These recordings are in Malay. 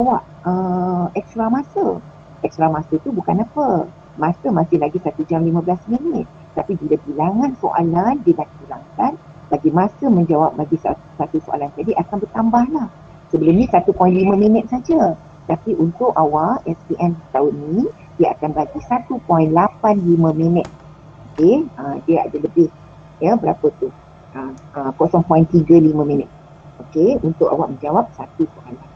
awak ekstra masa. Ekstra masa tu bukan apa. Masa masih lagi 1 jam 15 minit. Tapi bila bilangan soalan dia dah kurangkan, bagi masa menjawab bagi satu soalan tadi akan bertambah lah. Sebelum ni 1.5 minit saja. Tapi untuk awak SPM tahun ni, dia akan bagi 1.85 minit. Okey, dia ada lebih. Ya, berapa tu? 0.35 minit. Okey, untuk awak menjawab satu soalan.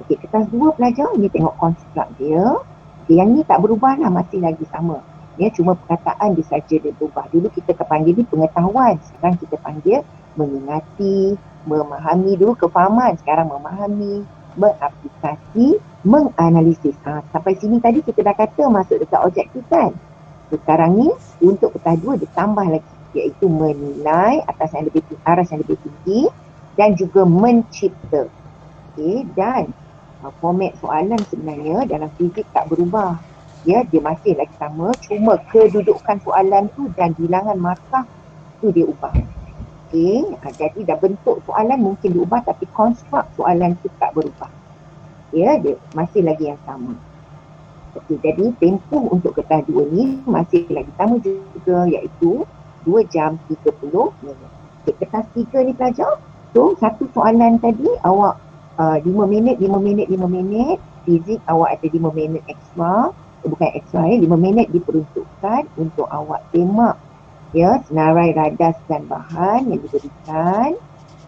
Okey, kertas 2 pelajar, ni tengok konstruk dia. Okay, yang ni tak berubah lah, masih lagi sama. Ya, cuma perkataan dia saja dia berubah. Dulu kita panggil dia pengetahuan, sekarang kita panggil mengingati, memahami. Dulu kefahaman, sekarang memahami, beraplikasi, menganalisis. Sampai sini tadi kita dah kata masuk dekat objektif kan. Sekarang ni untuk kertas 2 dia tambah lagi, iaitu menilai atas yang lebih aras yang lebih tinggi dan juga mencipta. Okay, dan format soalan sebenarnya dalam fizik tak berubah. Ya, dia masih lagi sama, cuma kedudukan soalan tu dan bilangan markah tu dia ubah. Okey, jadi dah bentuk soalan mungkin diubah tapi konstruk soalan tu tak berubah. Ya, dia masih lagi yang sama. Okey, jadi tempoh untuk kertas 2 ni masih lagi sama juga, iaitu 2 jam 30 minit. Okay, kertas 3 ni pelajar, so satu soalan tadi awak 5 minit, 5 minit, 5 minit. Fizik awak ada 5 minit ekstra, bukan ekstra 5 minit diperuntukkan untuk awak semak ya senarai radas dan bahan yang diberikan.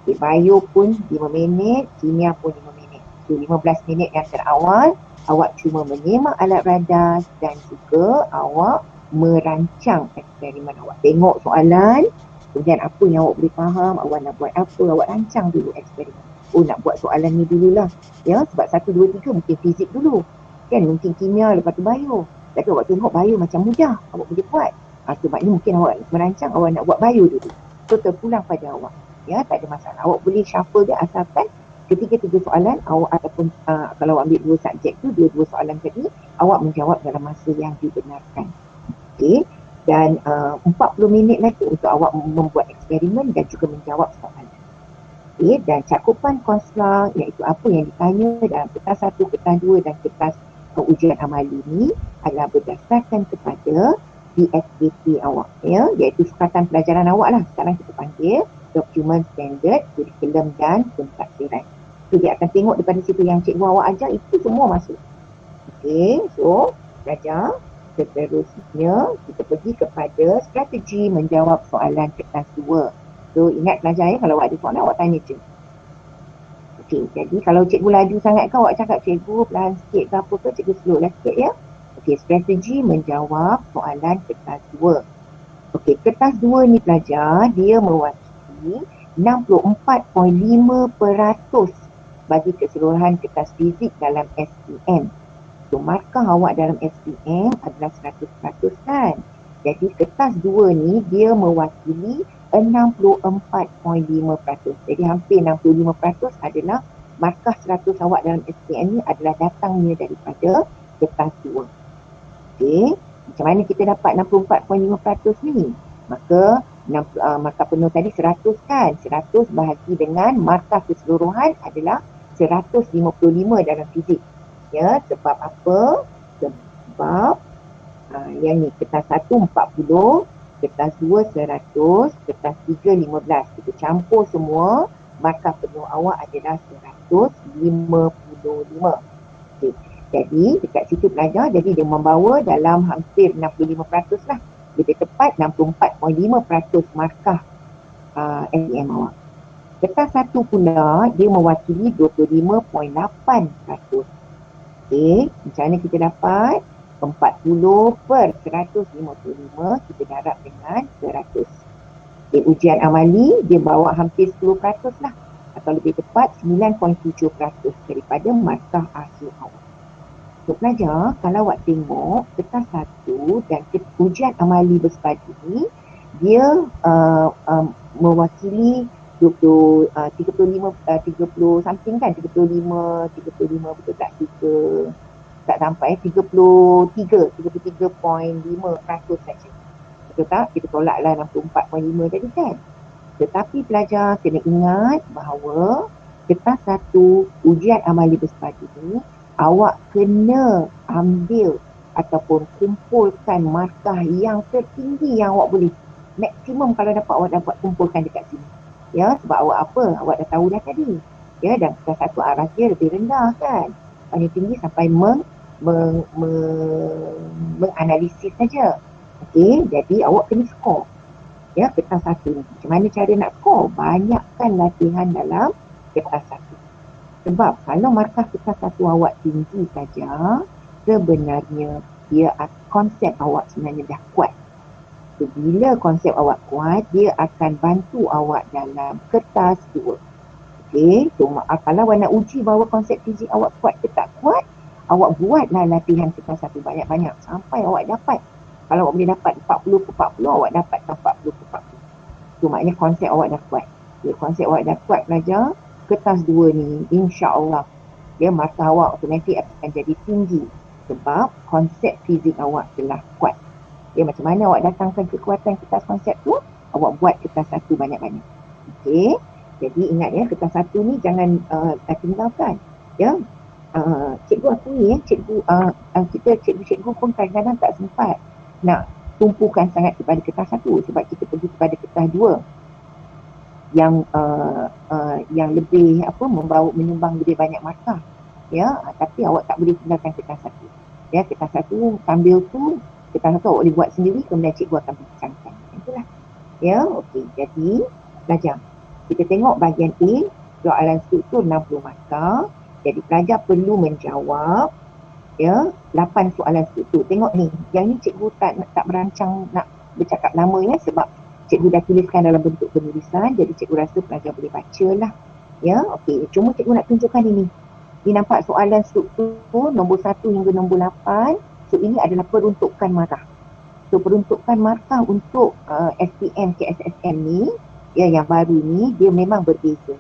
Bio pun 5 minit, kimia pun 5 minit. So 15 minit yang terawal awak cuma menyemak alat radas dan juga awak merancang eksperimen awak. Tengok soalan, kemudian apa yang awak boleh faham, awak nak buat apa, awak rancang dulu eksperimen. Oh, nak buat soalan ni dululah. Ya, sebab 1, 2, 3 mungkin fizik dulu. Kan, mungkin kimia, lepas tu bio. Tapi awak tengok bio macam mudah, awak boleh buat. Sebabnya mungkin awak merancang, awak nak buat bio dulu. So, terpulang pada awak. Ya, tak ada masalah. Awak boleh shuffle dia asalkan ketiga-tiga soalan awak ataupun kalau awak ambil 2 subjek tu, 2 soalan tadi, awak menjawab dalam masa yang dibenarkan. Okey. Dan 40 minit lagi untuk awak membuat eksperimen dan juga menjawab soalan. Okay, dan cakupan konstruk iaitu apa yang ditanya dalam kertas 1, kertas 2 dan kertas ujian amali ni adalah berdasarkan kepada DSAP awak, ya, iaitu sukatan pelajaran awak lah. Sekarang kita panggil dokumen standard, kurikulum dan pentadbiran. So dia akan tengok daripada situ yang cikgu awak ajar itu semua masuk. Okey, so belajar. Seterusnya kita pergi kepada strategi menjawab soalan kertas 2. So ingat pelajar ya, kalau awak ada soalan awak tanya je. Okey, jadi kalau cikgu laju sangat kan awak cakap cikgu pelan sikit ke apa ke, cikgu slow lah sikit ya. Okey, strategi menjawab soalan kertas 2. Okey, kertas 2 ni pelajar dia mewakili 64.5% bagi keseluruhan kertas fizik dalam SPM. So markah awak dalam SPM adalah 100% kan. Jadi kertas 2 ni dia mewakili 64.5%. Jadi hampir 65% adalah markah 100 awak dalam SPM ni adalah datangnya daripada kertas 2. Okey, macam mana kita dapat 64.5% ni? Maka markah penuh tadi 100 kan. 100 bahagi dengan markah keseluruhan adalah 155 dalam fizik. Ya, sebab apa? Sebab yang ni kertas 1 40, kertas 2 100, kertas 3 15. Kita campur semua, markah penuh awak adalah 155. Okay. Jadi dekat situ pelajar, jadi dia membawa dalam hampir 65% lah. Lebih tepat 64.5% markah SPM awak. Kertas 1 pula dia mewakili 25.8%. Okey, macam mana kita dapat? 40 per 155 kita darab dengan 100. Okay, ujian amali dia bawa hampir 10% lah, atau lebih tepat 9.7% daripada markah akhir awak. So pelajar, kalau awak tengok kertas 1 dan ujian amali bersepada ni dia mewakili 35 30 something kan, 35 betul tak? Tak sampai 33.5% saja. Betul tak? Kita tolaklah 64.5 tadi kan. Tetapi pelajar kena ingat bahawa kertas satu ujian amali bersepadu ni, awak kena ambil ataupun kumpulkan markah yang tertinggi yang awak boleh. Maksimum kalau dapat awak dapat kumpulkan dekat sini. Ya, sebab awak apa? Awak dah tahu dah tadi. Ya, dan kertas satu arah dia lebih rendah kan. Paling tinggi sampai menganalisis saja. Okey, jadi awak kena skor. Ya, kertas satu ni. Macam mana cara nak skor? Banyakkan latihan dalam kertas satu. Sebab kalau markah kertas satu awak tinggi saja, sebenarnya konsep awak sebenarnya dah kuat. So, bila konsep awak kuat, dia akan bantu awak dalam kertas dua. Okey, so kalau awak nak uji bahawa konsep fizik awak kuat ke tak kuat, awak buatlah latihan kertas satu banyak-banyak sampai awak dapat. Kalau awak boleh dapat 40 ke 40, awak dapatkan 40 ke 40. So, maknanya konsep awak dah kuat. Bila konsep awak dah kuat pelajar, kertas dua ni, insya-Allah, markah awak automatik akan jadi tinggi. Sebab konsep fizik awak telah kuat. Macam mana awak datangkan kekuatan kertas konsep tu? Awak buat kertas satu banyak-banyak. Okey. Jadi ingat ya, kertas satu ni jangan tinggalkan. Ya. Cikgu akui cikgu pun kadang-kadang tak sempat nak tumpukan sangat kepada kertas satu sebab kita pergi kepada kertas dua yang lebih menyumbang lebih banyak markah. Ya, tapi awak tak boleh tinggalkan kertas satu. Ya, kertas satu sambil tu kertas satu awak boleh buat sendiri, kemudian cikgu akan bincangkan. Itulah. Ya, okey. Jadi belajar. Kita tengok bahagian A, soalan struktur 60 markah. Jadi pelajar perlu menjawab 8 soalan struktur. Tengok ni, yang ni cikgu tak merancang nak bercakap lama ya, sebab cikgu dah tuliskan dalam bentuk penulisan, jadi cikgu rasa pelajar boleh baca lah. Ya, okey. Cuma cikgu nak tunjukkan ini. Ni nampak soalan struktur nombor 1 hingga nombor 8. So ini adalah peruntukan markah. So peruntukan markah untuk SPM KSSM ni, yang baru ni, dia memang berbeza.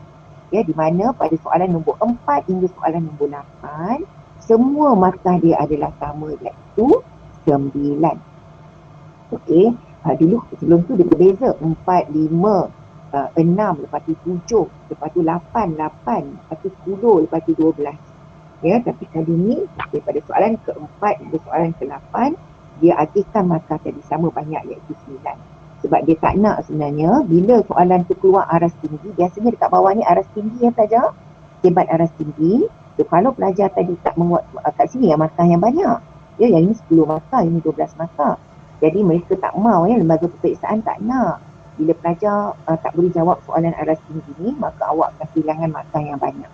Ya, di mana pada soalan nombor 4 hingga soalan nombor 8, semua markah dia adalah sama, iaitu 9. Okey, dulu sebelum tu dia berbeza 4, 5, 6, lepas tu 7, lepas tu 8, lepas tu 10, lepas tu 12. Ya, tapi kali ni daripada soalan ke-4 hingga soalan ke-8, dia agihkan markah tadi sama banyak, iaitu 9. Sebab dia tak nak sebenarnya bila soalan tu keluar aras tinggi, biasanya dekat bawah ni aras tinggi ya pelajar, hebat aras tinggi. So kalau pelajar tadi tak menguat kat sini markah yang banyak. Ya, yang ini 10 markah, ini 12 markah. Jadi mereka tak mau lembaga peperiksaan tak nak. Bila pelajar tak boleh jawab soalan aras tinggi ni, maka awak akan kehilangan markah yang banyak.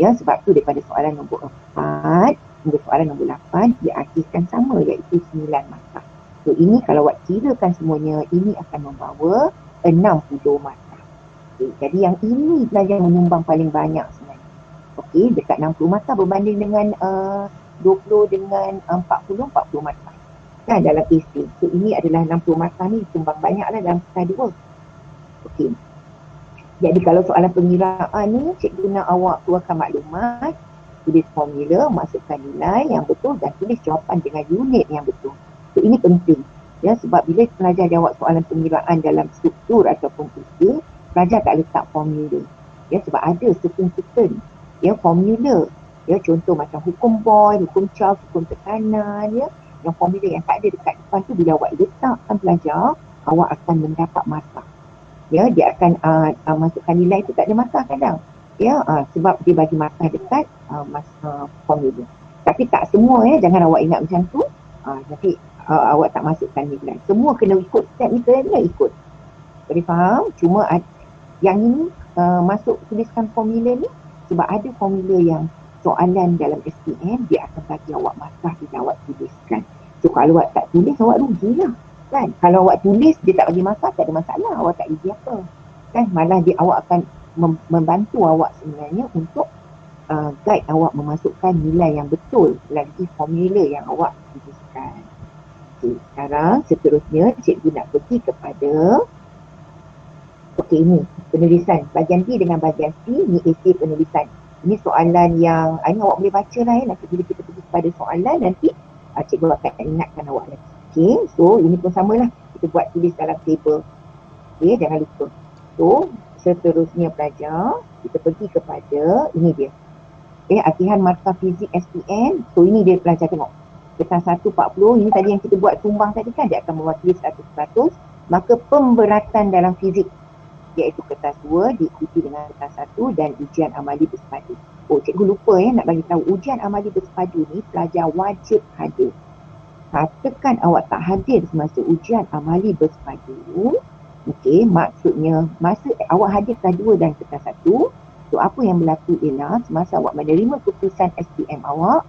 Ya, sebab tu daripada soalan nombor 4 hingga soalan nombor 8 dia aktifkan sama, iaitu 9 markah. So ini kalau awak kirakan semuanya, ini akan membawa 60 markah. Okay, jadi yang ini pelajar menyumbang paling banyak sebenarnya. Okey, dekat 60 markah berbanding dengan 20 dengan 40 markah. Kan dalam AC. So ini adalah 60 markah ni sumbang banyaklah dalam sekali dua. Okey. Jadi kalau soalan pengiraan ni, cikgu nak awak keluarkan maklumat, tulis formula, masukkan nilai yang betul dan tulis jawapan dengan unit yang betul. So ini penting. Ya, sebab bila pelajar jawab soalan pengiraan dalam struktur ataupun usaha, pelajar tak letak formula. Ya, sebab ada certain formula. Ya, contoh macam hukum Boyle, hukum Charles, hukum tekanan, yang formula yang tak ada dekat depan tu, bila awak letakkan pelajar, awak akan mendapat markah. Ya, dia akan masukkan nilai tu tak ada markah kadang. Ya, sebab dia bagi markah dekat formula. Tapi tak semua jangan awak ingat macam tu. Nanti awak tak masukkan nilai. Semua kena ikut step ni, kena ikut. Boleh faham? Cuma yang ini masuk tuliskan formula ni sebab ada formula yang soalan dalam SPM dia akan bagi awak markah bila awak tuliskan. So kalau awak tak tulis, awak rugilah. Kan? Kalau awak tulis dia tak bagi markah, tak ada masalah, awak tak rugi apa. Kan? Malah awak akan membantu awak sebenarnya untuk guide awak memasukkan nilai yang betul lagi formula yang awak tuliskan. Okay, sekarang seterusnya cikgu nak pergi kepada ini penulisan bahagian B dengan bahagian C. Ni esei penulisan. Ini soalan yang ini awak boleh baca lah nanti bila kita pergi kepada soalan nanti cikgu akan ingatkan awak lagi. Okay, so ini pun samalah, kita buat tulis dalam table. Okay, jangan lupa. So seterusnya pelajar, kita pergi kepada, ini dia. Latihan markah fizik SPM. So ini dia pelajar tengok. Kertas 140, ini tadi yang kita buat tumbang tadi kan, dia akan mewakili 100%. Maka pemberatan dalam fizik, iaitu kertas 2 diikuti dengan kertas 1 dan ujian amali bersepadu. Oh, cikgu lupa nak bagi tahu, ujian amali bersepadu ni pelajar wajib hadir. Katakan awak tak hadir semasa ujian amali bersepadu, okey, maksudnya masa awak hadir kertas 2 dan kertas 1, so apa yang berlaku ialah semasa awak menerima keputusan SPM awak,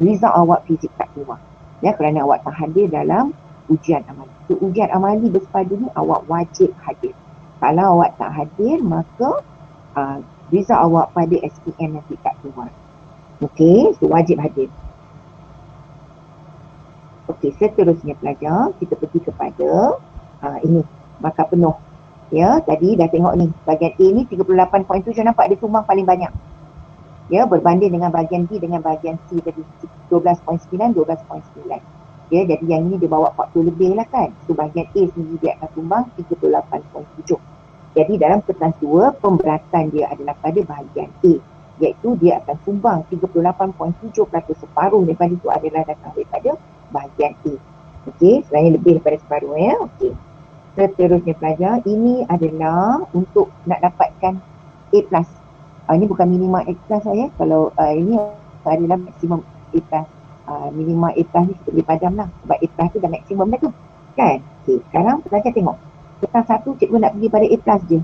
result awak fizik tak keluar. Ya, kerana awak tak hadir dalam ujian amali. So, ujian amali bersepadu ni awak wajib hadir. Kalau awak tak hadir, maka result awak pada SPM nanti tak keluar. Okey, so wajib hadir. Okey, seterusnya pelajar, kita pergi kepada ini, markah penuh. Ya, tadi dah tengok ni, bahagian A ni 38.7, nampak dia tumbang paling banyak. Ya, berbanding dengan bahagian B dengan bahagian C tadi 12.9, 12.9. Ya, jadi yang ini dia bawa 40 lebih lah kan. So bahagian A sendiri dia akan tumbang 38.7. Jadi dalam kertas 2, pemberatan dia adalah pada bahagian A, iaitu dia akan tumbang 38.7%, separuh daripada itu adalah datang daripada bahagian A. Okey, sebenarnya lebih daripada separuh ya. Okey. Seterusnya pelajar, ini adalah untuk nak dapatkan A+. Ini bukan minima A+ saya. Kalau ini adalah maksimum A+. Minima A+ ni kita boleh padam lah. Sebab A+ tu dah maksimum dah tu. Kan? Okey, sekarang pelajar tengok. Kertas 1 cikgu nak pergi pada A+ je.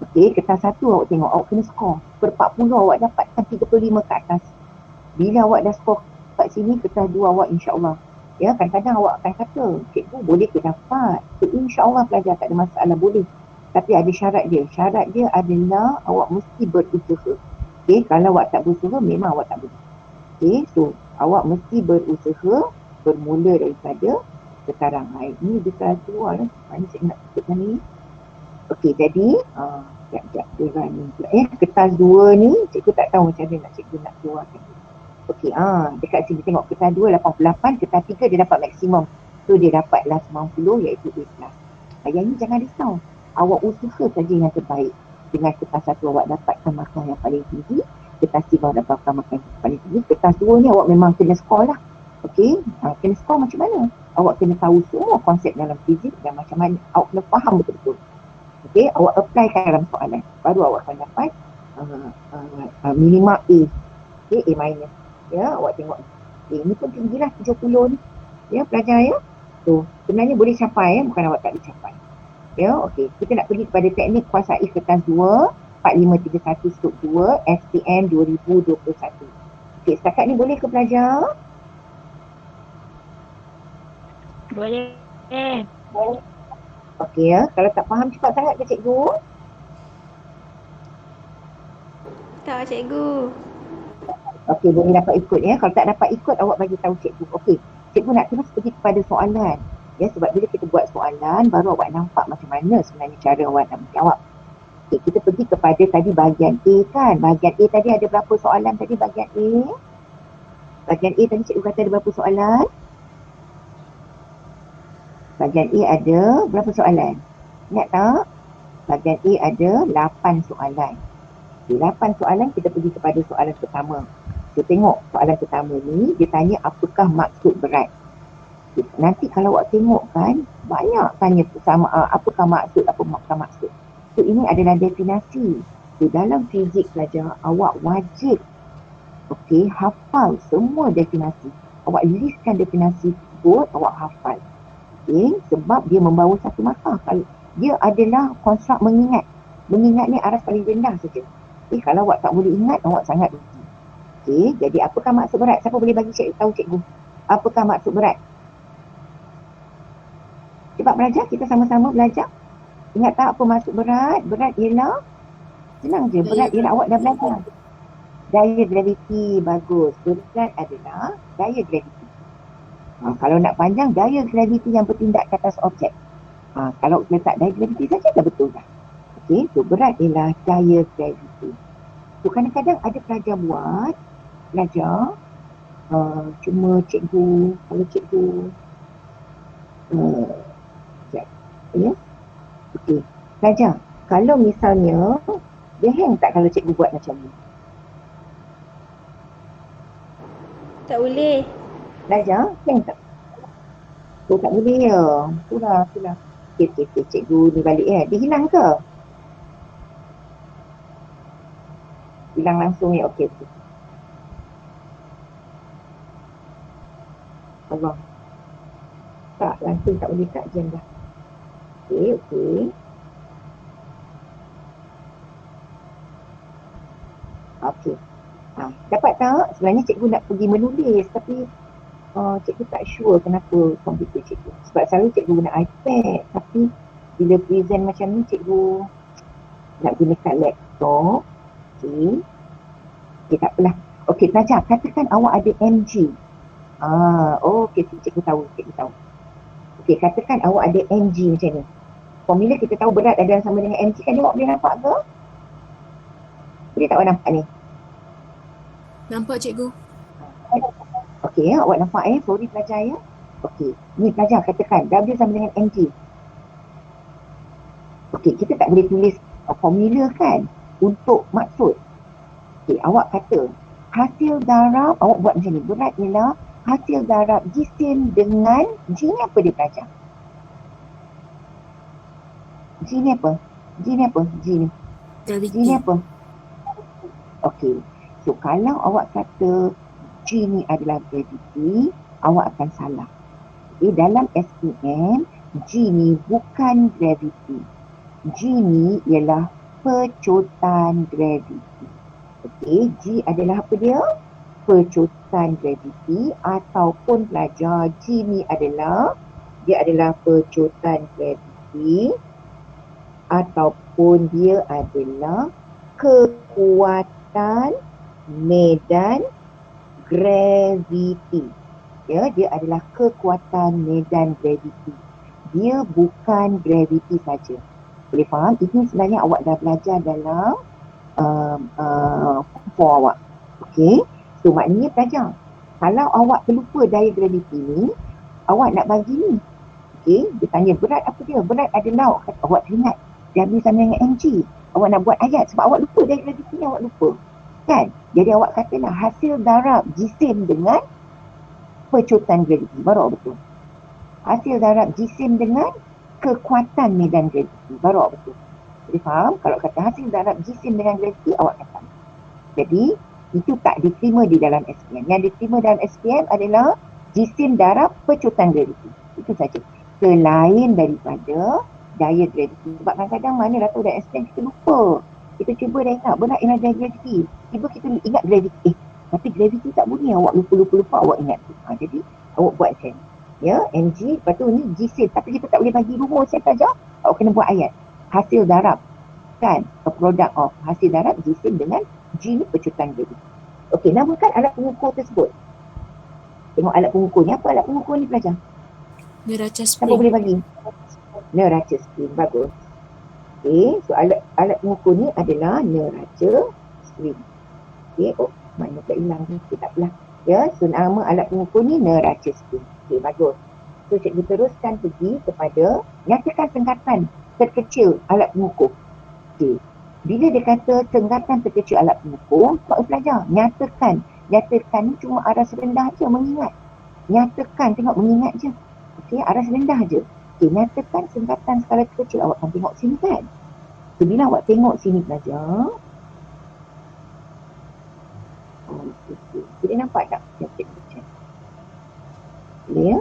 Okey, kertas 1 awak tengok, awak kena skor. Per 40 awak dapatkan 35 ke atas. Bila awak dah skor kat sini, kertas 2 awak insya-Allah. Ya, kadang-kadang awak akan kata, cikgu boleh ke dapat? So, insya-Allah pelajar tak ada masalah, boleh. Tapi ada syarat dia. Syarat dia adalah awak mesti berusaha. Okey, kalau awak tak berusaha, memang awak tak boleh. Okey, so awak mesti berusaha bermula daripada sekarang. Ini dia salah keluar lah. Mana saya nak tutupkan ni. Okey, jadi kertas 2 ni cikgu tak tahu macam mana nak cikgu nak keluarkan. Okey, dekat sini tengok kertas 2 88, kertas 3 dia dapat maksimum. So dia dapatlah 90 iaitu A+. Yang ni jangan risau. Awak usaha saja yang terbaik. Dengan kertas 1 awak dapatkan markah yang paling tinggi, kertas 3 awak dapatkan markah yang paling tinggi, kertas 2 ni awak memang kena skor lah. Okey, kena skor macam mana? Awak kena tahu semua konsep dalam fizik dan macam mana awak kena faham betul-betul. Okey, awak applykan dalam soalan. Baru awak akan dapat minima A. Okey, A minus. Ya, awak tengok. Ini pun tinggilah 70 ni. Ya, pelajar ya. So, sebenarnya boleh capai ya, bukan awak tak boleh capai. Ya, okey. Kita nak pergi kepada teknik kuasai kertas 2, 4531/2, SPM 2021. Okey, setakat ni boleh ke pelajar? Boleh. Okey ya, kalau tak faham cepat sangat ke cikgu? Tak, cikgu. Okey, boleh dapat ikut ya. Kalau tak dapat ikut, awak bagi tahu cikgu. Okey, cikgu nak terus pergi kepada soalan. Ya, sebab bila kita buat soalan, baru awak nampak macam mana sebenarnya cara awak nak menjawab. Okey, kita pergi kepada tadi bahagian A kan. Bahagian A tadi ada berapa soalan tadi bahagian A? Bahagian A tadi cikgu kata ada berapa soalan? Bahagian A ada berapa soalan? Ingat tak? Bahagian A ada 8 soalan. Okay, 8 soalan, kita pergi kepada soalan pertama. Kita tengok soalan pertama ni, dia tanya apakah maksud berat. Okay, nanti kalau awak tengok kan, banyak tanya sama apakah maksud, apa maksud. So ini adalah definasi. So dalam fizik pelajar, awak wajib hafal semua definasi. Awak listkan definasi tersebut, awak hafal. Sebab dia membawa satu markah. Dia adalah konstruk mengingat. Mengingat ni araf paling rendah saja. Kalau awak tak boleh ingat, awak sangat rugi. Jadi apakah maksud berat? Siapa boleh bagi tahu cikgu? Apakah maksud berat? Cepat belajar, kita sama-sama belajar. Ingat tak apa maksud berat? Berat ialah, senang je, berat ialah awak dah belajar. Daya graviti, bagus. Berat adalah daya graviti. Kalau nak panjang, daya graviti yang bertindak ke atas objek. Kalau letak daya graviti saja dah betul dah. Okey, so berat ialah daya graviti. So kadang-kadang ada pelajar buat, cuma cikgu, kalau cikgu ya. Okey, pelajar, Kalau misalnya, dia hang tak kalau cikgu buat macam ni? Tak boleh. Belajar, hang tak? Tu tak boleh ya. Itulah. Okey, cikgu ni balik Dia hilang ke? Hilang langsung ya, okey. Allah. Tak, langsung tak boleh kat jam dah. Okey. Okey. Dapat tak? Sebenarnya cikgu nak pergi menulis tapi cikgu tak sure kenapa komputer cikgu. Sebab selalu cikgu guna iPad tapi bila present macam ni cikgu nak gunakan laptop. Okey, tak apalah. Okey, pelajar, katakan awak ada MG. Okey, cikgu tahu. Okey, katakan awak ada MG macam ni. Formula kita tahu berat adalah sama dengan MG kan, awak boleh nampak ke? Boleh tak awak nampak ni? Nampak cikgu. Okey, awak nampak sorry pelajar ya. Okey, ni pelajar katakan W sama dengan MG. Okey, kita tak boleh tulis formula kan untuk maksud. Okey, awak kata hasil darab, awak buat macam ni, berat ialah hasil darab jisim dengan G ni apa dia pelajar? G ni apa? G ni. Gravity. G ni apa? Okey, so kalau awak kata G ni adalah gravity, awak akan salah. Okey, dalam SPM, G ni bukan gravity. G ni ialah pecotan gravity. Okey, G adalah apa dia? Pecotan gravity ataupun pelajar G ni adalah pecotan gravity ataupun dia adalah kekuatan medan gravity. Ya, dia adalah kekuatan medan gravity. Dia bukan gravity saja. Boleh faham? Ini sebenarnya awak dah belajar dalam for awak. Okey. So maknanya pelajar, kalau awak terlupa daya gravity ni, awak nak bagi ni. Okey, dia tanya berat apa dia? Berat adalah, awak teringat W sama dengan mg. Awak nak buat ayat sebab awak lupa daya gravity ni, awak lupa. Kan? Jadi awak katalah hasil darab jisim dengan pecotan gravity. Baru awak betul. Hasil darab jisim dengan kekuatan medan gravity. Baru awak betul. Jadi faham? Kalau kata hasil darab jisim dengan gravity, awak kata. Jadi, itu tak diterima di dalam SPM. Yang diterima dalam SPM adalah jisim darab pecotan gravity. Itu saja. Selain daripada daya gravity. Sebab kadang-kadang mana dah tahu dalam SPM kita lupa. Kita cuba dah ingat berat ialah daya gravity. Tiba kita ingat gravity. Tapi gravity tak bunyi. Awak lupa-lupa awak ingat tu. Jadi, awak buat macam ni. Ya, mg, lepas tu ni jisim. Tapi kita tak boleh bagi rumus saja. Awak kena buat ayat. Hasil darab. Kan? A product of hasil darab jisim dengan G ni pecotan gravity. Okey, namakan alat pengukur tersebut. Tengok alat pengukur ni. Apa alat pengukur ni pelajar? Neraca Siapa spring. boleh bagi? Neraca spring. Bagus. Okey, so alat pengukur ni adalah neraca spring. Okey, mana tak hilang ni? Okay, tak apalah. Ya, so nama alat pengukur ni neraca spring. Okey, bagus. So cikgu teruskan pergi kepada nyatakan sengkatan terkecil alat pengukur. Okey. Bila dia kata sengkatan terkecil alat pengukur, tak belajar. Nyatakan ni cuma aras rendah je, mengingat. Nyatakan, tengok mengingat je. Okey, aras rendah je. Okey, nyatakan sengkatan skala terkecil. Awak akan tengok sini kan? So, bila awak tengok sini belajar. Jadi nampak tak? Boleh ya?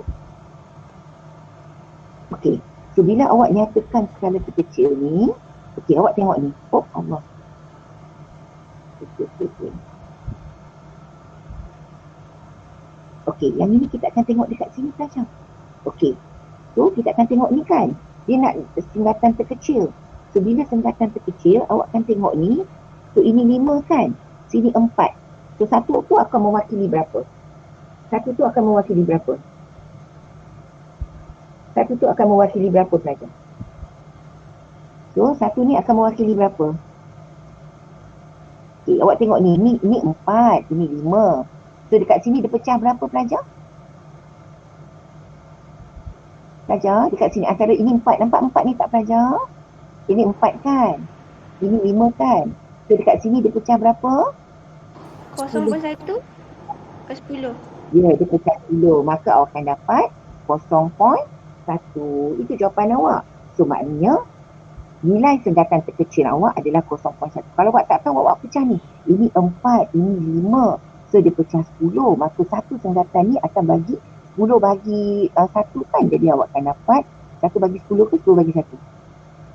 Okey, so bila awak nyatakan skala terkecil ni, okey, awak tengok ni. Oh Allah. Okey, yang ini kita akan tengok dekat sini saja. Okey, so kita akan tengok ni kan. Dia nak sengkatan terkecil. So bila sengkatan terkecil, awak akan tengok ni. So ini 5 kan. Sini 4. So satu tu akan mewakili berapa? Satu tu akan mewakili berapa? Satu tu akan mewakili berapa pelajar? So, satu ni akan mewakili berapa? Okay, awak tengok ni 4, ini 5. So, dekat sini dia pecah berapa pelajar? Pelajar, dekat sini antara ini 4. Nampak 4 ni tak pelajar? Ini 4 kan? Ini 5 kan? So dekat sini dia pecah berapa? 0.1 ke 10. Ya, dia pecah 10. Maka awak akan dapat 0.1. Itu jawapan awak. So maknanya nilai sengatan terkecil awak adalah 0.1. Kalau awak tak tahu, awak pecah ni. Ini 4, ini 5. So dia pecah 10. Maka satu sengatan ni akan bagi 10 bagi 1 kan. Jadi awak akan dapat 1 bagi 10 ke 10 bagi 1.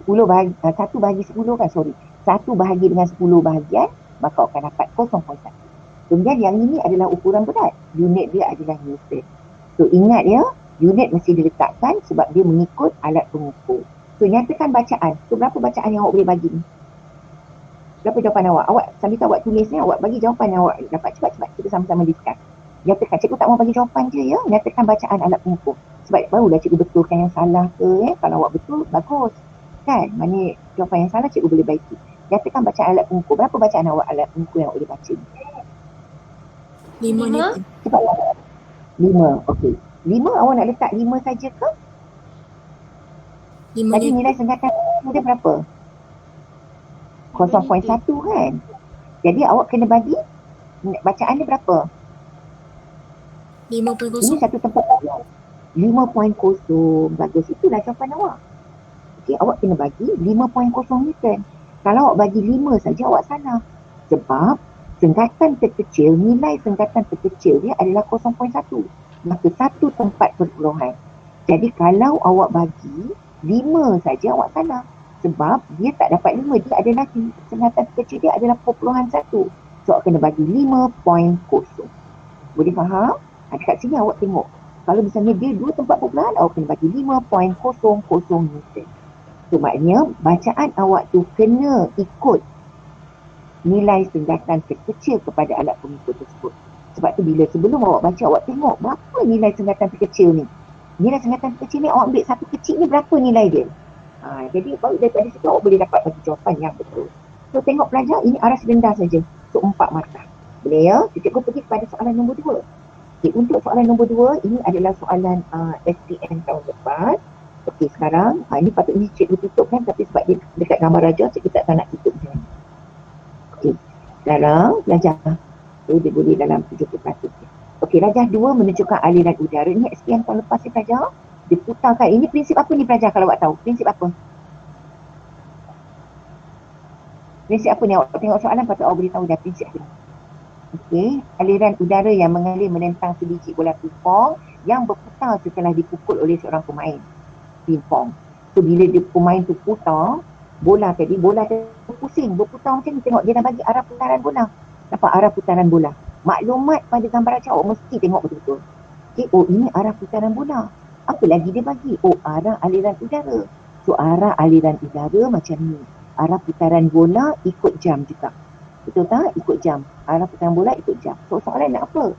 1 bagi 10 kan, sorry. 1 bahagi dengan 10 bahagian, maka awak akan dapat 0.1. Kemudian yang ini adalah ukuran berat. Unit dia adalah Newton. So ingat ya, unit mesti diletakkan sebab dia mengikut alat pengukur. So nyatakan bacaan. So berapa bacaan yang awak boleh bagi ni? Berapa jawapan awak? Awak sambil awak tulis ni, awak bagi jawapan yang awak dapat cepat-cepat. Kita sama-sama discuss. Nyatakan, cikgu tak mau bagi jawapan je ya. Nyatakan bacaan alat pengukur. Sebab barulah cikgu betulkan yang salah ke. Kalau awak betul, bagus. Kan? Mana jawapan yang salah cikgu boleh baiki. Nyatakan bacaan alat pengukur. Berapa bacaan awak alat pengukur yang awak boleh baca? 5 Newton. Cepat awak. 5. Okey. 5 awak nak letak 5 saja ke? 5 Tadi Newton. nilai sengatan dia berapa? 0.1 kan? Jadi awak kena bagi bacaan dia berapa? 5.0. Ini satu tempat awak. 5.0. Bagus. Itulah jawapan awak. Okey, awak kena bagi 5.0 Newton. Kalau awak bagi 5 saja, awak salah. Sebab sengatan terkecil, nilai sengatan terkecil dia adalah 0.1. Maka satu tempat perpuluhan. Jadi kalau awak bagi 5 saja, awak salah. Sebab dia tak dapat 5. Dia adalah sengatan terkecil dia adalah perpuluhan 1. So awak kena bagi 5.0. Boleh faham? Dekat sini awak tengok. Kalau misalnya dia 2 tempat perpuluhan, awak kena bagi 5.00 Newton. So maknanya bacaan awak tu kena ikut nilai sengatan terkecil kepada alat pengukur tersebut. Sebab tu bila sebelum awak baca, awak tengok berapa nilai sengatan terkecil ni. Nilai sengatan terkecil ni awak ambil satu kecil ni berapa nilai dia. Jadi baru daripada situ awak boleh dapat bagi jawapan yang betul. So tengok pelajar, ini aras rendah saja. So 4 markah. Boleh ya? Cikgu pergi kepada soalan nombor 2. Okay, untuk soalan nombor 2, ini adalah soalan SPM tahun lepas. Okey, sekarang ini patutnya cikgu tutup kan, tapi sebab dia dekat gambar raja, cikgu tak nak tutup je. Okey, sekarang belajar. Dia boleh dalam 70%. Okey, rajah 2 menunjukkan aliran udara. Ini SPM tahun lepas ni belajar. Dia putarkan. Ini prinsip apa ni belajar kalau awak tahu? Prinsip apa? Prinsip apa ni? Awak tengok soalan patut awak boleh tahu dah prinsip apa ni. Okey, aliran udara yang mengalir menentang sebiji bola pingpong yang berputar setelah dipukul oleh seorang pemain pingpong. So bila dia pemain tu putar bola tadi, bola tu pusing, berputar macam ni. Tengok dia dah bagi arah putaran bola. Nampak arah putaran bola. Maklumat pada gambar raja awak mesti tengok betul-betul. Okay, oh ini arah putaran bola. Apa lagi dia bagi? Oh, arah aliran udara. So arah aliran udara macam ni. Arah putaran bola ikut jam juga. Betul tak? Ikut jam. Arah putaran bola ikut jam. So soalan nak apa?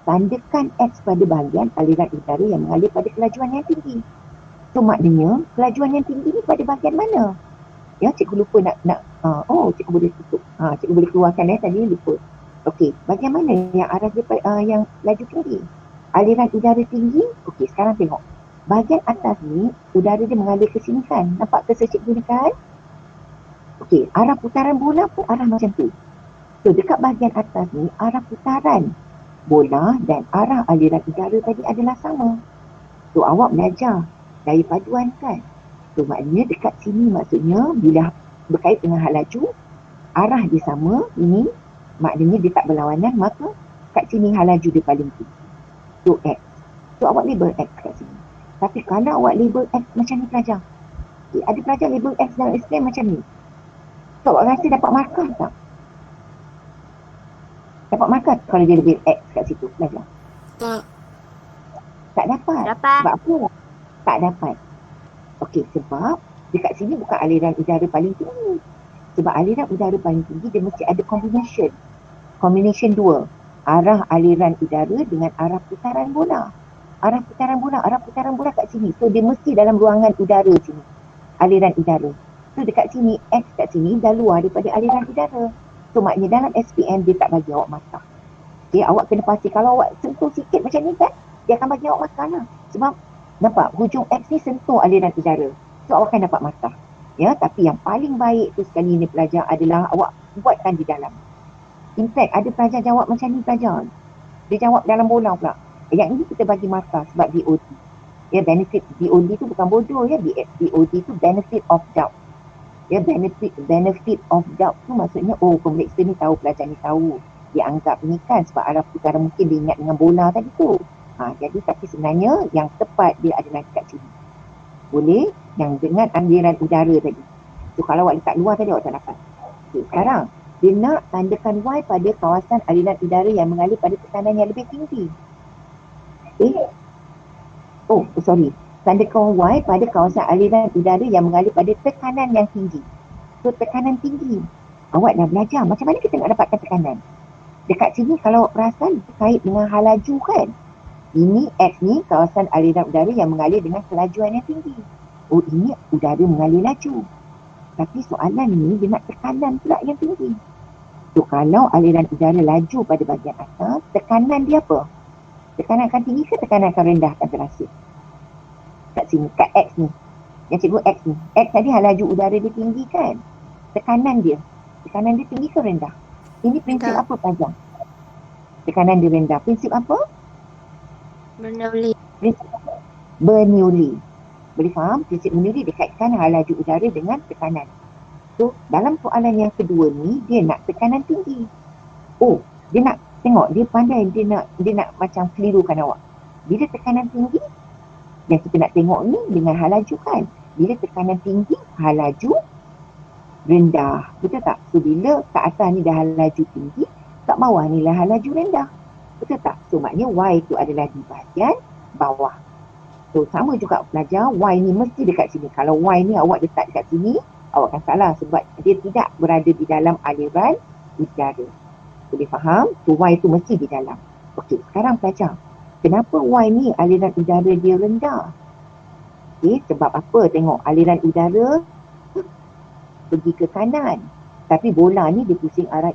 Tandakan X pada bahagian aliran udara yang mengalir pada kelajuan yang tinggi. So maknanya kelajuan yang tinggi ni pada bahagian mana? Ya, cikgu lupa cikgu boleh tutup. Cikgu boleh keluarkan tadi lupa. Okey, bahagian mana yang arah dia yang laju tinggi? Aliran udara tinggi. Okey, sekarang tengok. Bahagian atas ni udara dia mengalir ke sini kan? Nampak ke cikgu ni kan? Okey, arah putaran bola pun arah macam tu. So dekat bahagian atas ni arah putaran bola dan arah aliran udara tadi adalah sama. So awak belajar dari paduan kan. So maknanya dekat sini maksudnya bila berkait dengan hal laju, arah dia sama, ini maknanya dia tak berlawanan, maka kat sini hal laju dia paling tinggi. So X. So awak label X kat sini. Tapi kalau awak label X macam ni pelajar, ada pelajar label X dalam SPM macam ni. So awak rasa dapat markah tak? Dapat markah kalau dia label X kat situ pelajar? Tak. Tak dapat. Sebab apa? Tak dapat. Okey, sebab dekat sini bukan aliran udara paling tinggi. Sebab aliran udara paling tinggi dia mesti ada combination. Combination 2. Arah aliran udara dengan arah putaran bola. Arah putaran bola kat sini. So dia mesti dalam ruangan udara sini. Aliran udara. So dekat sini, X kat sini dah luar daripada aliran udara. So maknanya dalam SPM dia tak bagi awak markah. Okay, awak kena pasti kalau awak sentuh sikit macam ni kan, dia akan bagi awak markah lah. Sebab nampak hujung X ni sentuh aliran udara. So awak akan dapat markah. Ya, tapi yang paling baik tu sekali ni pelajar adalah awak buatkan di dalam. In fact, ada pelajar jawab macam ni pelajar. Dia jawab dalam bola pula. Yang ini kita bagi markah sebab BOD. Ya, benefit BOD tu bukan bodoh ya. BOD tu benefit of doubt. Ya, benefit of doubt tu maksudnya, oh pemeriksa ni tahu, pelajar ni tahu. Dia anggap ni kan sebab arah putaran mungkin dia ingat dengan bola tadi tu. Jadi tapi sebenarnya yang tepat dia adalah dekat sini. Boleh yang dengan aliran udara tadi. So kalau awak letak luar tadi awak tak dapat. Okay, sekarang dia nak tandakan Y pada kawasan aliran udara yang mengalir pada tekanan yang lebih tinggi. Sorry. Tandakan Y pada kawasan aliran udara yang mengalir pada tekanan yang tinggi. So tekanan tinggi. Awak dah belajar macam mana kita nak dapatkan tekanan. Dekat sini kalau awak perasan terkait dengan hal laju kan. Ini X ni kawasan aliran udara yang mengalir dengan kelajuan yang tinggi. Oh, ini udara mengalir laju. Tapi soalan ni dia nak tekanan pula yang tinggi. So kalau aliran udara laju pada bahagian atas, tekanan dia apa? Tekanan akan tinggi ke tekanan akan rendah akan terasa? Kat sini, kat X ni. Yang cikgu X ni. X tadi hal laju udara dia tinggi kan? Tekanan dia tinggi ke rendah? Ini prinsip Rendah. apa pelajar? Tekanan dia rendah. Prinsip apa? Bernauli. Prinsip apa? Bernoulli. Boleh faham? Prinsip Bernoulli dikaitkan hal laju udara dengan tekanan. So, dalam soalan yang kedua ni, dia nak tekanan tinggi. Oh, dia nak tengok, dia pandai, dia nak macam kelirukan awak. Bila tekanan tinggi, yang kita nak tengok ni dengan hal laju kan. Bila tekanan tinggi, hal laju rendah. Betul tak? So, bila kat atas ni dah hal laju tinggi, kat bawah ni lah hal laju rendah. Betul tak? So, maknanya Y tu adalah di bahagian bawah. So, sama juga pelajar, Y ni mesti dekat sini. Kalau Y ni awak letak dekat sini, awak akan salah sebab dia tidak berada di dalam aliran udara. Boleh faham? So, Y tu mesti di dalam. Okey, sekarang pelajar. Kenapa Y ni aliran udara dia rendah? Okey, sebab apa? Tengok, aliran udara pergi ke kanan. Tapi bola ni dia pusing arah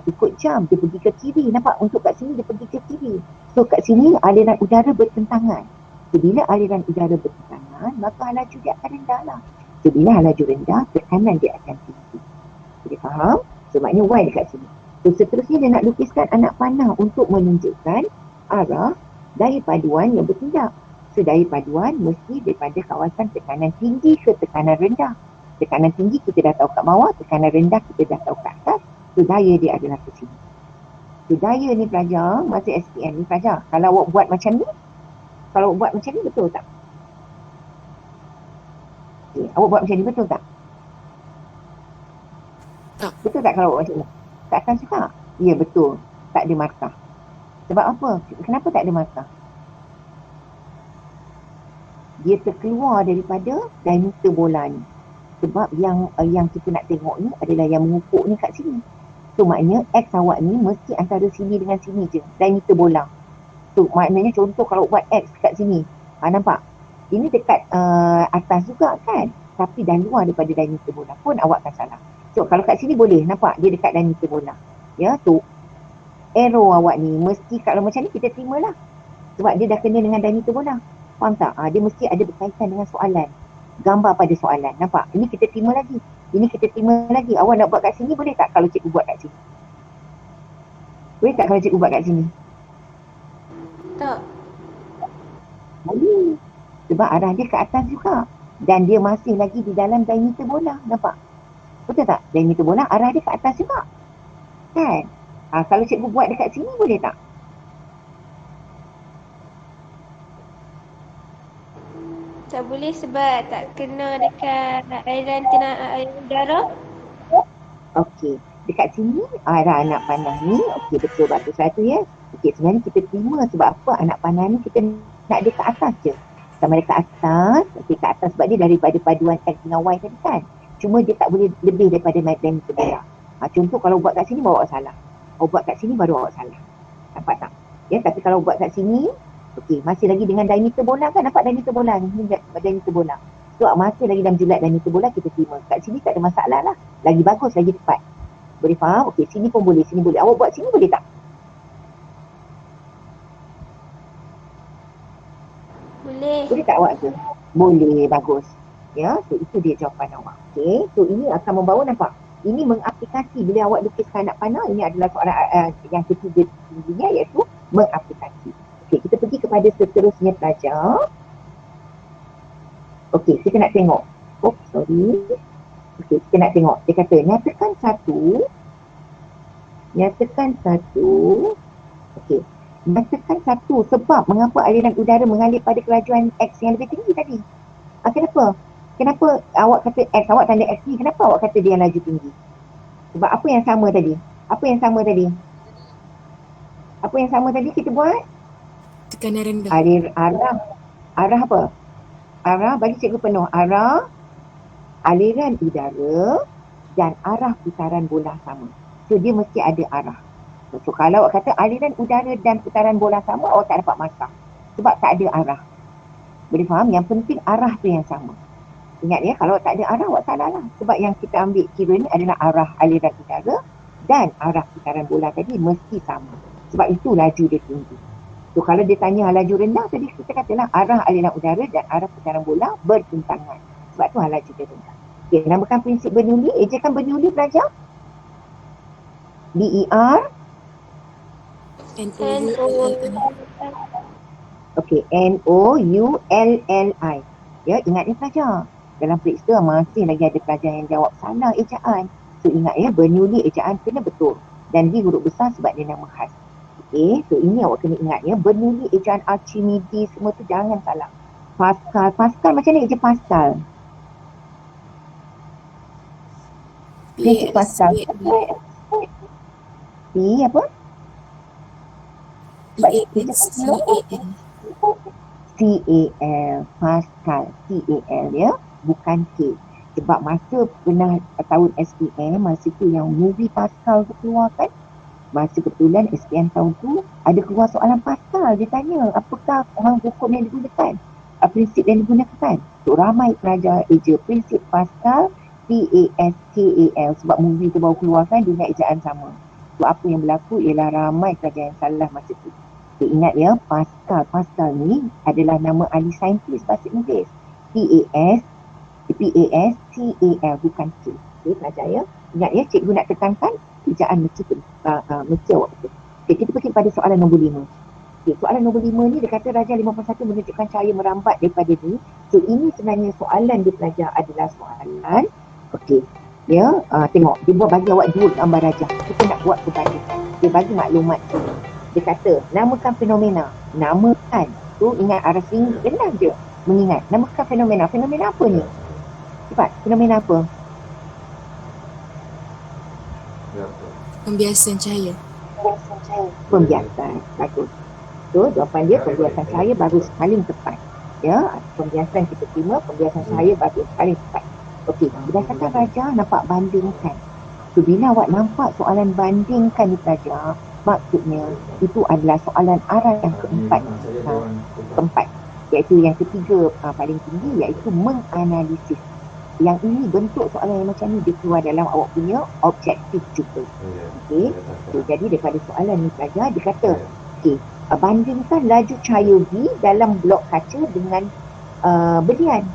ikut jam. Dia pergi ke kiri. Nampak? Untuk kat sini dia pergi ke kiri. So, kat sini aliran udara bertentangan. So, bila aliran udara bertentangan, maka hal laju dia akan rendah lah. So, bila hal laju rendah, tekanan dia akan tinggi. Boleh faham? So, maknanya Y dekat sini. So, seterusnya dia nak lukiskan anak panah untuk menunjukkan arah daya paduan yang bertindak. So, daya paduan mesti daripada kawasan tekanan tinggi ke tekanan rendah. Tekanan tinggi kita dah tahu kat bawah, tekanan rendah kita dah tahu kat atas. So, daya dia adalah ke sini. So, daya ni pelajar, masa SPM ni pelajar, kalau awak buat macam ni, betul tak? Okay, awak buat macam ni betul tak? Tak. Betul tak kalau awak macam ni? Takkan suka? Ya, betul. Tak ada markah. Sebab apa? Kenapa tak ada markah? Dia terkeluar daripada diameter bola ni. Sebab yang kita nak tengok ni adalah yang mengupuk ni kat sini. So maknanya X awak ni mesti antara sini dengan sini je. Diameter bola. So maknanya contoh kalau buat X kat sini. Nampak? Ini dekat atas juga kan? Tapi dah luar daripada diameter bola pun awak akan salah. So kalau kat sini boleh. Nampak? Dia dekat diameter bola. Ya, tu. Arrow awak ni mesti kalau macam ni kita terima lah. Sebab dia dah kena dengan diameter bola. Faham tak? Dia mesti ada berkaitan dengan soalan. Gambar pada soalan. Nampak? Ini kita terima lagi. Ini kita terima lagi. Awak nak buat kat sini boleh tak kalau cikgu buat kat sini? Boleh tak kalau cikgu buat kat sini? Tak. Boleh. Sebab arah dia ke atas juga. Dan dia masih lagi di dalam diameter bola. Nampak? Betul tak? Diameter bola arah dia ke atas juga. Kan? Kalau cikgu buat dekat sini boleh tak? Tak boleh sebab tak kena dekat aliran udara. Okey. Dekat sini arah anak panah ni. Okey, betul batu satu ya. Okey, sebenarnya kita terima sebab apa? Anak panah ni kita nak dia ke atas je. Sama dia ke atas. Okey, ke atas sebab dia daripada paduan X dengan Y tadi kan. Cuma dia tak boleh lebih daripada diameter bola. Contoh kalau buat kat sini baru awak salah. Kalau buat kat sini baru awak salah. Nampak tak? Ya, tapi kalau buat kat sini, okey, masih lagi dengan diameter bola kan? Nampak diameter bola ni? Ini diameter bola. So, masih lagi dalam julat diameter bola kita terima. Kat sini tak ada masalah lah. Lagi bagus, lagi tepat. Boleh faham? Okey, sini pun boleh, sini boleh. Awak buat sini boleh tak? Boleh. Boleh tak awak tu? Boleh, bagus. Ya, so itu dia jawapan awak. Okey, so ini akan membawa, nampak? Ini mengaplikasi bila awak lukiskan anak panah, ini adalah soalan yang ketiga tingginya, iaitu mengaplikasi. Okey, kita pergi kepada seterusnya pelajar. Okey, kita nak tengok. Oh, sorry. Okey, kita nak tengok. Dia kata, nyatakan satu. Okey, nyatakan satu sebab mengapa aliran udara mengalir pada kelajuan X yang lebih tinggi tadi. Kenapa? Kenapa awak kata X, awak tanda X ni, kenapa awak kata dia laju tinggi? Sebab apa yang sama tadi? Apa yang sama tadi kita buat? Tekanan rendah. Arah apa? Arah, bagi cikgu penuh. Arah, aliran udara dan arah putaran bola sama. So, dia mesti ada arah. So, kalau awak kata aliran udara dan putaran bola sama, awak tak dapat markah. Sebab tak ada arah. Boleh faham? Yang penting arah tu yang sama. Ingat ya, kalau tak ada arah, awak salah lah. Sebab yang kita ambil kira ni adalah arah aliran udara dan arah putaran bola tadi mesti sama. Sebab itu laju dia tinggi. So, kalau dia tanya laju rendah, tadi kita katalah arah aliran udara dan arah putaran bola bertentangan. Sebab tu laju dia rendah. Okey, namakan prinsip Bernoulli. Ejakan Bernoulli pelajar. B-E-R. N-O-U-L-L-I. Okey, N-O-U-L-L-I. Ya, ingat ni pelajar. Dalam periksa masih lagi ada pelajar yang jawab salah ejaan. So ingat ya, Bernoulli ejaan kena betul. Dan D huruf besar sebab dia nama khas. Okey, so ini awak kena ingat ya. Bernoulli ejaan Archimedes semua tu jangan salah. Pascal macam ni eja Pascal. Prinsip Pascal. P apa? P-A-S-C-A-L. C-A-L. Pascal. C-A-L ya. Bukan K. Sebab masa pernah tahun SPM, masa tu yang movie Pascal tu keluar kan, masa kebetulan SPM tahun tu ada keluar soalan Pascal. Dia tanya apakah hukum yang digunakan, prinsip yang digunakan. So ramai pelajar eja prinsip Pascal, P-A-S-K-A-L. Sebab movie tu baru keluar kan, dengan ejaan sama. So apa yang berlaku ialah ramai pelajar yang salah masa tu. So ingat ya, Pascal ni adalah nama ahli saintis bahasa Inggeris. P-A-S-C-A-L, bukan K. Okay, pelajar ya. Ingat ya, cikgu nak tekankan ejaan mesti awak betul. Okay, kita pergi pada soalan nombor 5. Okay, soalan nombor 5 ni dia kata Rajah 51 menunjukkan cahaya merambat daripada ni. So ini sebenarnya soalan dia pelajar adalah soalan. Okey. Ya, tengok dia buat bagi awak dua gambar rajah. Kita nak buat perbandingan. Dia bagi maklumat tu. Dia kata namakan fenomena. Namakan. Tu ingat arah sini rendah je. Mengingat. Namakan fenomena. Fenomena apa ni? Cepat. Fenomena apa? Pembiasan cahaya. Pembiasan. Bagus. So, jawapan dia pembiasan cahaya bagus, paling tepat. Ya, pembiasan kita terima, pembiasan cahaya bagus, paling tepat. Okey, berdasarkan Rajah nampak bandingkan. So, bila awak nampak soalan bandingkan ni pelajar, maksudnya itu adalah soalan arah yang keempat. Iaitu yang ketiga paling tinggi, iaitu menganalisis. Yang ini bentuk soalan yang macam ni dia keluar dalam awak punya objektif juga. Okey. So, jadi daripada soalan ni pelajar dia kata, okey, bandingkan laju cahaya V dalam blok kaca dengan berlian.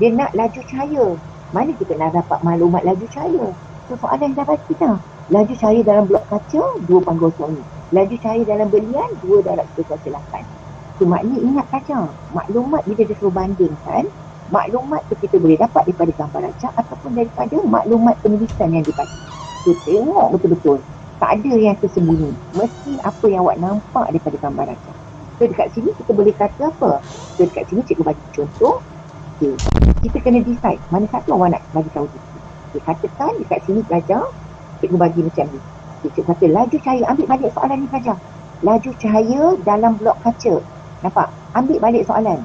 Dia nak laju cahaya. Mana kita nak dapat maklumat laju cahaya? So, soalan dah bagi dah. Laju cahaya dalam blok kaca 2.0 ni. Laju cahaya dalam berlian 2 darab 10/8. So, maknanya ingat saja, maklumat bila dia suruh bandingkan, maklumat tu kita boleh dapat daripada gambar rajah ataupun daripada maklumat penulisan yang dibagi. So, tengok betul-betul. Tak ada yang tersembunyi. Mesti apa yang awak nampak daripada gambar rajah. So, dekat sini kita boleh kata apa? So, dekat sini cikgu bagi contoh. Okay. Kita kena decide mana satu awak nak bagi tahu kita. Okay, katakan dekat sini pelajar, cikgu bagi macam ni. Okay, cikgu kata laju cahaya, ambil balik soalan ni pelajar. Laju cahaya dalam blok kaca. Nampak? Ambil balik soalan.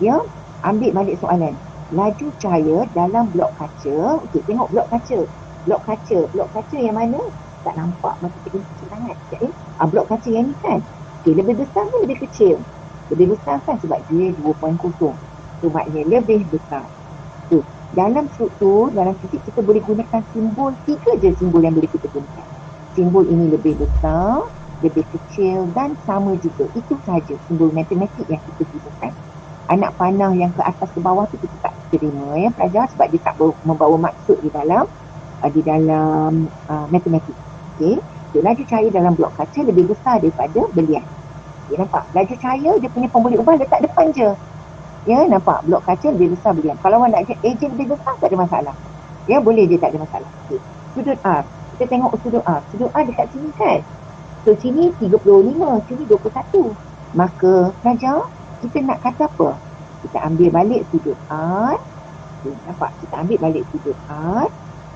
Ya? Ambil balik soalan. Laju cahaya dalam blok kaca. Okey, tengok blok kaca. Blok kaca yang mana? Tak nampak masa cikgu kecil sangat. Okay? Blok kaca yang ni kan. Okey, lebih besar ke lebih kecil? Lebih besar kan sebab dia 2.0. So, maknanya lebih besar. So, dalam struktur, dalam titik kita boleh gunakan simbol. 3 je simbol yang boleh kita gunakan. Simbol ini lebih besar, lebih kecil dan sama juga. Itu sahaja simbol matematik yang kita gunakan. Anak panah yang ke atas ke bawah tu kita tak terima ya pelajar, sebab dia tak membawa maksud di dalam matematik. Okey, so, laju cahaya dalam blok kaca lebih besar daripada belian. Ya, nampak? Laju cahaya dia punya pembuli ubah letak depan je. Ya, nampak? Blok kaca lebih besar belian. Kalau awak nak AJ lebih besar, tak ada masalah. Ya, boleh je, tak ada masalah. Okey. Sudut R. Kita tengok sudut R. Sudut R dekat sini kan? So, sini 35, sini 21. Maka, pelajar, kita nak kata apa? Kita ambil balik sudut R. Okay, nampak? Kita ambil balik sudut R.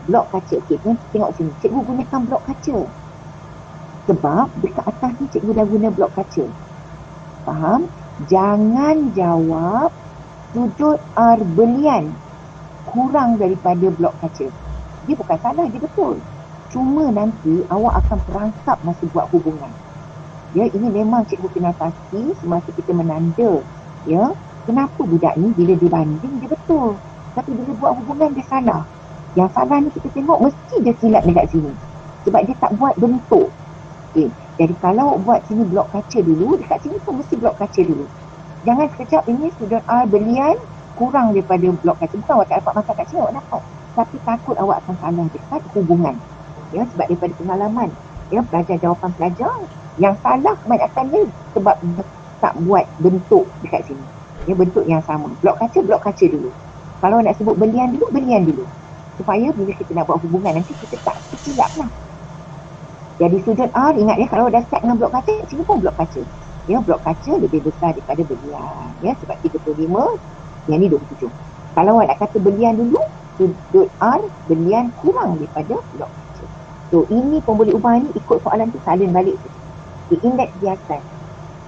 Blok kaca. Okey, tengok sini. Cikgu gunakan blok kaca. Sebab dekat atas ni cikgu dah guna blok kaca. Faham? Jangan jawab sudut R belian kurang daripada blok kaca. Dia bukan salah, dia betul. Cuma nanti awak akan perangkap masa buat hubungan. Ya, ini memang cikgu kena pasti semasa kita menanda. Ya, kenapa budak ni bila dia banding dia betul. Tapi bila buat hubungan dia salah. Yang salah ni kita tengok mesti dia silap dekat sini. Sebab dia tak buat bentuk. Okay. Jadi kalau awak buat sini blok kaca dulu, dekat sini pun mesti blok kaca dulu. Jangan sekejap ini sudut R belian kurang daripada blok kaca. Bukan awak tak dapat masak kat sini, awak dapat. Tapi takut awak akan salah dekat hubungan. Ya, sebab daripada pengalaman. Ya, pelajar jawapan pelajar yang salah kebanyakannya sebab tak buat bentuk dekat sini. Ya, bentuk yang sama. Blok kaca dulu. Kalau nak sebut belian dulu. Supaya bila kita nak buat hubungan nanti kita tak tersilap lah. Jadi sudut R, ingat ya, kalau dah start dengan blok kaca, sini pun blok kaca. Ya, blok kaca lebih besar daripada belian. Ya, sebab 35, yang ni 27. Kalau awak nak kata belian dulu, sudut R, belian kurang daripada blok kaca. So, ini pembuli ubah ni ikut soalan tu salin balik saja. Okay, indeks biasan.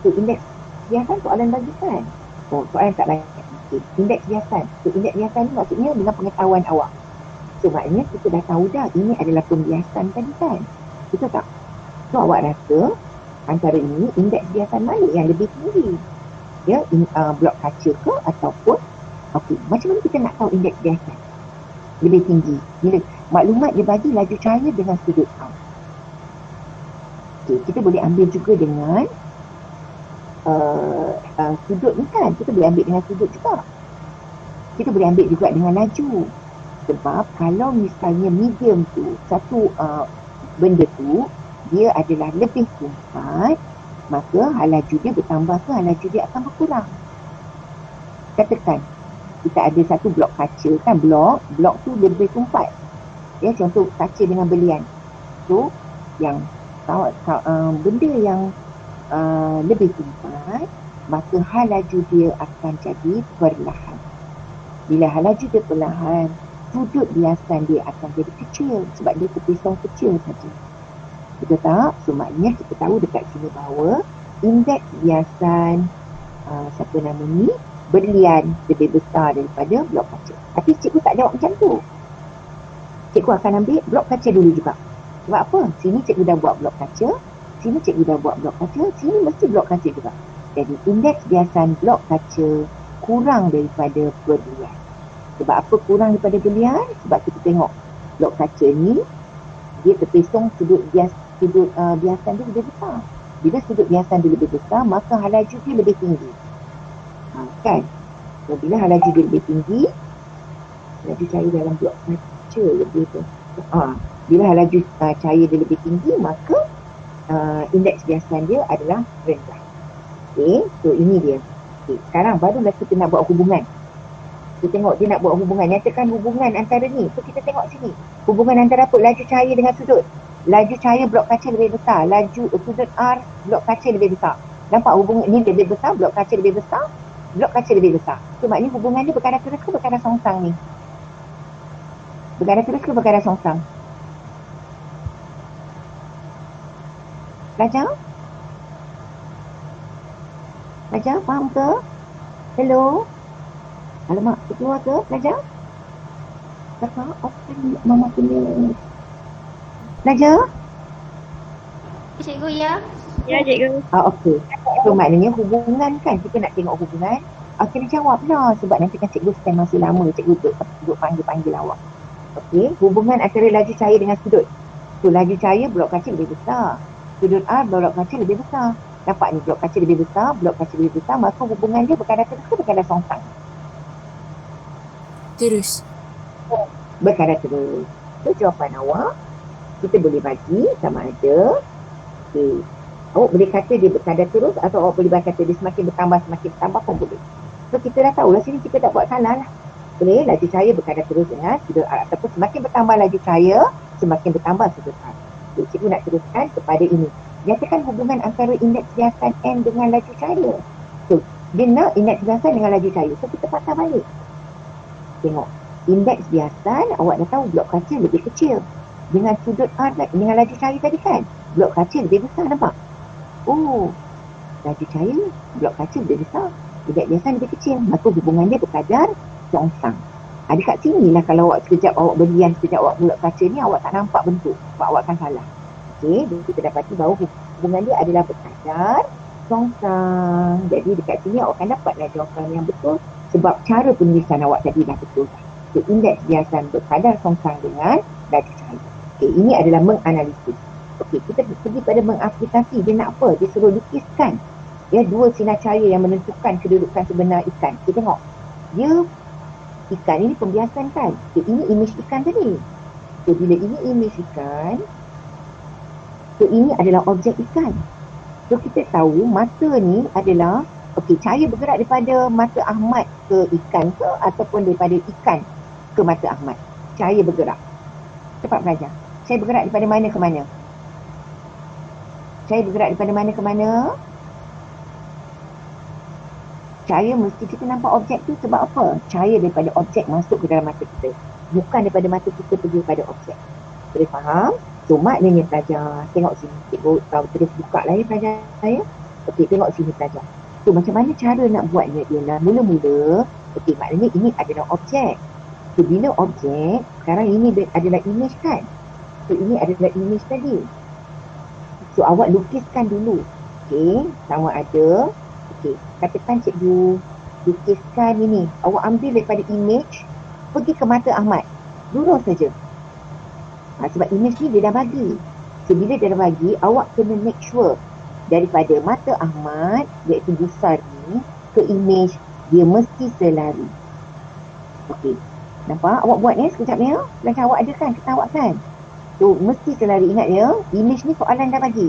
So, indeks biasan soalan bagi kan? Oh, soalan tak banyak. Okay, indeks biasan. So, indeks biasan ni maksudnya dengan pengetahuan awak. So, maknanya kita dah tahu dah ini adalah pembiasan tadi kan? Betul tak? So, awak rasa antara ini indeks biasan mana yang lebih tinggi? Ya, blok kaca ke ataupun okey, macam mana kita nak tahu indeks biasan lebih tinggi? Bila maklumat dia bagi laju cahaya dengan sudut R. Okey, kita boleh ambil juga dengan sudut ni kan? Kita boleh ambil dengan sudut juga. Kita boleh ambil juga dengan laju. Sebab kalau misalnya medium tu, satu benda tu, dia adalah lebih singkat, maka hal laju dia bertambah ke hal laju dia akan berkurang. Katakan, kita ada satu blok kaca kan, blok tu lebih singkat. Ya, contoh kaca dengan belian. So, yang benda yang lebih singkat, maka hal laju dia akan jadi perlahan. Bila hal laju dia perlahan, sudut biasan dia akan jadi kecil sebab dia terpisah kecil saja. Betul tak? So, maknanya kita tahu dekat sini bahawa indeks biasan siapa nama ni, berlian lebih besar daripada blok kaca. Tapi cikgu tak jawab macam tu. Cikgu akan ambil blok kaca dulu juga. Sebab apa? Sini cikgu dah buat blok kaca, sini cikgu dah buat blok kaca, sini mesti blok kaca juga. Jadi indeks biasan blok kaca kurang daripada berlian. Sebab apa kurang daripada belian? Sebab kita tengok blok kaca ni dia terpesong sudut biasan dia lebih besar. Bila sudut biasan dia lebih besar, maka hal laju dia lebih tinggi. Kan? So, bila hal laju dia lebih tinggi, laju cahaya dalam blok kaca lebih besar. Bila hal laju cahaya dia lebih tinggi, maka indeks biasan dia adalah rendah. Okay, so ini dia. Okay, sekarang barulah kita nak buat hubungan. Kita tengok dia nak buat hubungan. Nyatakan hubungan antara ni. So kita tengok sini. Hubungan antara apa? Laju cahaya dengan sudut. Laju cahaya blok kaca lebih besar. Laju sudut R blok kaca lebih besar. Nampak hubungan ni lebih besar. Blok kaca lebih besar. Blok kaca lebih besar. So maknanya hubungan ni berkadar terus ke berkadar songsang ni? Berkadar terus ke berkadar songsang? Pelajar? Pelajar faham ke? Hello? Alamak, keluar ke pelajar? Kakak, open mama punya. Pelajar? Cikgu ya? Ya, cikgu. Okey. So maknanya hubungan kan, kita nak tengok hubungan. Kena jawab lah sebab nanti kan cikgu spend masa lama, cikgu duduk panggil awak. Okey, hubungan antara laju cahaya dengan sudut. So laju cahaya blok kaca lebih besar. Sudut R blok kaca lebih besar. Nampak ni blok kaca lebih besar, blok kaca lebih besar, maka hubungan dia berkadar terus ke berkadar songsang? Terus. Berkadar terus. So, jawapan awak, kita boleh bagi sama ada, okey, awak boleh kata dia berkadar terus atau awak boleh kata dia semakin bertambah pun boleh. So, kita dah tahu lah sini kita tak buat salah lah. Boleh, laju cahaya berkadar terus dengan sudut R ataupun semakin bertambah laju cahaya, semakin bertambah sudut R. Okay, cikgu nak teruskan kepada ini. Nyatakan hubungan antara indeks biasan N dengan laju cahaya. So, dia nak indeks biasan dengan laju cahaya. So, kita patah balik. Tengok, indeks biasan awak dah tahu blok kaca lebih kecil. Dengan sudut R, dengan laju cahaya tadi kan, blok kaca lebih besar, nampak? Oh, laju cahaya, blok kaca lebih besar. Indeks biasan lebih kecil. Maka hubungan dia berkadar songsang. Ada kat sini lah kalau awak sekejap awak berian, sekejap awak bulat kaca ni, awak tak nampak bentuk. Sebab awak akan salah. Okey, jadi kita dapati bahawa hubungan dia adalah berkadar songsang. Jadi dekat sini awak akan dapatlah jawapan yang betul sebab cara penulisan awak tadi dah betul. So, indeks biasan berkadar songsang dengan laju cahaya. Okey, ini adalah menganalisis. Okey, kita pergi pada mengaplikasi. Dia nak apa? Dia suruh lukiskan. Ya, dua sinar cahaya yang menentukan kedudukan sebenar ikan. Kita tengok. Dia ikan ini pembiasan kan. So, ini imej ikan tadi. So, bila ini imej ikan, so ini adalah objek ikan. So, kita tahu mata ni adalah, okey, cahaya bergerak daripada mata Ahmad ke ikan ke ataupun daripada ikan ke mata Ahmad. Cahaya bergerak. Cepat belajar. Cahaya bergerak daripada mana ke mana? Cahaya bergerak daripada mana ke mana? Cahaya mesti kita nampak objek tu sebab apa? Cahaya daripada objek masuk ke dalam mata kita. Bukan daripada mata kita pergi kepada objek. Boleh faham? So, maknanya pelajar, tengok sini. Cikgu tahu terus buka lah ya pelajar saya. Okey, tengok sini pelajar. So, macam mana cara nak buatnya? Ialah mula-mula, okey, maknanya ini adalah objek. So, bila objek, sekarang ini adalah imej kan? So, ini adalah imej tadi. So, awak lukiskan dulu. Okey, sama ada, okey, katakan cikgu lukiskan ini. Awak ambil daripada imej, pergi ke mata Ahmad. Lurus saja. Sebab imej ni dia dah bagi. So, bila dia dah bagi, awak kena make sure daripada mata Ahmad, iaitu busar ni, ke imej, dia mesti selari. Okey. Nampak? Awak buat ni sekejap ni ya. Belajar awak ada kan? Kita awak kan? So, mesti selari. Ingat ya, imej ni soalan dah bagi.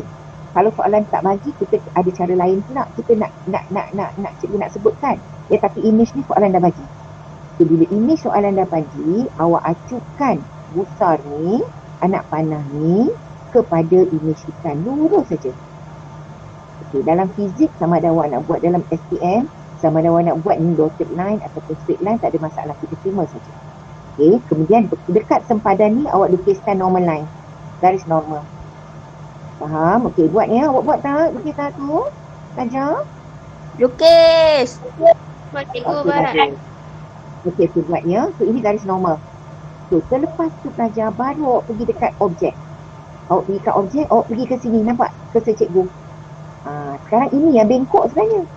Kalau soalan tak bagi, kita ada cara lain pula. Kita nak cikgu nak sebutkan. Ya, tapi imej ni soalan dah bagi. So, bila imej soalan dah bagi, awak acukan busar ni, anak panah ni, kepada imej ikan. Lurus saja. Okey, dalam fizik, sama ada awak nak buat dalam SPM, sama ada awak nak buat ni dotted line ataupun straight line, tak ada masalah. Kita terima saja. Okey, kemudian dekat sempadan ni, awak lukiskan normal line. Garis normal. Faham? Okey, buat ni. Awak buat tak lukisan tu? Ajar? Lukis. Cikgu barat. Okey, tu buat ya. So, ini garis normal. So, selepas tu pelajar, baru awak pergi dekat objek. Awak pergi kat objek, awak pergi ke sini. Nampak? Ke cikgu. Sekarang ini yang bengkok sebenarnya.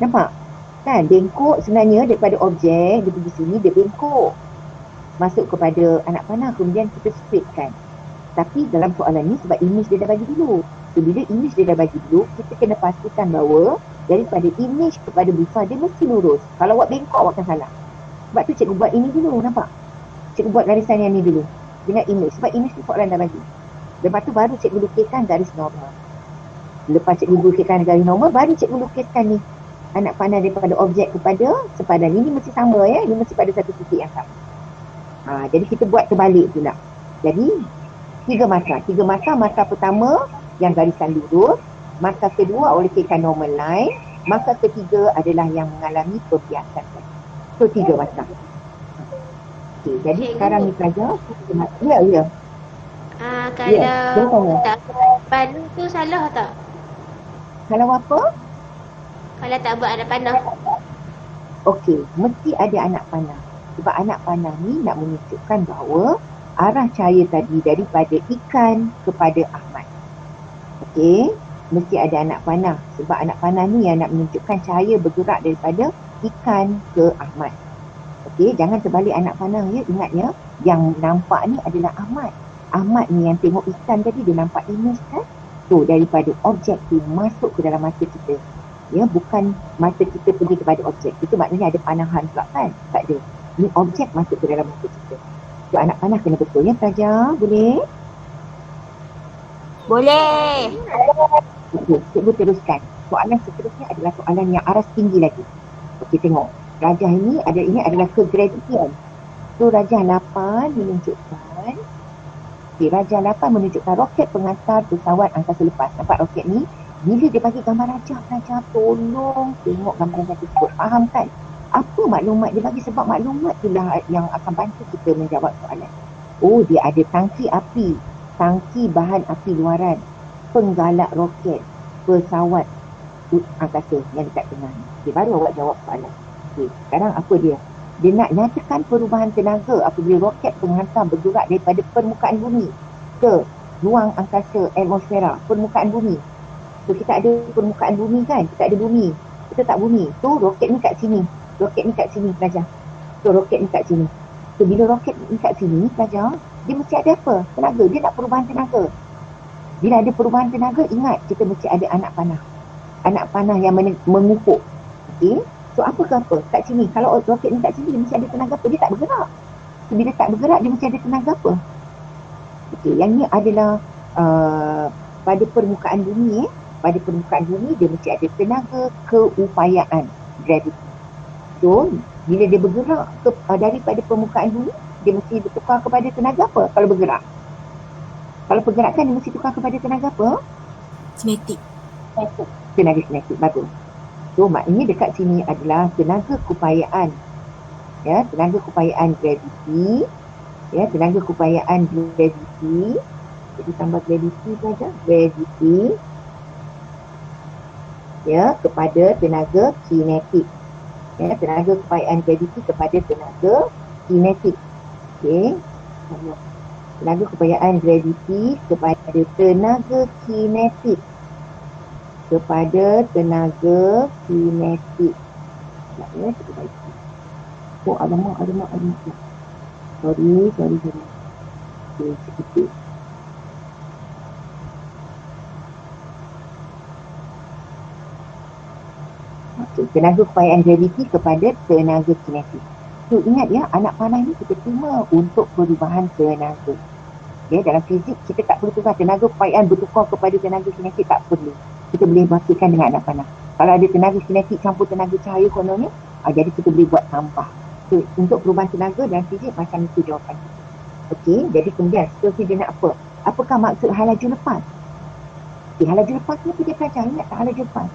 Nampak? Kan? Bengkok sebenarnya daripada objek, dia pergi sini, dia bengkok. Masuk kepada anak panah, kemudian kita straightkan. Tapi dalam soalan ni, sebab imej dia dah bagi dulu. So, bila imej dia dah bagi dulu, kita kena pastikan bahawa daripada imej kepada busar, dia mesti lurus. Kalau awak bengkok, awak akan salah. Sebab tu cikgu buat ini dulu, nampak? Cikgu buat garisan yang ni dulu. Dengan imej. Sebab imej ni soalan dah bagi. Lepas tu baru cikgu lukiskan garis normal. Lepas cikgu lukiskan garis normal, baru cikgu lukiskan ni. Anak panah daripada objek kepada sepadan. Ini mesti sama ya. Ini mesti pada satu titik yang sama. Jadi kita buat terbalik pula. Jadi, tiga masa. Masa pertama yang garisan lurus. Masa kedua awak lukiskan normal line. Masa ketiga adalah yang mengalami perbiasan. So, tiga masa. Okey, jadi sekarang ni pelajar. Ya. Kalau tak panah tu salah tak? Kalau apa? Kalau tak buat anak panah. Okey, mesti ada anak panah. Sebab anak panah ni nak menunjukkan bahawa arah cahaya tadi daripada ikan kepada Ahmad. Okey, mesti ada anak panah. Sebab anak panah ni yang nak menunjukkan cahaya bergerak daripada ikan ke Ahmad. Okey, jangan terbalik anak panah ya. Ingat ya, yang nampak ni adalah Ahmad. Ahmad ni yang tengok ikan tadi, dia nampak imej kan? So, daripada objek tu masuk ke dalam mata kita. Ya, bukan mata kita pergi kepada objek. Itu maknanya ada panahan pula kan? Tak ada. Ni objek masuk ke dalam mata kita. So anak panah kena betul ya pelajar? Boleh? Boleh. Okey, cikgu teruskan. Soalan seterusnya adalah soalan yang aras tinggi lagi. Okey, tengok. Rajah ini adalah kegravitian. So rajah 8 menunjukkan rajah 8 menunjukkan roket pengantar pesawat angkasa lepas. Nampak roket ni? Bila dia bagi gambar rajah, pelajar tolong tengok gambar rajah tersebut. Faham kan? Apa maklumat dia bagi, sebab maklumat itulah yang akan bantu kita menjawab soalan. Oh, dia ada tangki api, tangki bahan api luaran, penggalak roket, pesawat angkasa yang dekat tengah. Okay, baru awak jawab soalan. Okay, sekarang apa dia? Dia nak nyatakan perubahan tenaga apabila roket penghantar bergerak daripada permukaan bumi ke ruang angkasa atmosfera, permukaan bumi. So kita ada permukaan bumi kan, kita ada bumi, kita tak bumi. So roket ni kat sini, roket ni kat sini pelajar. So roket ni kat sini. So bila roket ni kat sini pelajar, dia mesti ada apa? Tenaga, dia nak perubahan tenaga. Bila ada perubahan tenaga, ingat kita mesti ada anak panah. Anak panah yang mengupuk. Okey. So apakah apa? Kat sini, kalau roket ni kat sini, dia mesti ada tenaga apa? Dia tak bergerak. So bila tak bergerak, dia mesti ada tenaga apa? Okey, yang ni adalah pada permukaan bumi pada permukaan bumi dia mesti ada tenaga keupayaan, gravity. So bila dia bergerak daripada permukaan bumi, dia mesti bertukar kepada tenaga apa kalau bergerak? Kalau pergerakan dia mesti tukar kepada tenaga apa? Kinetik. Tenaga kinetik, bagus. So maknanya dekat sini adalah tenaga keupayaan. Ya, tenaga keupayaan gravity. Ya, tenaga keupayaan gravity. Jadi tambah gravity saja. Gravity. Ya, kepada tenaga kinetik. Ya, tenaga keupayaan gravity kepada tenaga kinetik. Okey. Tenaga keupayaan gravity kepada tenaga kinetik. Kepada tenaga kinetik. Ya, kita baik. Oh, alamak. Sorry. Okey, sedikit. Okey, tenaga keupayaan gravity kepada tenaga kinetik. So, ingat ya, anak panah ni kita terima untuk perubahan tenaga. Okay, dalam fizik, kita tak perlu tukar tenaga keupayaan bertukar kepada tenaga kinetik, tak perlu. Kita boleh bahagikan dengan anak panah. Kalau ada tenaga kinetik campur tenaga cahaya kononnya, jadi kita boleh buat tambah. So, untuk perubahan tenaga dalam fizik, macam itu jawapan kita. Okey, jadi kemudian seterusnya dia nak apa? Apakah maksud hal laju lepas? Okay, hal laju lepas ni apa dia pelajar? Ingat tak hal laju lepas?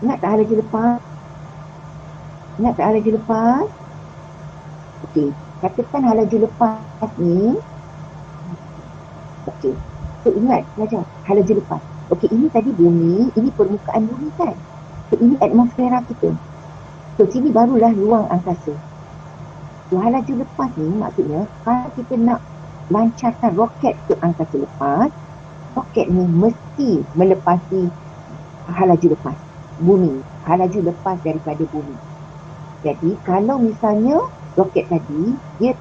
Ingat tak hal laju lepas? Okey, katakan hal laju lepas ni. Okey, so ingat pelajar, hal laju lepas. Okey, ini tadi bumi, ini permukaan bumi kan? So ini atmosfera kita. So sini barulah ruang angkasa. So hal laju lepas ni maksudnya, kalau kita nak lancarkan roket ke angkasa lepas, roket ni mesti melepasi hal laju lepas bumi, hal laju lepas daripada bumi. Jadi kalau misalnya roket tadi dia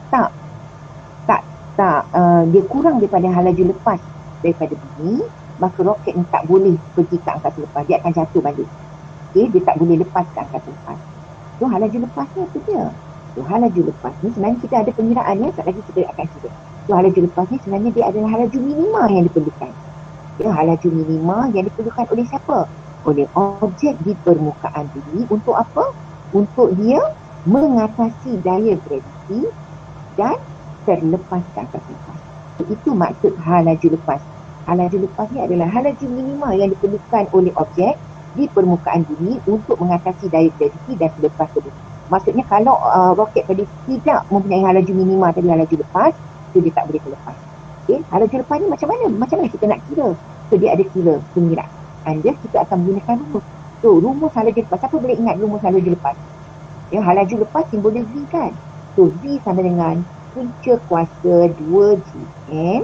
dia kurang daripada hal laju lepas daripada bumi, maka roket ni tak boleh pergi ke angkasa lepas, dia akan jatuh balik. Okay, dia tak boleh lepas ke angkasa lepas. So hal laju lepas ni apa dia? So hal laju lepas ni sebenarnya kita ada pengiraan ya, sekejap lagi kita akan cerita. So hal laju lepas ni sebenarnya dia adalah hal laju minima yang diperlukan. Ya, hal laju minima yang diperlukan oleh siapa? Oleh objek di permukaan bumi. Untuk apa? Untuk dia mengatasi daya graviti dan terlepas ke angkasa lepas. So, itu maksud hal laju lepas. Hal laju lepas ni adalah hal laju minima yang diperlukan oleh objek di permukaan bumi untuk mengatasi daya graviti dan terlepas ke bumi. Maksudnya kalau roket tadi tidak mempunyai hal laju minima tadi, hal laju lepas, so dia tak boleh terlepas. Okay? Hal laju lepas ni macam mana kita nak kira? So dia ada kira pengiraan. Dia kita akan menggunakan rumus. So rumus hal laju lepas, siapa boleh ingat rumus hal laju lepas? Ya, hal laju lepas simbolnya V kan? So V sama dengan punca kuasa 2Gm.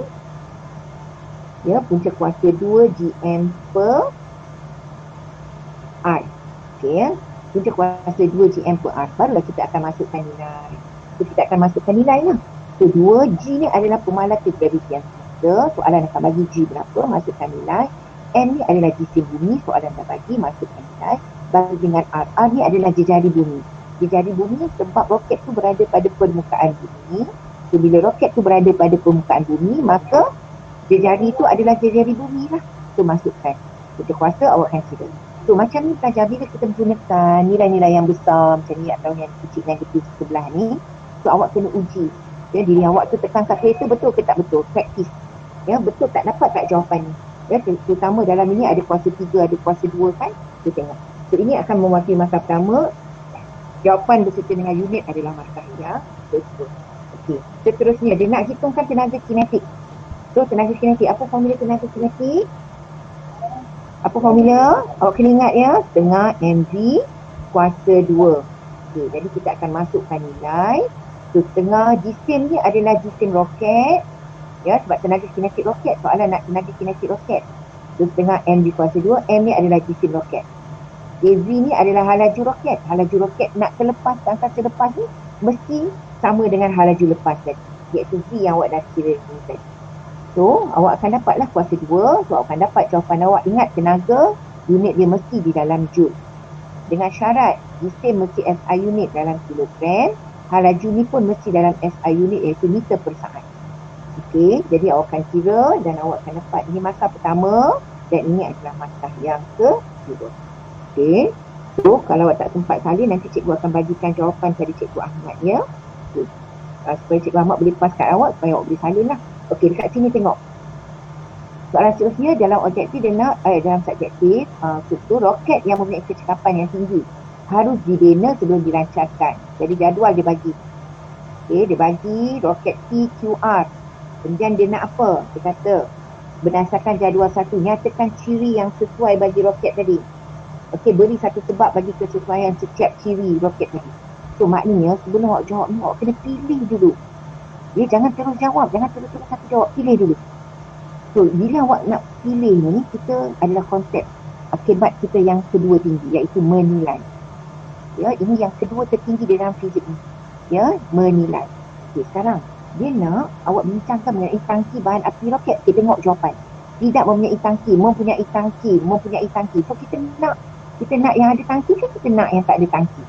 Ya, punca kuasa 2Gm per R. Okay, ya. Punca kuasa 2Gm per R. Barulah kita akan masukkan nilai. So kita akan masukkan nilai lah. So 2G ni adalah pemalas kegravitian kita. Soalan akan bagi G berapa, masukkan nilai. M ni adalah jisim bumi, soalan dah bagi, masukkan nilai. Bagi dengan R. R ni adalah jejari bumi. jejari bumi sebab roket tu berada pada permukaan bumi. So, bila roket tu berada pada permukaan bumi, maka jejari tu adalah jejari bumi lah. So, masukkan. Kita kuasa awak akan kira. So, macam ni pelajar, bila kita menggunakan nilai-nilai yang besar macam ni atau yang kecil negatif sebelah ni, so awak kena uji. Ya, diri awak tu tekan kalkulator betul ke tak betul, praktis. Ya, betul tak dapat tak jawapan ni. Ya, terutama dalam ini ada kuasa 3, ada kuasa 2 kan. Kita tengok. So, ini akan mewakili masa pertama. Jawapan berserta dengan unit adalah masa yang betul. Okey. Seterusnya, dia nak hitungkan tenaga kinetik. So, tenaga kinetik. Apa formula tenaga kinetik? Apa formula? Awak kena ingat ya. Setengah mv kuasa 2. Okey, jadi kita akan masukkan nilai. So, setengah jisim ni adalah jisim roket. Ya, sebab tenaga kinetik roket. Soalan nak tenaga kinetik roket. So, setengah mv kuasa 2. M ni adalah jisim roket. V ni adalah halaju roket. Halaju roket nak terlepas dan angka terlepas ni mesti sama dengan halaju lepas tadi. Iaitu V yang awak dah kira ni tadi. So, awak akan dapatlah kuasa 2. So, awak akan dapat jawapan awak. Ingat tenaga, unit dia mesti di dalam joule. Dengan syarat, jisim mesti SI unit dalam kilogram. Halaju ni pun mesti dalam SI unit iaitu meter per saat. Okey, jadi awak akan kira dan awak akan dapat. Ini masa pertama dan ini adalah masa yang kedua. Okey. So, kalau awak tak sempat salin, nanti cikgu akan bagikan jawapan pada cikgu Ahmad ya. Okay. Supaya cikgu Ahmad boleh paskan awak supaya awak boleh salin lah. Okey, dekat sini tengok. Soalan seterusnya dalam objektif dia nak, dalam subjektif, so, roket yang mempunyai kecekapan yang tinggi harus dibina sebelum dilancarkan. Jadi jadual dia bagi. Okey, dia bagi roket PQR. Kemudian dia nak apa? Dia kata, berdasarkan jadual 1, nyatakan ciri yang sesuai bagi roket tadi. Okey, beri satu sebab bagi kesesuaian setiap ciri roket tadi. So, maknanya sebelum awak jawab ni, awak kena pilih dulu. Ya, jangan terus jawab. Jangan terus-terus satu jawab. Pilih dulu. So, bila awak nak pilih ni, kita adalah konsep akibat kita yang kedua tinggi, iaitu menilai. Ya, ini yang kedua tertinggi dalam fizik ni. Ya, menilai. Okey, sekarang dia nak awak bincangkan mengenai tangki bahan api roket. Kita tengok jawapan. Tidak mempunyai tangki, mempunyai tangki, mempunyai tangki. So, kita nak yang ada tangki ke kita nak yang tak ada tangki?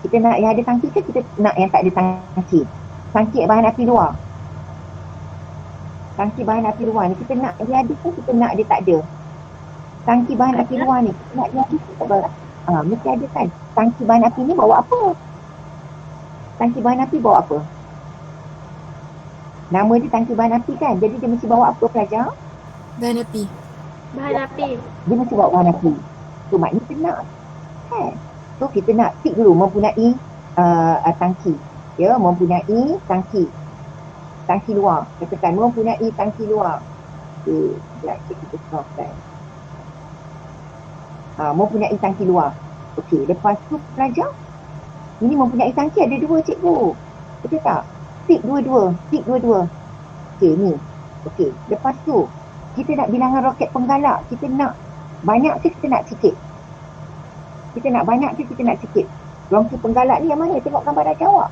Kita nak yang ada tangki ke kita nak yang tak ada tangki? Tangki bahan api luar. Tangki bahan api luar ni kita nak dia ada ke kita nak dia tak ada? Tangki bahan api luar ni kita nak dia ada ke tak ada? Mesti ada kan? Tangki bahan api ni bawa apa? Tangki bahan api bawa apa? Nama dia tangki bahan api kan? Jadi dia mesti bawa apa pelajar? Bahan api. Bahan api. Dia mesti bawa bahan api. So maknanya kita nak kan? So kita nak tick dulu mempunyai tangki. Ya, mempunyai tangki. Tangki luar. Katakan mempunyai tangki luar. Okay, sekejap kita stopkan. Mempunyai tangki luar. Okey, lepas tu pelajar. Ini mempunyai tangki ada 2 cikgu. Betul tak? Tick dua-dua. Tick dua-dua. Okey, ni. Okey, lepas tu kita nak bilangan roket penggalak. Kita nak banyak ke kita nak sikit? Kita nak banyak ke kita nak sikit? Rongki penggalak ni yang mana? Tengok gambar dah jawab.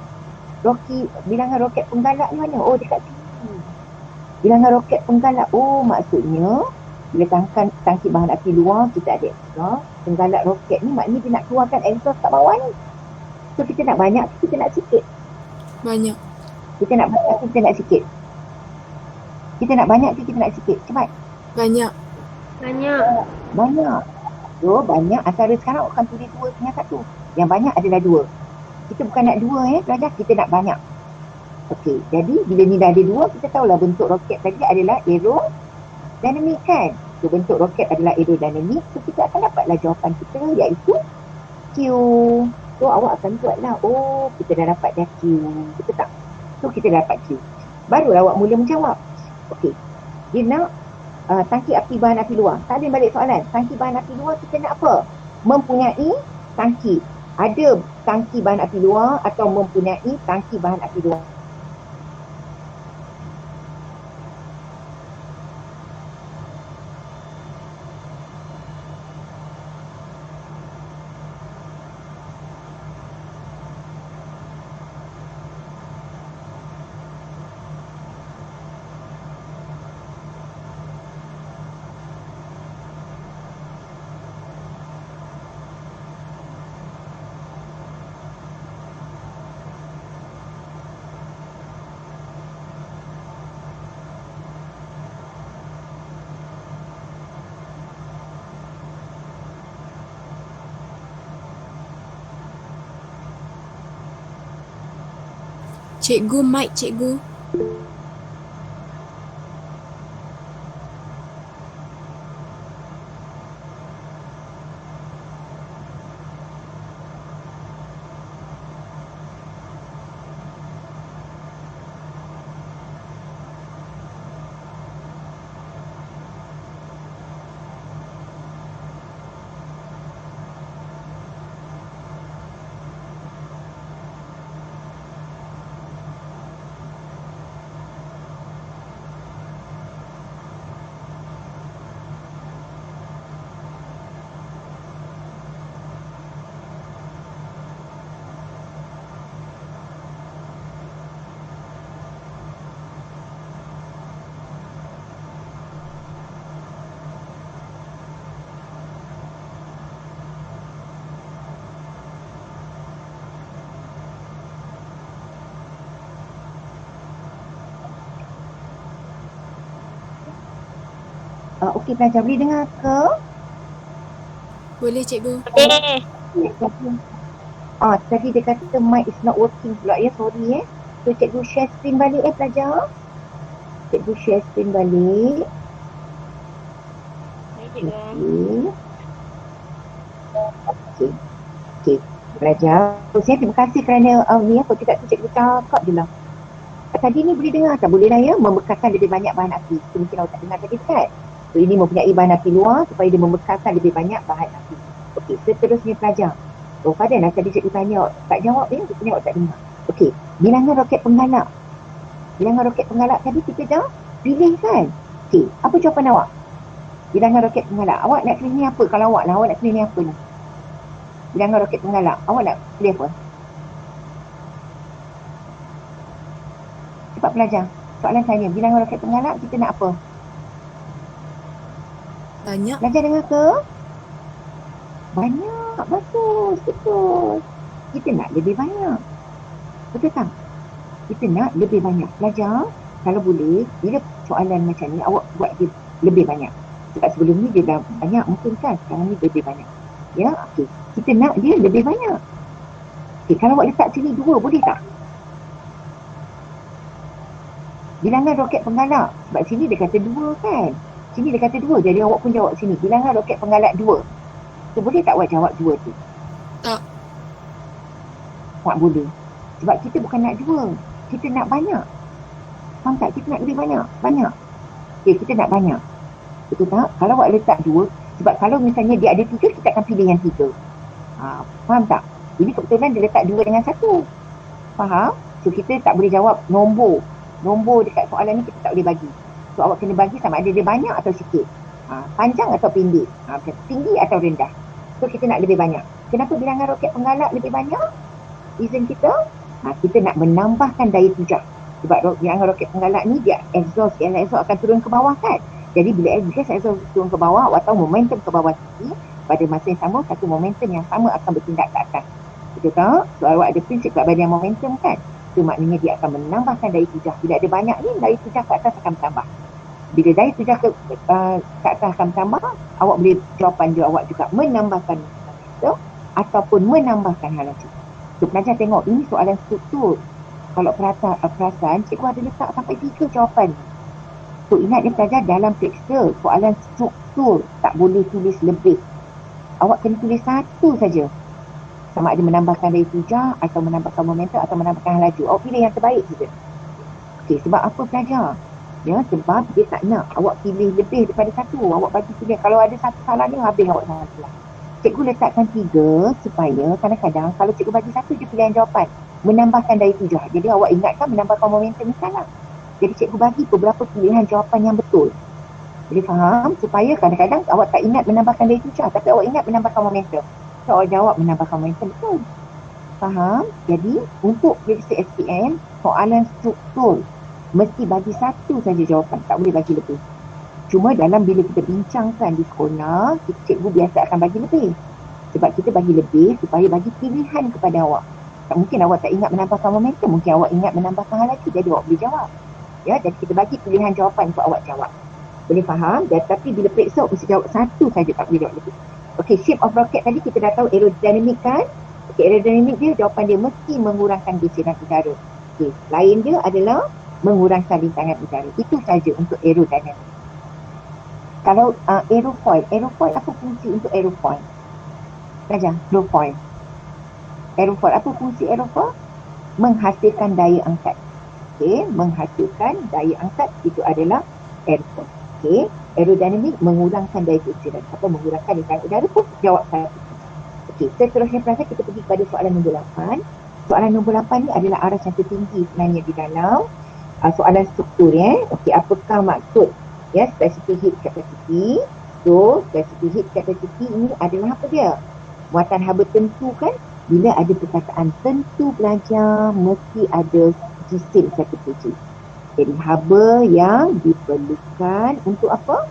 Bilangan roket penggalak ni mana? Oh, dekat sini. Bilangan roket penggalak. Oh, maksudnya bila tangki bahan api luar kita ada exhaust. Penggalak roket ni maknanya dia nak keluarkan exhaust kat bawah ni. So kita nak banyak ke kita nak sikit? Banyak. Kita nak banyak ke kita nak sikit? Kita nak banyak ke kita nak sikit? Cepat. Banyak. Banyak. Banyak. So banyak antara sekarang akan tulis 2 dengan 1. Yang banyak adalah 2. Kita bukan nak 2 pelajar, kita nak banyak. Okey, jadi bila ni dah ada 2, kita tahulah bentuk roket tadi adalah aerodinamik kan. So bentuk roket adalah aerodinamik. So kita akan dapatlah jawapan kita iaitu Q. So awak akan buatlah. Oh, kita dah dapat dah Q. Betul tak? So kita dah dapat Q. Barulah awak mula menjawab. Okey. Dia nak tangki api bahan api luar. Salin balik soalan. Tangki bahan api luar kita nak apa? Mempunyai tangki. Ada tangki bahan api luar atau mempunyai tangki bahan api luar. Cikgu, mic cikgu. Okey pelajar, boleh dengar ke? Boleh cikgu. Boleh. Tadi dia kata mic is not working pula ya, sorry So cikgu share screen balik pelajar. Cikgu share screen balik. Okey. Okey. Pelajar, saya terima kasih kerana ni kalau tidak tu cikgu cakap je lah. Tadi ni boleh dengar tak? Boleh lah ya, membekalkan lebih banyak bahan api. Itu mungkin awak tak dengar tadi kan? So ini mempunyai bahan api luar supaya dia membekalkan lebih banyak bahan api. Okey, seterusnya pelajar. Fadil lah tadi cikgu tanya, tak jawab ya, rupanya awak tak dengar. Okey, bilangan roket penggalak. Bilangan roket penggalak tadi kita dah pilih kan? Okey, apa jawapan awak? Bilangan roket penggalak. Awak nak pilih ni apa? Kalau awak lah, awak nak pilih ni apa ni? Bilangan roket penggalak. Awak nak pilih apa? Cepat pelajar. Soalan tanya, bilangan roket penggalak kita nak apa? Banyak. Pelajar dengar ke? Banyak. Bagus. Betul. Kita nak lebih banyak. Betul tak? Kita nak lebih banyak. Pelajar, kalau boleh, bila soalan macam ni, awak buat dia lebih banyak. Sebab sebelum ni dia dah banyak mungkin kan? Sekarang ni lebih banyak. Ya, okey. Kita nak dia lebih banyak. Okey, kalau awak letak sini 2, boleh tak? Bilangan roket penggalak. Sebab sini dia kata 2 kan? Sini dia kata 2, jadi awak pun jawab sini. Bilangan roket penggalak 2. So, boleh tak awak jawab 2 tu? Tak. Tak boleh. Sebab kita bukan nak 2. Kita nak banyak. Faham tak? Kita nak lebih banyak. Banyak. Okay, kita nak banyak. Betul tak? Kalau awak letak 2, sebab kalau misalnya dia ada 3, kita akan pilih yang 3. Faham tak? Ini kebetulan dia letak 2 dengan 1. Faham? So, kita tak boleh jawab nombor. Nombor dekat soalan ni kita tak boleh bagi. So, awak kena bagi sama ada dia banyak atau sikit. Panjang atau pendek. Tinggi atau rendah. So, kita nak lebih banyak. Kenapa bilangan roket penggalak lebih banyak? Reason kita, kita nak menambahkan daya tujah. Sebab bilangan roket penggalak ni dia exhaust akan turun ke bawah kan. Jadi bila exhaust turun ke bawah, awak tahu momentum ke bawah tinggi, pada masa yang sama satu momentum yang sama akan bertindak ke atas. Betul tak? So awak ada prinsip keabadian momentum kan. So maknanya dia akan menambahkan daya tujah. Bila ada banyak ni, daya tujah ke atas akan bertambah. Bila daya tujah ke atas akan bertambah, awak boleh jawapan dia awak juga menambahkan momentum ataupun menambahkan hal laju. So pelajar tengok, ini soalan struktur. Kalau perasan, cikgu ada letak sampai 3 jawapan. So ingat dia pelajar, dalam periksa soalan struktur tak boleh tulis lebih. Awak kena tulis 1 saja. Sama ada menambahkan daya tujah atau menambahkan momentum atau menambahkan hal laju. Awak pilih yang terbaik saja. Okey, sebab apa pelajar? Ya, sebab dia tak nak awak pilih lebih daripada 1. Awak bagi pilih. Kalau ada 1 salah ni, habis awak salah. Cikgu letakkan 3 supaya kadang-kadang kalau cikgu bagi 1 je pilihan jawapan, menambahkan daya tujah. Jadi awak ingatkan menambahkan momentum ni salah. Jadi cikgu bagi beberapa pilihan jawapan yang betul. Boleh faham? Supaya kadang-kadang awak tak ingat menambahkan daya tujah, tapi awak ingat menambahkan momentum. So awak jawab menambahkan momentum betul. Faham? Jadi untuk periksa SPM, soalan struktur mesti bagi 1 saja jawapan, tak boleh bagi lebih. Cuma dalam bila kita bincangkan di sekolah, cikgu biasa akan bagi lebih. Sebab kita bagi lebih supaya bagi pilihan kepada awak. Tak mungkin awak tak ingat menambahkan momentum, mungkin awak ingat menambahkan hal lagi, jadi awak boleh jawab. Ya, dan kita bagi pilihan jawapan untuk awak jawab. Boleh faham? Dan tapi bila periksa mesti jawab 1 saja, tak boleh jawab lebih. Okey, shape of rocket tadi kita dah tahu aerodinamik kan? Okey, aerodinamik dia, jawapan dia mesti mengurangkan geseran udara. Okey, lain dia adalah mengurangkan rintangan udara. Itu saja untuk aerodinamik. Kalau aerofoil apa fungsi untuk aerofoil? Saja, aerofoil. Aerofoil, apa fungsi aerofoil? Menghasilkan daya angkat. Okey, menghasilkan daya angkat itu adalah aerofoil. Okey, aerodinamik mengurangkan daya keksiran atau mengurangkan rintangan udara pun jawab saya. Okey, seterusnya perasan kita pergi kepada soalan nombor 8. Soalan nombor 8 ni adalah aras yang tertinggi sebenarnya di dalam soalan struktur ya. Okey, apakah maksud ya specific heat capacity? So, specific heat capacity ini adalah apa dia? Muatan haba tentu kan? Bila ada perkataan tentu belajar, mesti ada jisim 1 kg. Jadi haba yang diperlukan untuk apa?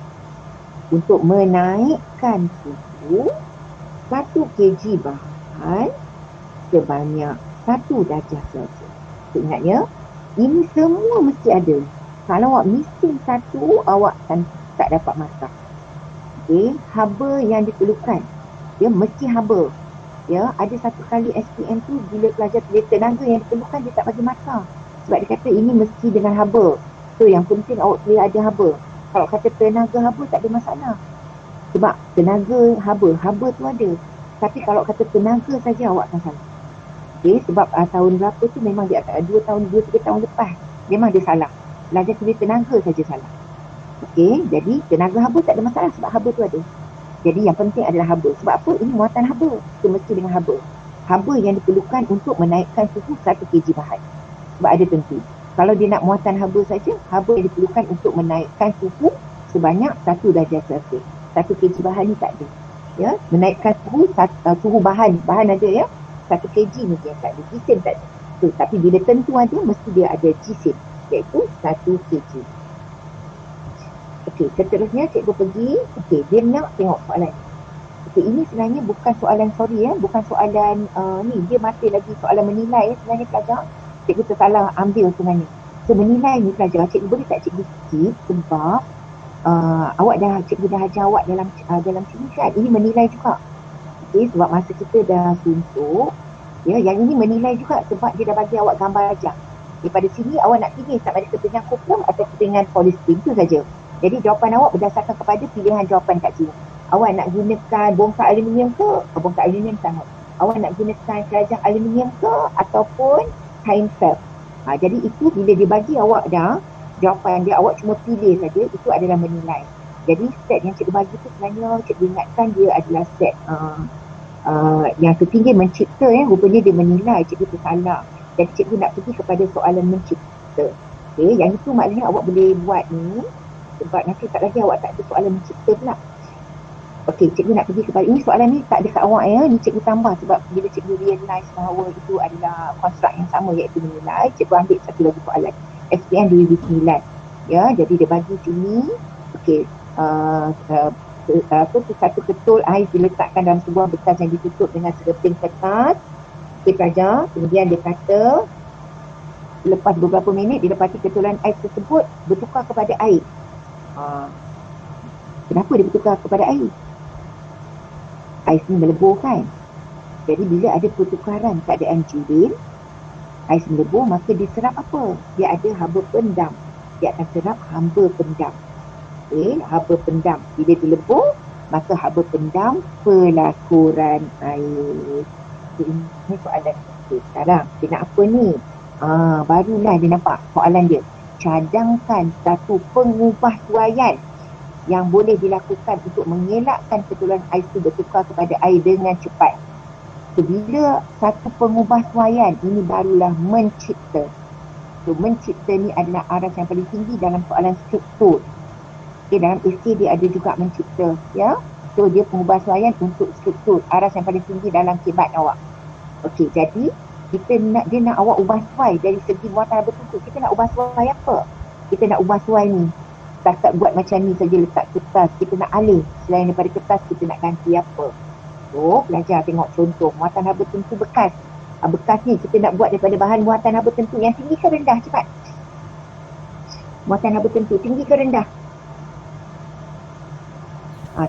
Untuk menaikkan suhu 1 kg bahan sebanyak 1 darjah Celsius. So, ingat ya, ini semua mesti ada. Kalau awak missing satu, awak tak dapat masak. Okey, haba yang diperlukan. Dia mesti haba. Ya, ada satu kali SPM tu bila pelajar tulis tenaga yang diperlukan dia tak bagi markah. Sebab dia kata ini mesti dengan haba. So yang penting awak tulis ada haba. Kalau kata tenaga haba tak ada masalah. Sebab tenaga haba tu ada. Tapi kalau kata tenaga saja awak akan salah. Okey, sebab tahun berapa tu memang dia akan 2 tahun 2-3 tahun lepas memang dia salah. Pelajar tulis tenaga saja salah. Okey, jadi tenaga haba tak ada masalah sebab haba tu ada. Jadi yang penting adalah haba. Sebab apa? Ini muatan haba. Itu mesti dengan haba. Haba yang diperlukan untuk menaikkan suhu 1 kg bahan. Sebab ada tentu. Kalau dia nak muatan haba saja, haba yang diperlukan untuk menaikkan suhu sebanyak 1 darjah Celsius. 1 kg bahan ni tak ada. Ya, menaikkan suhu bahan ada ya. 1 kg ni dia tak ada. Jisim tak ada. So, tapi bila tentu ada, mesti dia ada jisim. Iaitu 1 kg. Okey, seterusnya cikgu pergi. Okey, dia nak tengok soalan. Okey, ini sebenarnya bukan soalan bukan soalan ni, dia masih lagi soalan menilai sebenarnya pelajar. Cikgu tersalah ambil sebenarnya. So menilai ni pelajar, cikgu boleh tak cikgu skip sebab cikgu dah ajar awak dalam sini kan. Ini menilai juga. Okey, sebab masa kita dah suntuk. Ya, yang ini menilai juga sebab dia dah bagi awak gambar ajar. Daripada sini awak nak pilih sama ada kepentingan kopium atau kepentingan polystyrene, itu saja. Jadi jawapan awak berdasarkan kepada pilihan jawapan kat sini. Awak nak gunakan bongkar aluminium ke? Bongkar aluminium sangat. Awak nak gunakan keranjang aluminium ke? Ataupun kain felt. Jadi itu bila dia bagi awak dah jawapan dia, awak cuma pilih saja, itu adalah menilai. Jadi set yang cikgu bagi tu sebenarnya cikgu ingatkan dia adalah set yang tertinggi mencipta rupanya dia menilai, cikgu tersalah. Jadi cikgu nak pergi kepada soalan mencipta. Okey, yang itu maknanya awak boleh buat ni. Sebab nanti tak lagi awak tak ada soalan mencipta pula. Okey, cikgu nak pergi kepada ini. Soalan ni tak ada kat awak ya. Ni cikgu tambah sebab bila cikgu realise bahawa itu adalah konstruk yang sama iaitu menilai, cikgu ambil satu lagi soalan. SPM 2009. Ya, jadi dia bagi sini. Okey, satu ketul ais diletakkan dalam sebuah bekas yang ditutup dengan sekeping kertas. Okey pelajar, kemudian dia kata lepas beberapa minit didapati ketulan ais tersebut bertukar kepada air. Kenapa dia bertukar kepada air? Ais ni melebur kan? Jadi bila ada pertukaran keadaan jilin, ais melebur, maka diserap apa? Dia ada haba pendam. Dia akan serap haba pendam. Okay, haba pendam. Bila dilebur, maka haba pendam pelakuran air. Ini soalan. Okay, sekarang dia nak apa ni? Barulah dia nampak soalan dia. Cadangkan satu pengubah suaian yang boleh dilakukan untuk mengelakkan ketulan ais itu bertukar kepada air dengan cepat. So, bila satu pengubah suaian, ini barulah mencipta. So, mencipta ni adalah aras yang paling tinggi dalam soalan struktur. Okay, dalam esei dia ada juga mencipta. Ya? So, dia pengubah suaian untuk struktur. Aras yang paling tinggi dalam kebat awak. Okey, jadi dia nak awak ubah suai dari segi muatan bertutur. Kita nak ubah suai apa? Kita nak ubah suai ni. Tak buat macam ni saja letak kertas. Kita nak alih. Selain daripada kertas, kita nak ganti apa? So, belajar tengok contoh. Muatan haba tentu bekas. Bekas ni kita nak buat daripada bahan muatan haba tentu yang tinggi ke rendah? Cepat. Muatan haba tentu tinggi ke rendah?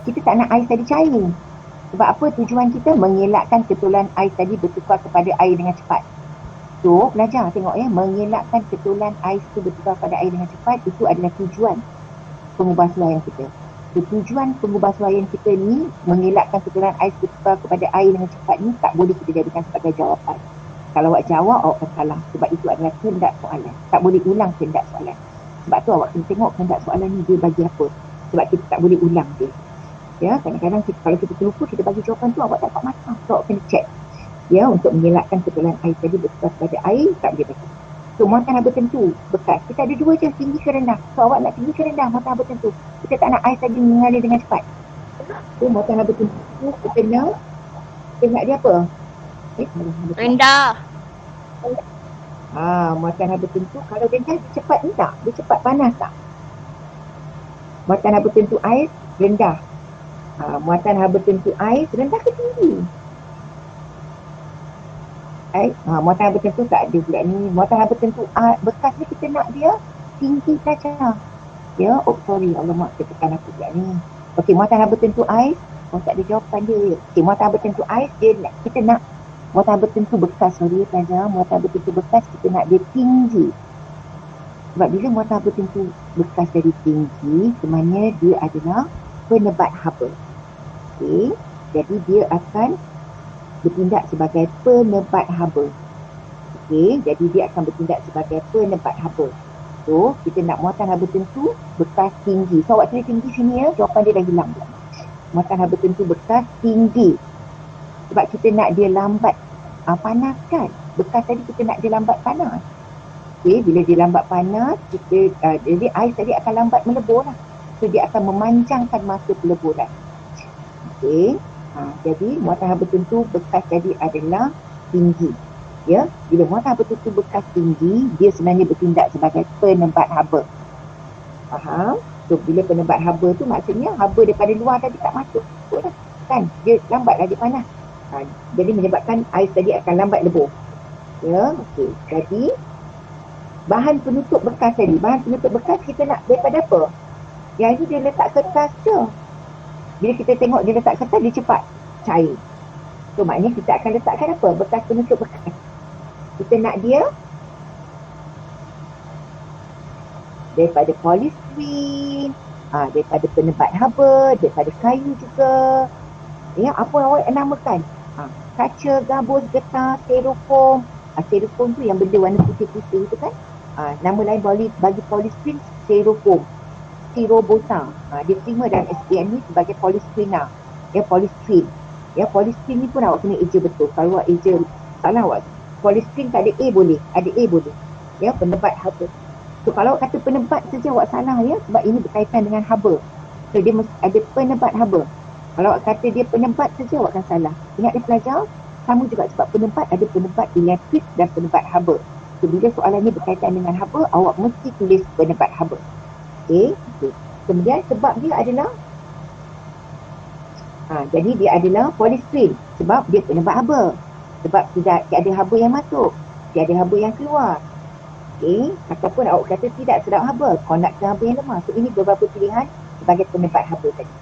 Kita tak nak ais tadi cair. Sebab apa tujuan kita? Mengelakkan ketulan ais tadi bertukar kepada air dengan cepat. So, belajar tengok ya, mengelakkan ketulan ais itu bertukar pada air dengan cepat, itu adalah tujuan pengubahsuaian kita. So, tujuan pengubahsuaian kita ni, mengelakkan ketulan ais bertukar kepada air dengan cepat ni, tak boleh kita jadikan sebagai jawapan. Kalau awak jawab, awak akan salah. Sebab itu adalah kehendak soalan. Tak boleh ulang kehendak soalan. Sebab tu awak kena tengok kehendak soalan ni dia bagi apa. Sebab kita tak boleh ulang dia. Ya, kadang-kadang kalau kita terlupa, kita bagi jawapan tu, awak tak dapat matang. So, awak kena check. Ya, untuk mengelakkan ketulan air tadi bertukar kepada air, tak boleh bagi. So, muatan haba tentu bekas. Kita ada dua je, tinggi ke rendah. So, awak nak tinggi ke rendah muatan haba tentu. Kita tak nak air tadi mengalir dengan cepat. So, muatan haba tentu kita nak dia apa? Rendah. Muatan haba tentu kalau rendah dia cepat ni tak? Dia cepat panas tak? Muatan haba tentu air rendah. Muatan haba tentu air rendah ke tinggi? Muatan haba tentu tak ada pula ni. Muatan haba tentu bekas ni kita nak dia tinggi saja. Ya, sorry, alamak, saya tekan aku pula ni. Okey, muatan haba tentu ais, tak ada jawapan dia. Okey, muatan haba tentu ais, kita nak muatan haba tentu bekas, saja. Muatan haba tentu bekas, kita nak dia tinggi. Sebab bila muatan haba tentu bekas jadi tinggi, sebenarnya dia adalah penebat haba. Okey, jadi dia akan bertindak sebagai penebat haba. Okey, jadi dia akan bertindak sebagai penebat haba. So, kita nak muatan haba tentu bekas tinggi. So, awak tulis tinggi sini ya, jawapan dia dah hilang. Muatan haba tentu bekas tinggi. Sebab kita nak dia lambat panas kan. Bekas tadi kita nak dia lambat panas. Okey, bila dia lambat panas, jadi ais tadi akan lambat melebur lah. So, dia akan memanjangkan masa peleburan. Okey. Jadi muatan haba tentu bekas tadi adalah tinggi. Ya, bila muatan haba tentu bekas tinggi, dia sebenarnya bertindak sebagai penebat haba. Faham? So bila penebat haba tu maksudnya haba daripada luar tadi tak masuk lah. Kan? Dia lambatlah dia panas. Jadi menyebabkan ais tadi akan lambat lebur. Ya, okey. Jadi bahan penutup bekas tadi, bahan penutup bekas kita nak daripada apa? Yang ini dia letak kertas je. Bila kita tengok dia letak kertas, dia cepat cair. So maknanya kita akan letakkan apa? Bekas penutup bekas. Kita nak dia daripada polistireen, daripada penebat haba, daripada kayu juga. Ya, apa awak namakan? Kaca, gabus, getah, styrofoam. Styrofoam tu yang benda warna putih-putih tu kan. Nama lain bagi polistireen, styrofoam. Styrobosa. Dia terima dalam SPM ni sebagai polistyrene. Ya, polistyrene. Ya, polistyrene ni pun awak kena eja betul. Kalau awak eja salah awak. Polistyrene tak ada A boleh. Ada A boleh. Ya, penebat haba. So kalau awak kata penebat saja awak salah ya. Sebab ini berkaitan dengan haba. So dia mesti ada penebat haba. Kalau awak kata dia penebat saja awak akan salah. Ingat dia pelajar, sama juga sebab penebat ada penebat elektrik dan penebat haba. So bila soalan ni berkaitan dengan haba, awak mesti tulis penebat haba. Okay. Kemudian sebab dia adalah jadi dia adalah polistyrene sebab dia penebat haba. Sebab tidak ada haba yang masuk, tidak ada haba yang keluar. Okay. Ataupun awak kata tidak sedap haba, konduktor haba yang lemah. So ini beberapa pilihan sebagai penebat haba tadi.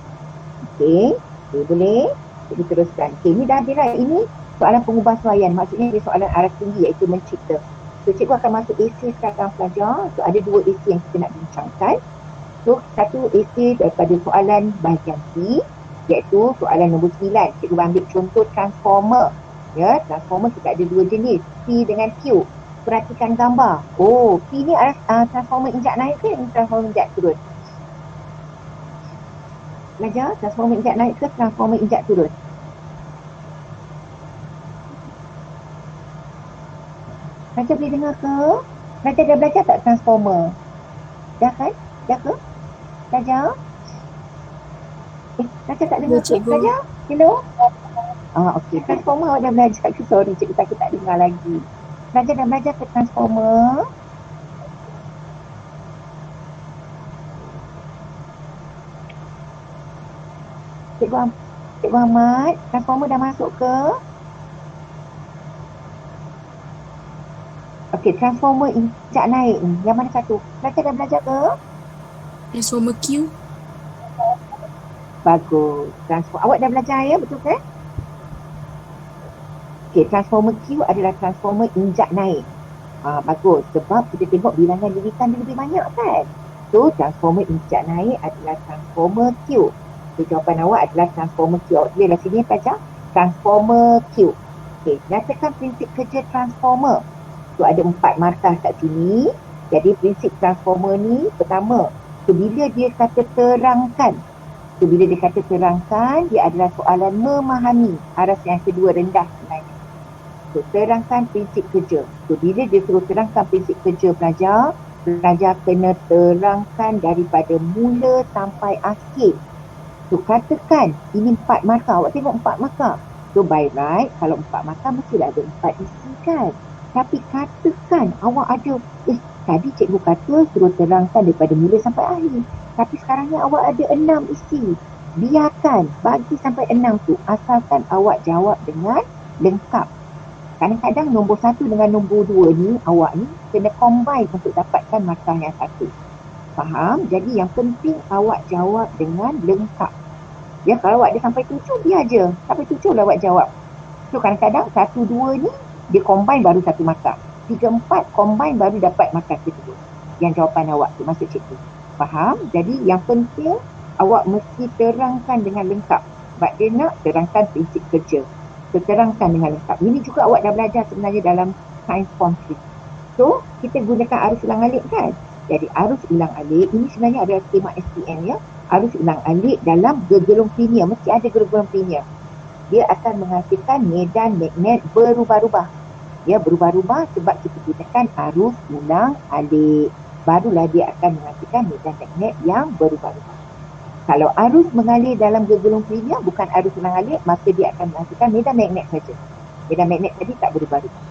Okay, boleh. Jadi teruskan. Okay, ini dah habis lah. Ini soalan pengubahsuaian. Maksudnya dia soalan arah tinggi iaitu mencipta. So cikgu akan masuk esei sekarang pelajar. So ada dua esei yang kita nak bincangkan. So satu esei daripada soalan bahagian C, iaitu soalan nombor 9. Cikgu ambil contoh transformer. Ya, transformer kita ada dua jenis, P dengan Q. Perhatikan gambar. Oh, P ni adalah transformer injak naik ke transformer injak turun? Belajar transformer injak naik ke transformer injak turun? Belajar boleh dengar ke? Belajar dah belajar tak transformer? Dah kan? Dah ke? Belajar? Belajar tak dengar ke? Belajar? Hello? Okey. Transformer awak dah belajar ke? Sorry, cikgu takut tak dengar lagi. Belajar dah belajar ke transformer? Cikgu Ahmad, transformer dah masuk ke? Okey, transformer injak naik ni. Yang mana satu? Belajar dah belajar ke? Transformer Q. Bagus. Awak dah belajar ya, betul ke? Okey, transformer Q adalah transformer injak naik. Bagus, sebab kita tengok bilangan lirikan dia lebih banyak kan. So, transformer injak naik adalah transformer Q. So, jawapan awak adalah transformer Q. Awak tulislah sini pelajar. Transformer Q. Okey, nyatakan prinsip kerja transformer. So, ada 4 markah kat sini. Jadi, prinsip transformer ni pertama, so, bila dia kata terangkan. So, bila dia kata terangkan, dia adalah soalan memahami. Aras yang kedua rendah sebenarnya. So, terangkan prinsip kerja. So, bila dia suruh terangkan prinsip kerja pelajar kena terangkan daripada mula sampai akhir. So, katakan ini 4 markah. Awak tengok 4 markah. So, by right, kalau 4 markah mestilah ada 4 isi kan. Tapi katakan awak ada, tadi cikgu kata suruh terangkan daripada mula sampai akhir. Tapi sekarang ni awak ada 6 isi. Biarkan, bagi sampai 6 tu. Asalkan awak jawab dengan lengkap. Kadang-kadang nombor 1 dengan nombor 2 ni, awak ni kena combine untuk dapatkan markah yang satu. Faham? Jadi yang penting awak jawab dengan lengkap. Ya, kalau awak ada sampai 7, biar je. Sampai 7 lah awak jawab. So kadang-kadang 1, 2 ni, dia combine baru 1 markah. 3, 4 combine baru dapat markah kedua. Yang jawapan awak tu, maksud cikgu. Faham? Jadi yang penting, awak mesti terangkan dengan lengkap. Sebab dia nak terangkan prinsip kerja. Terangkan dengan lengkap. Ini juga awak dah belajar sebenarnya dalam Science Form 3. So, kita gunakan arus ulang alik kan? Jadi, arus ulang alik ini sebenarnya adalah skema SPM ya. Arus ulang alik dalam gergelung linear. Mesti ada gergelung linear. Dia akan menghasilkan medan magnet berubah-ubah. Ya, berubah-ubah sebab kita gunakan arus ulang alik. Barulah dia akan menghasilkan medan magnet yang berubah-ubah. Kalau arus mengalir dalam gergelung linear bukan arus ulang alik, maka dia akan menghasilkan medan magnet saja. Medan magnet tadi tak berubah-ubah.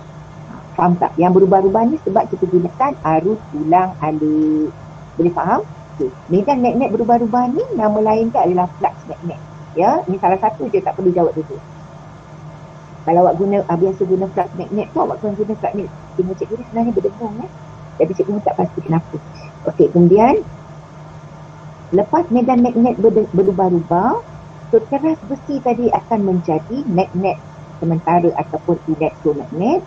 Faham tak? Yang berubah-ubah ni sebab kita gunakan arus ulang alik. Boleh faham? Okay. Medan magnet berubah-ubah ni nama lain dia adalah flux magnet. Ya, ini salah satu je, tak perlu jawab dulu. Kalau awak biasa guna flux magnet tu, awak kena guna flux magnet. Tengok cikgu ni sebenarnya berdengung ya. Jadi cikgu tak pasti kenapa. Okey, kemudian lepas medan magnet berubah-ubah, so keras besi tadi akan menjadi magnet sementara ataupun elektromagnet.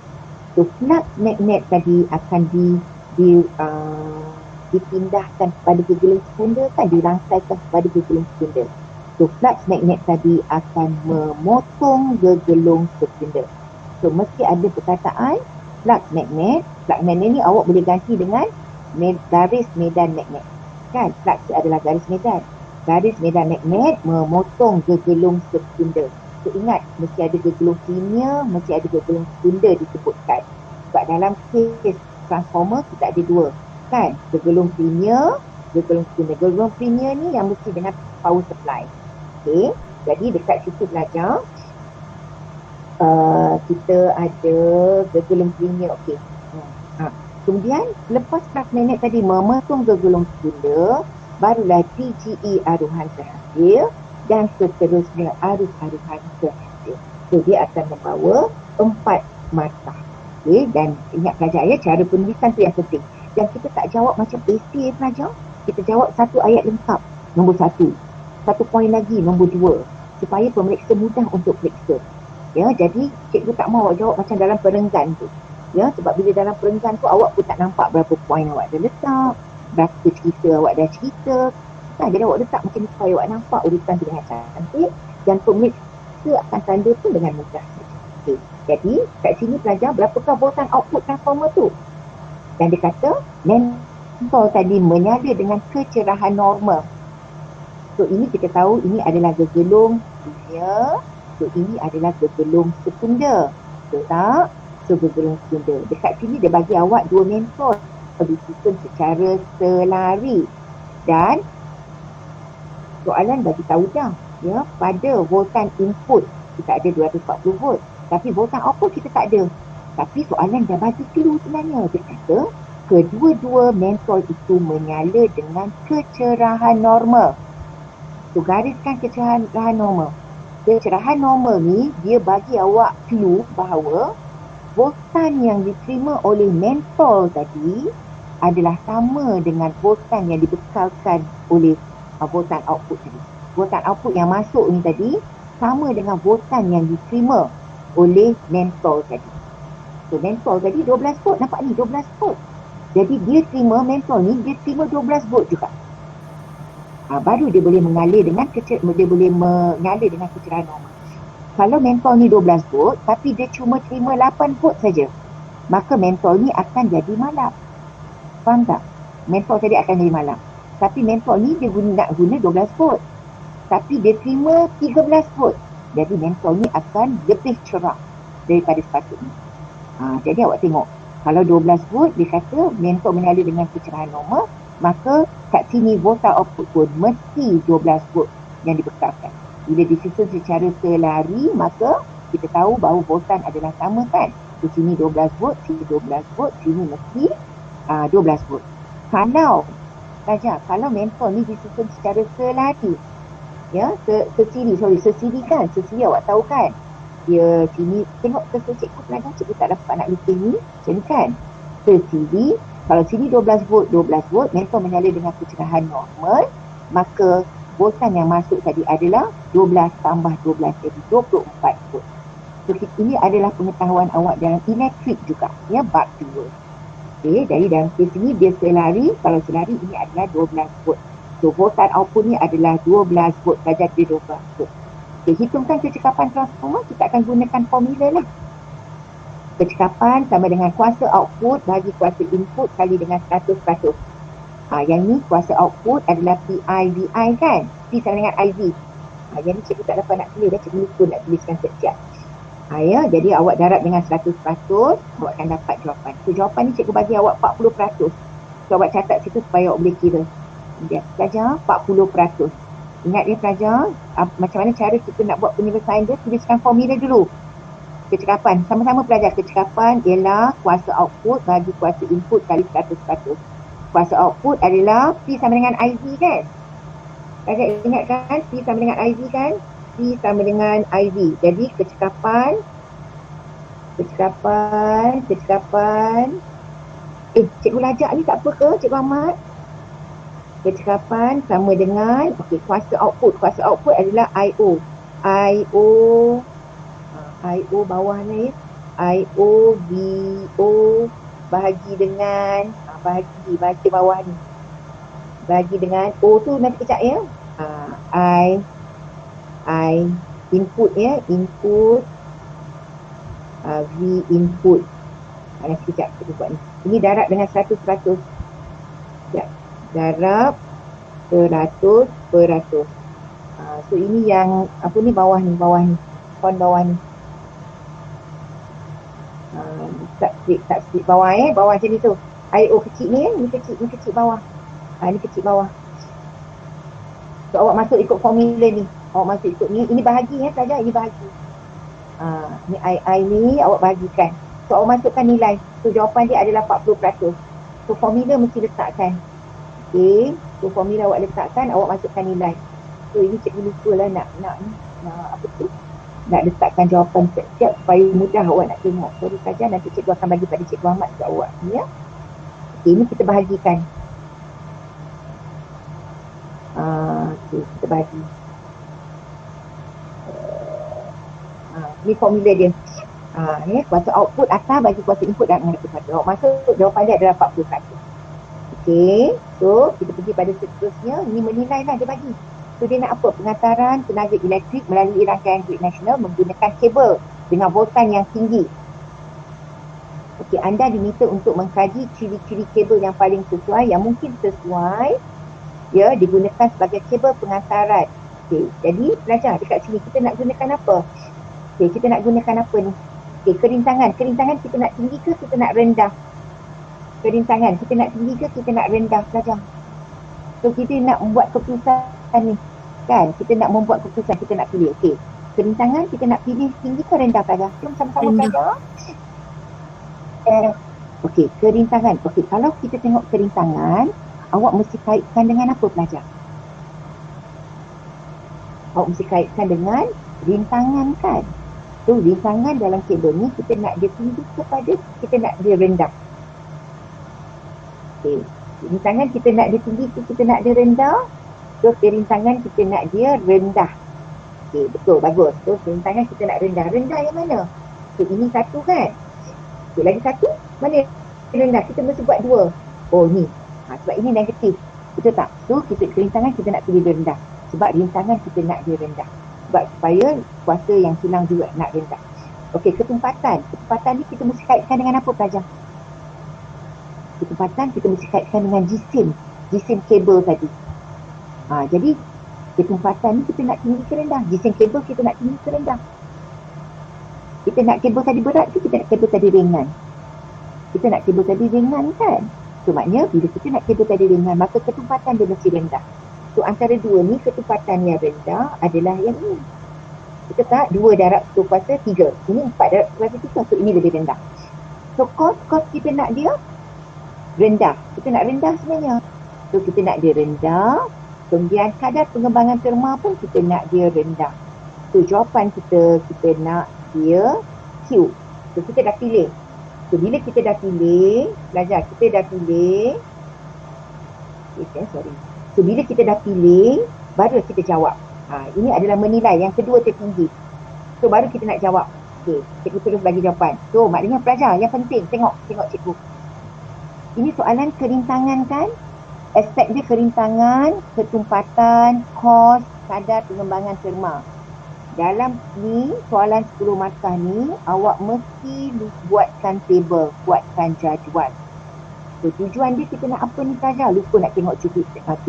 So flux magnet tadi akan dipindahkan kepada gergelung sekunder kan, dirangkaikan kepada gergelung sekunder. So flux magnet tadi akan memotong gergelung sekunder. So mesti ada perkataan flux magnet. Flux magnet ni awak boleh ganti dengan garis medan magnet. Kan, flux adalah garis medan. Garis medan magnet memotong gergelung sekunder. So ingat, mesti ada gergelung linear, mesti ada gergelung sekunder disebutkan. Sebab dalam kes transformer kita ada 2. Kan, gergelung linear, gergelung sekunder. Gergelung linear ni yang mesti dengan power supply. Okey, jadi dekat situ belajar kita ada gergelung linear. Okey. Kemudian lepas flux magnet tadi memotong gergelung sekunder, barulah DGE aruhan terhasil dan seterusnya arus-aruhan terhasil. So dia akan membawa 4 markah. Okey, dan ingat pelajar ya, cara penulisan tu yang penting. Dan kita tak jawab macam essay pelajar. Kita jawab satu ayat lengkap, nombor 1. Satu poin lagi, nombor 2. Supaya pemeriksa mudah untuk periksa. Ya, jadi cikgu tak mahu awak jawab macam dalam perenggan tu. Ya, sebab bila dalam perenggan tu awak pun tak nampak berapa poin awak dah letak, berapa cerita awak dah cerita. Nah, jadi awak letak macam ni supaya awak nampak urutan tu dengan cantik dan pemeriksa akan tanda pun dengan mudah. Okay. Jadi, kat sini pelajar berapakah voltan output transformer tu? Dan dia kata, mentol tadi menyala dengan kecerahan normal. So, ini kita tahu ini adalah gergelung linear. So, ini adalah gergelung sekunder. So, tak? So, gergelung sekunder. Dekat sini dia bagi awak 2 mentol disusun secara selari. Dan soalan bagi tahu dah, ya, pada voltan input kita ada 240 volt. Tapi voltan output kita tak ada. Tapi soalan dah bagi clue sebenarnya. Dia kata, kedua-dua mentol itu menyala dengan kecerahan normal. So, gariskan kecerahan normal. Kecerahan normal ni, dia bagi awak clue bahawa voltan yang diterima oleh mentol tadi adalah sama dengan voltan yang dibekalkan oleh voltan output tadi. Voltan output yang masuk ni tadi sama dengan voltan yang diterima oleh mentol tadi. So mentol tadi 12 volt, nampak ni 12 volt. Jadi dia terima mentol ni, dia terima 12 volt juga. Baru dia boleh mengalir dengan kecerahan normal. Kalau mentol ni 12 volt tapi dia cuma terima 8 volt saja, maka mentol ni akan jadi malam. Faham tak? Mentol tadi akan jadi malam. Tapi mentol ni dia nak guna 12 volt. Tapi dia terima 13 volt. Jadi mentol ni akan lebih cerah daripada sepatutnya. Jadi awak tengok, kalau 12 volt dia kata mentol mengalir dengan kecerahan normal, maka kat sini voltage output pun mesti 12 volt yang dibekalkan. Bila disusun secara selari, maka kita tahu bahawa voltan adalah sama kan. Di sini 12 volt, sini 12 volt, sini mesti 12 volt. Kalau mentol ni disusun secara selari, ya, sesiri kan, sesiri awak tahu kan. Dia sini, tengok ke cikgu pelajar, cikgu tak dapat nak lukis ni, macam ni kan. Sesiri, kalau sini 12 volt, mentol mengalir dengan kecerahan normal, maka voltan yang masuk tadi adalah 12 tambah 12, jadi 24 volt. So, ini adalah pengetahuan awak dalam elektrik juga, ya, bab 2. Okay, dari dalam kes ini dia selari, kalau selari ini adalah 12 volt. So, voltan output ni adalah 12 volt, darjah dia 12 volt. Okay, hitungkan kecekapan transformer, kita akan gunakan formula lah. Kecekapan sama dengan kuasa output bagi kuasa input kali dengan 100%. Yang ni kuasa output adalah PI/VI kan? P sama dengan IV. Yang ni cikgu tak dapat nak tulis dah, cikgu lupa nak tuliskan setiap. Ya, jadi awak darab dengan 100%, awak akan dapat jawapan. So jawapan ni cikgu bagi awak 40%. So awak catat situ supaya awak boleh kira. Dia pelajar 40%. Ingat dia pelajar, macam mana cara kita nak buat penyelesaian dia, tuliskan formula dulu. Kecekapan, sama-sama pelajar. Kecekapan ialah kuasa output bagi kuasa input kali 100%. Kuasa output adalah P sama dengan IV kan? Pelajar ingat kan? P sama dengan IV kan? P sama dengan IV. Jadi kecekapan. Cikgu lajak ni tak apa ke Cikgu Ahmad? Kecekapan sama dengan, kuasa output. Kuasa output adalah IO. IO bawah ni. IO, VO bahagi dengan, bahagi bawah ni. Bahagi dengan, O tu nanti kejap ya. I input ya, input, V input. Nanti kejap kita buat ni. Ini darab dengan 100%. Sekejap. Darab 100%. So ini yang, apa ni bawah ni. Kon bawah ni. Tak split bawah bawah macam ni tu. IO kecil ni ni kecil bawah. Ni kecil bawah. So awak masuk ikut formula ni. Awak masuk ikut ni. Ini bahagi pelajar, ini bahagi. Ni I ni awak bahagikan. So awak masukkan nilai. So jawapan dia adalah 40%. So formula mesti letakkan. Okay. So formula awak letakkan, awak masukkan nilai. So ini cikgu lupa lah nak apa tu? Nak letakkan jawapan siap-siap supaya mudah awak nak tengok. Sorry saja, nanti cikgu akan bagi pada Cikgu Ahmad ke awak. Ya. Okay, ini kita bahagikan. Kita bahagi. Ni formula dia. Kuasa output atas bagi kuasa input dan dengan 100%. Awak masuk, jawapan dia adalah 40%. Okay, so kita pergi pada seterusnya. Ini menilai lah dia bagi. So dia nak apa? Pengantaran tenaga elektrik melalui rangkaian grid nasional menggunakan kabel dengan voltan yang tinggi. Okey, anda diminta untuk mengkaji ciri-ciri kabel yang paling sesuai, yang mungkin sesuai ya digunakan sebagai kabel pengantaran. Okey, jadi pelajar dekat sini kita nak gunakan apa? Okey, kita nak gunakan apa ni? Okey, kerintangan. Kerintangan kita nak tinggi ke kita nak rendah? Kerintangan kita nak tinggi ke kita nak rendah pelajar? So kita nak membuat keputusan ni kan, kita nak membuat keputusan, kita nak pilih. Okey, kerintangan kita nak pilih tinggi ke rendah pelajar? Jom sama-sama pelajar. Okey, kerintangan. Okey, kalau kita tengok kerintangan, awak mesti kaitkan dengan apa pelajar? Awak mesti kaitkan dengan rintangan kan. So rintangan dalam kabel ni kita nak dia tinggi kepada kita nak dia rendah. Okey, rintangan kita nak dia tinggi ke kita nak dia rendah. So kerintangan kita nak dia rendah. Okey, betul, bagus. So kerintangan kita nak rendah. Rendah yang mana? So ini satu kan. So lagi satu, mana yang rendah? Kita mesti buat dua. Oh ni. Sebab ini negatif. Betul tak? So kerintangan kita nak pilih dia rendah. Sebab rintangan kita nak dia rendah. Sebab supaya kuasa yang hilang juga nak rendah. Okey, ketumpatan. Ketumpatan ni kita mesti kaitkan dengan apa pelajar? Ketumpatan kita mesti kaitkan dengan jisim. Jisim kabel tadi. Jadi ketumpatan ni kita nak tinggi ke rendah. Jisim kabel kita nak tinggi ke rendah. Kita nak kabel tadi berat ke kita nak kabel tadi ringan? Kita nak kabel tadi ringan kan? So maknanya bila kita nak kabel tadi ringan, maka ketumpatan dia mesti rendah. So antara dua ni, ketumpatan yang rendah adalah yang ini. Kita tak 2 darab 10 kuasa 3. Ini 4 darab 10 kuasa 3. So ini lebih rendah. So cos kita nak dia rendah. Kita nak rendah sebenarnya. So kita nak dia rendah. Kemudian kadar pengembangan terma pun kita nak dia rendah. So jawapan kita nak dia Q. So kita dah pilih. So bila kita dah pilih, belajar kita dah pilih. So bila kita dah pilih, baru kita jawab. Ini adalah menilai yang kedua tertinggi. So baru kita nak jawab. Okey, cikgu terus bagi jawapan. So maknanya pelajar yang penting tengok cikgu. Ini soalan kerintangan kan? Aspek dia kerintangan, ketumpatan, kos, kadar pengembangan terma. Dalam ni soalan 10 markah ni, awak mesti buatkan table, buatkan jadual. So tujuan dia kita nak apa ni pelajar? Lupa nak tengok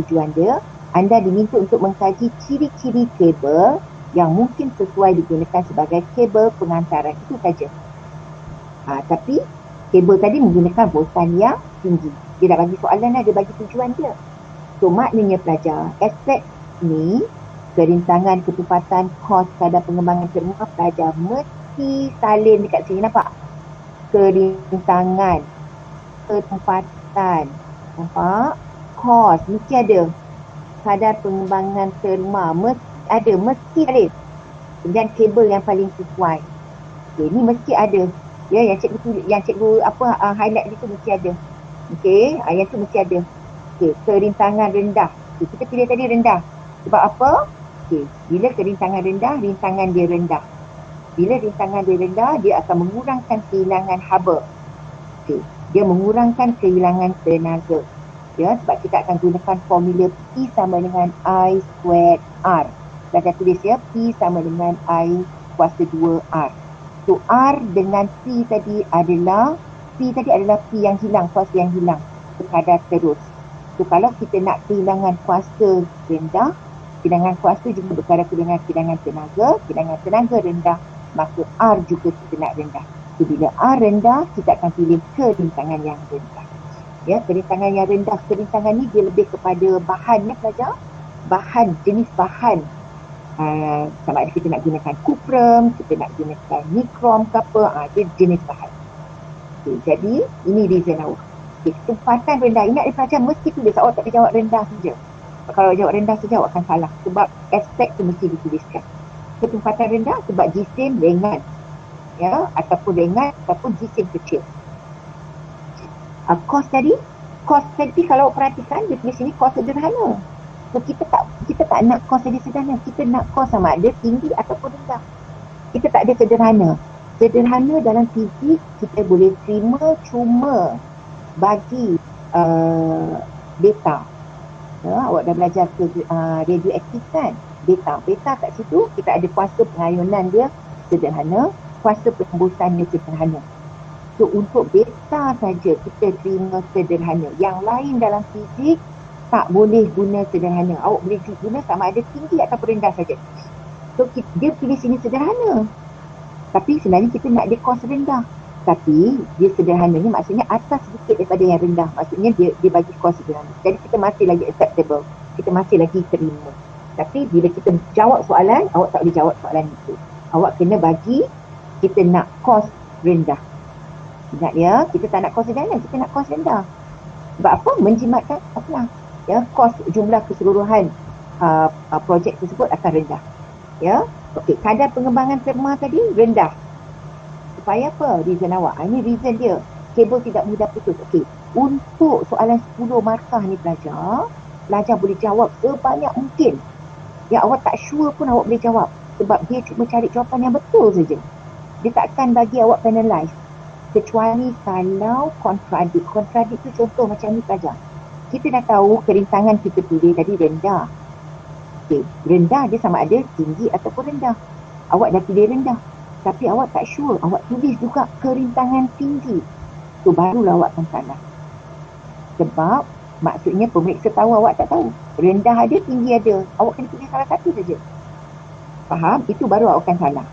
tujuan dia. Anda diminta untuk mengkaji ciri-ciri kabel yang mungkin sesuai digunakan sebagai kabel pengantaran. Itu saja. Tapi kabel tadi menggunakan voltan yang tinggi. Dia dah bagi soalan dah, dia bagi tujuan dia. So maknanya pelajar, aspek ni, kerintangan, ketumpatan, kos, kadar pengembangan terma, pelajar mesti salin dekat sini, nampak? Kerintangan, ketumpatan, nampak? Kos, mesti ada. Kadar pengembangan terma, mesti salin. Kemudian kabel yang paling sesuai. Okay, ni mesti ada. Ya, yang cikgu highlight itu mesti ada. Okey, yang tu mesti ada. Okey, kerintangan rendah. Okay, kita pilih tadi rendah. Sebab apa? Okey, bila kerintangan rendah, rintangan dia rendah. Bila rintangan dia rendah, dia akan mengurangkan kehilangan haba. Okey, dia mengurangkan kehilangan tenaga. Ya, sebab kita akan gunakan formula P sama dengan I squared R. Kita tulis ya, P sama dengan I kuasa 2R. So R dengan P tadi adalah P yang hilang, kuasa yang hilang. Kadar terus. So kalau kita nak kehilangan kuasa rendah, kehilangan kuasa juga berkadar dengan kehilangan tenaga rendah, maka R juga kita nak rendah. So bila R rendah, kita akan pilih kerintangan yang rendah. Ya, kerintangan yang rendah. Kerintangan ni dia lebih kepada bahan ya pelajar. Jenis bahan. Sama ada kita nak gunakan kuprum, kita nak gunakan nikrom ke apa, dia jenis bahan. Okay, jadi ini reason awak. Okay, ketumpatan rendah. Ingat dia pelajar mesti tulis, awak tak boleh jawab rendah saja. Kalau jawab rendah saja awak akan salah. Sebab aspek tu mesti dituliskan. Ketumpatan rendah sebab jisim ringan. Ya, ataupun ringan ataupun jisim kecil. Kos tadi kalau perhatikan dia tulis sini kos sederhana. So kita tak nak kos tadi sederhana, kita nak kos sama ada tinggi ataupun rendah. Kita tak ada sederhana. Sederhana dalam fizik kita boleh terima cuma bagi beta. Ya, awak dah belajar ke radioaktif kan? Beta kat situ kita ada kuasa pengayunan dia sederhana, kuasa pengembusan dia sederhana. So untuk beta saja kita terima sederhana. Yang lain dalam fizik tak boleh guna sederhana. Awak boleh guna sama ada tinggi atau rendah saja. So dia pilih sini sederhana. Tapi sebenarnya kita nak dia kos rendah. Tapi dia sederhana ni maksudnya atas sedikit daripada yang rendah. Maksudnya dia bagi kos sederhana. Jadi kita masih lagi acceptable. Kita masih lagi terima. Tapi bila kita jawab soalan, awak tak boleh jawab soalan itu. Awak kena bagi kita nak kos rendah. Ingat ya, kita tak nak kos sederhana, kita nak kos rendah. Sebab apa? Menjimatkan apa? Ya, kos jumlah keseluruhan projek tersebut akan rendah. Ya, okey. Kadar pengembangan terma tadi rendah. Supaya apa? Reason awak. Ini reason dia. Kabel tidak mudah putus. Okey. Untuk soalan 10 markah ni pelajar boleh jawab sebanyak mungkin. Ya, awak tak sure pun awak boleh jawab. Sebab dia cuma cari jawapan yang betul saja. dia takkan bagi awak penalize. Kecuali kalau kontradik. Kontradik tu contoh macam ni pelajar. Kita dah tahu kerintangan kita pilih tadi rendah. Okay. Rendah dia sama ada tinggi ataupun rendah. Awak dah pilih rendah. Tapi awak tak sure. Awak tulis juga kerintangan tinggi. So barulah awak akan salah. Sebab maksudnya pemeriksa tahu awak tak tahu. Rendah ada, tinggi ada. Awak kena pilih salah satu saja. Faham? Itu baru awak akan salah.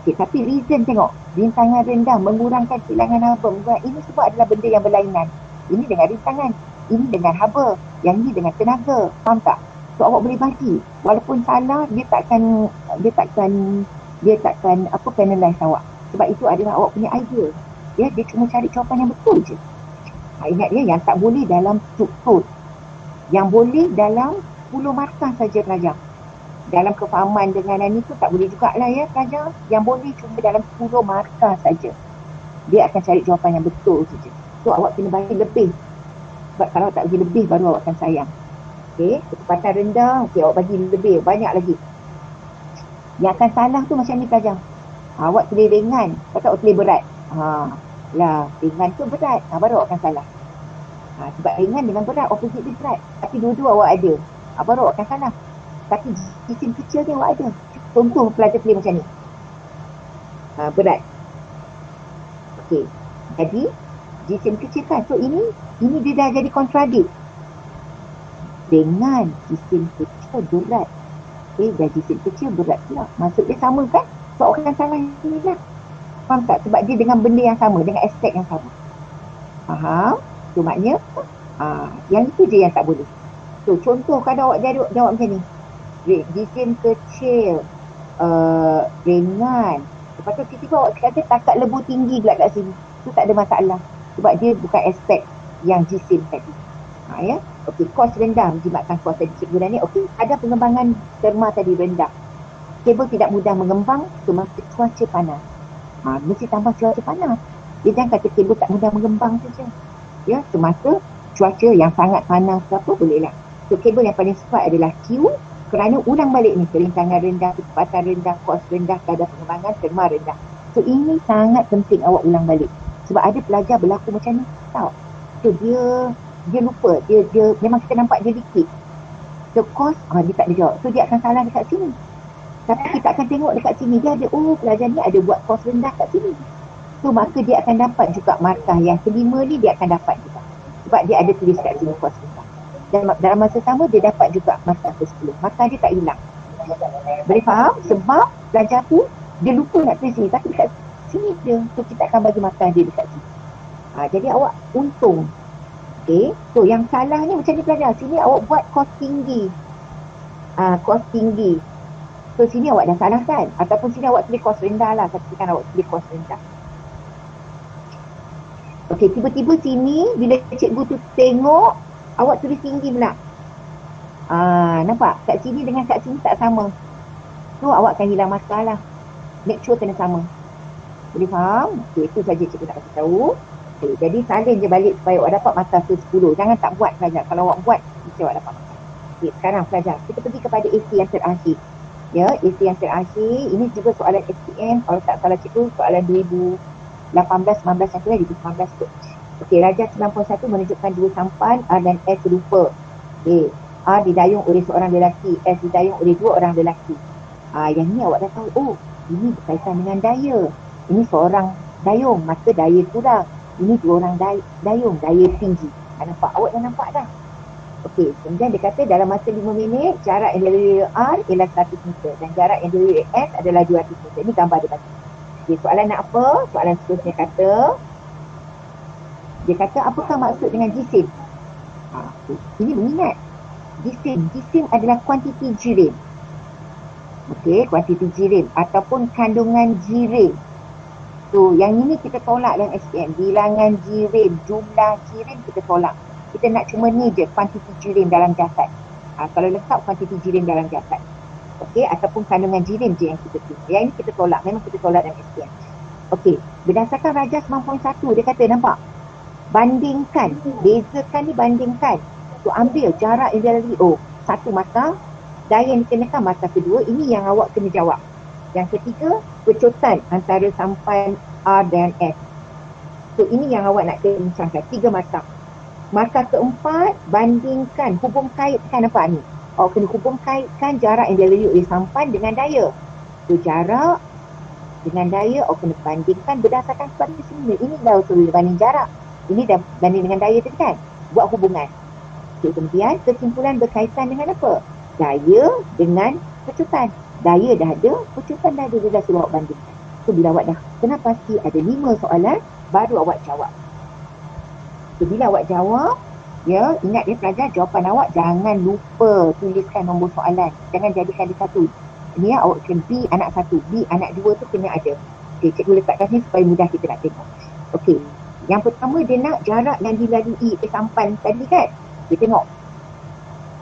Okey, tapi reason tengok. Rintangan rendah mengurangkan silangan haba. Ini semua adalah benda yang berlainan. Ini dengan rintangan. Ini dengan haba. Yang ini dengan tenaga. Faham tak? So awak boleh bagi. Walaupun salah, dia takkan penalize awak. Sebab itu adalah awak punya idea. Ya, dia cuma cari jawapan yang betul je. Ingat ya, yang tak boleh dalam struktur. Yang boleh dalam 10 markah saja pelajar. Dalam kefahaman dengan ini tu tak boleh jugalah ya pelajar. Yang boleh cuma dalam 10 markah saja. Dia akan cari jawapan yang betul saja. So awak kena bagi lebih. Sebab kalau tak bagi lebih baru awak akan sayang. Okey, kecepatan rendah, okey awak bagi lebih, banyak lagi. Yang akan salah tu macam ni pelajar. Awak tulis ringan, lepas tu awak tulis berat. Ringan tu berat, baru awak akan salah. Sebab ringan dengan berat, opposite dia berat. Tapi dua-dua awak ada, baru awak akan salah. Tapi jisim kecil ni awak ada. Contoh pelajar tulis macam ni. Berat. Okey. Jadi, jisim kecil kan. So ini dia dah jadi kontradik. Dengan jisim kecil berat. Dan jisim kecil berat pula. Maksud dia sama kan? So awak akan salah ni lah. Faham tak? Sebab dia dengan benda yang sama, dengan aspek yang sama. Faham? So maknanya, yang itu je yang tak boleh. So contoh kalau awak jawab macam ni. Jisim kecil, ringan. Lepas tu tiba-tiba awak kata takat lebu tinggi pula kat sini. Tu tak ada masalah. Sebab dia bukan aspek yang jisim tadi. Ya. Okey, kos rendah menjimatkan kos tadi cikgu ni. Okey, ada pengembangan terma tadi rendah. Kabel tidak mudah mengembang semasa cuaca panas. Mesti tambah cuaca panas. Dia jangan kata kabel tak mudah mengembang saja. Ya, semasa cuaca yang sangat panas ke apa boleh lah. So kabel yang paling cepat adalah Q kerana ulang balik ni kerintangan rendah, kecepatan rendah, kos rendah, kadar pengembangan terma rendah. So ini sangat penting awak ulang balik. Sebab ada pelajar berlaku macam ni tau. So dia lupa, dia memang kita nampak dia dikit. So kos, dia tak ada jawab. So dia akan salah dekat sini. Tapi kita akan tengok dekat sini dia ada, pelajar ni ada buat kos rendah kat sini. So maka dia akan dapat juga markah yang kelima ni dia akan dapat juga. Sebab dia ada tulis kat sini kos rendah. Dan dalam masa sama dia dapat juga markah ke-10. Markah dia tak hilang. Boleh faham? Sebab pelajar tu dia lupa nak tulis sini. Tapi dekat sini dia. So kita akan bagi markah dia dekat sini. Jadi awak untung. Okay. So yang salah ni macam ni pelajar. Sini awak buat kos tinggi. Kos tinggi. So sini awak dah salah kan? Ataupun sini awak tulis kos rendah lah. Katakan awak tulis kos rendah. Okay, tiba-tiba sini bila cikgu tu tengok awak tulis tinggi pula. Nampak? Kat sini dengan kat sini tak sama. So awak akan hilang markah lah. Make sure kena sama. Boleh faham? Okay, itu saja cikgu nak kasih tahu. Okay, jadi salin je balik supaya awak dapat markah ke-10. Jangan tak buat pelajar. Kalau awak buat, mesti awak dapat markah. Okay, sekarang pelajar, kita pergi kepada AC yang terakhir. Ya, AC yang terakhir. Ini juga soalan SPM. Kalau tak salah cikgu, soalan 2018-19 yang tu lah, 2019 tu. Okey, Raja 91 menunjukkan dua sampan R dan S serupa. Okey, R didayung oleh seorang lelaki, S didayung oleh dua orang lelaki. Yang ni awak dah tahu, ini berkaitan dengan daya. Ini seorang dayung, maka daya kurang. Ini dua orang dayung, daya tinggi. Nampak? Awak dah nampak dah. Okey, kemudian dia kata dalam masa 5 minit, jarak yang dilalui R ialah 100 meter dan jarak yang dilalui S adalah 200 meter. Ini gambar dia bagi. Okey, soalan nak apa? Soalan seterusnya dia kata apakah maksud dengan jisim? Ini mengingat. Jisim adalah kuantiti jirim. Okey, kuantiti jirim ataupun kandungan jirim. So, yang ini kita tolak dalam SPM. Bilangan jirim, jumlah jirim kita tolak. Kita nak cuma ni je, kuantiti jirim dalam jasad. Kalau lengkap kuantiti jirim dalam jasad. Okey, ataupun kandungan jirim je yang kita pilih. Yang ini kita tolak, memang kita tolak dalam SPM. Okey, berdasarkan Raja 91, dia kata nampak? Bandingkan, bezakan ni bandingkan. So ambil jarak yang dilalui, 1 markah, daya yang dikenakan markah kedua, ini yang awak kena jawab. Yang ketiga, pecutan antara sampan R dan S. So ini yang awak nak bincangkan, 3 markah. Markah keempat, bandingkan, hubung kaitkan apa ni? Awak kena hubung kaitkan jarak yang dilalui oleh sampan dengan daya. So jarak dengan daya, awak kena bandingkan berdasarkan sebab semula. Ini dah usul banding jarak. Ini dah banding dengan daya tadi kan? Buat hubungan. So, kemudian kesimpulan berkaitan dengan apa? Daya dengan pecutan. Daya dah ada, pecutan dah ada, dia dah suruh awak bandingkan. So bila awak dah kena pasti ada 5 soalan, baru awak jawab. So, bila awak jawab, ya, ingat dia pelajar, jawapan awak jangan lupa tuliskan nombor soalan. Jangan jadikan dia satu. Ini ya, awak kena B anak 1, B anak 2 tu kena ada. Okay, cikgu letak kat sini supaya mudah kita nak tengok. Okey, yang pertama dia nak jarak yang dilalui sampan tadi kan. Kita tengok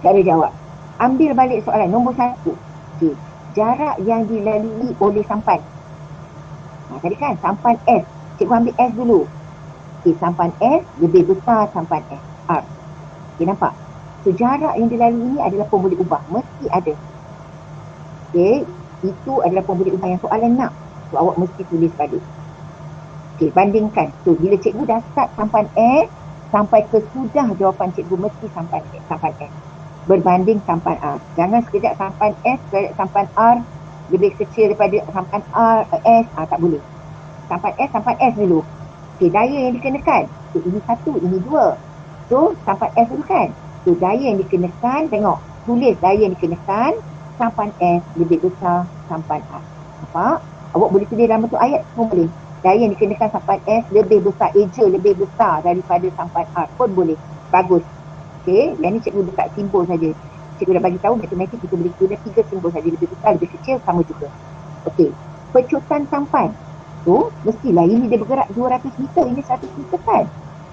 cara jawab. Ambil balik soalan nombor 1. Okey, jarak yang dilalui oleh sampan. Tadi kan sampan S. Cikgu ambil S dulu. Okey, sampan S lebih besar sampan S. R. Okey, nampak? So, jarak yang dilalui ini adalah pun boleh ubah. Mesti ada. Okey, itu adalah pun boleh ubah yang soalan nak. So, awak mesti tulis balik. Okey, bandingkan. So, bila cikgu dah start sampan S, sampai ke sudah jawapan cikgu mesti sampan S. Berbanding sampan R. Jangan sekejap sampan S, sekejap sampan R lebih kecil daripada sampan R, S. Tak boleh. Sampan S dulu. Okey, daya yang dikenakan. So, ini 1, ini 2. So, sampan S dulu kan. So, daya yang dikenakan, tengok. Tulis daya yang dikenakan, sampan S lebih besar sampan R. Nampak? Awak boleh tulis dalam bentuk ayat pun boleh. Daya yang dikenakan sampan S lebih besar, eja lebih besar daripada sampan R pun boleh. Bagus. Okey, yang ni cikgu letak simbol saja. Cikgu dah bagi tahu matematik kita boleh tulis 3 simbol saja, lebih besar, lebih kecil, sama juga. Okey, pecutan sampan. So, mestilah ini dia bergerak 200 meter, ini 100 meter kan.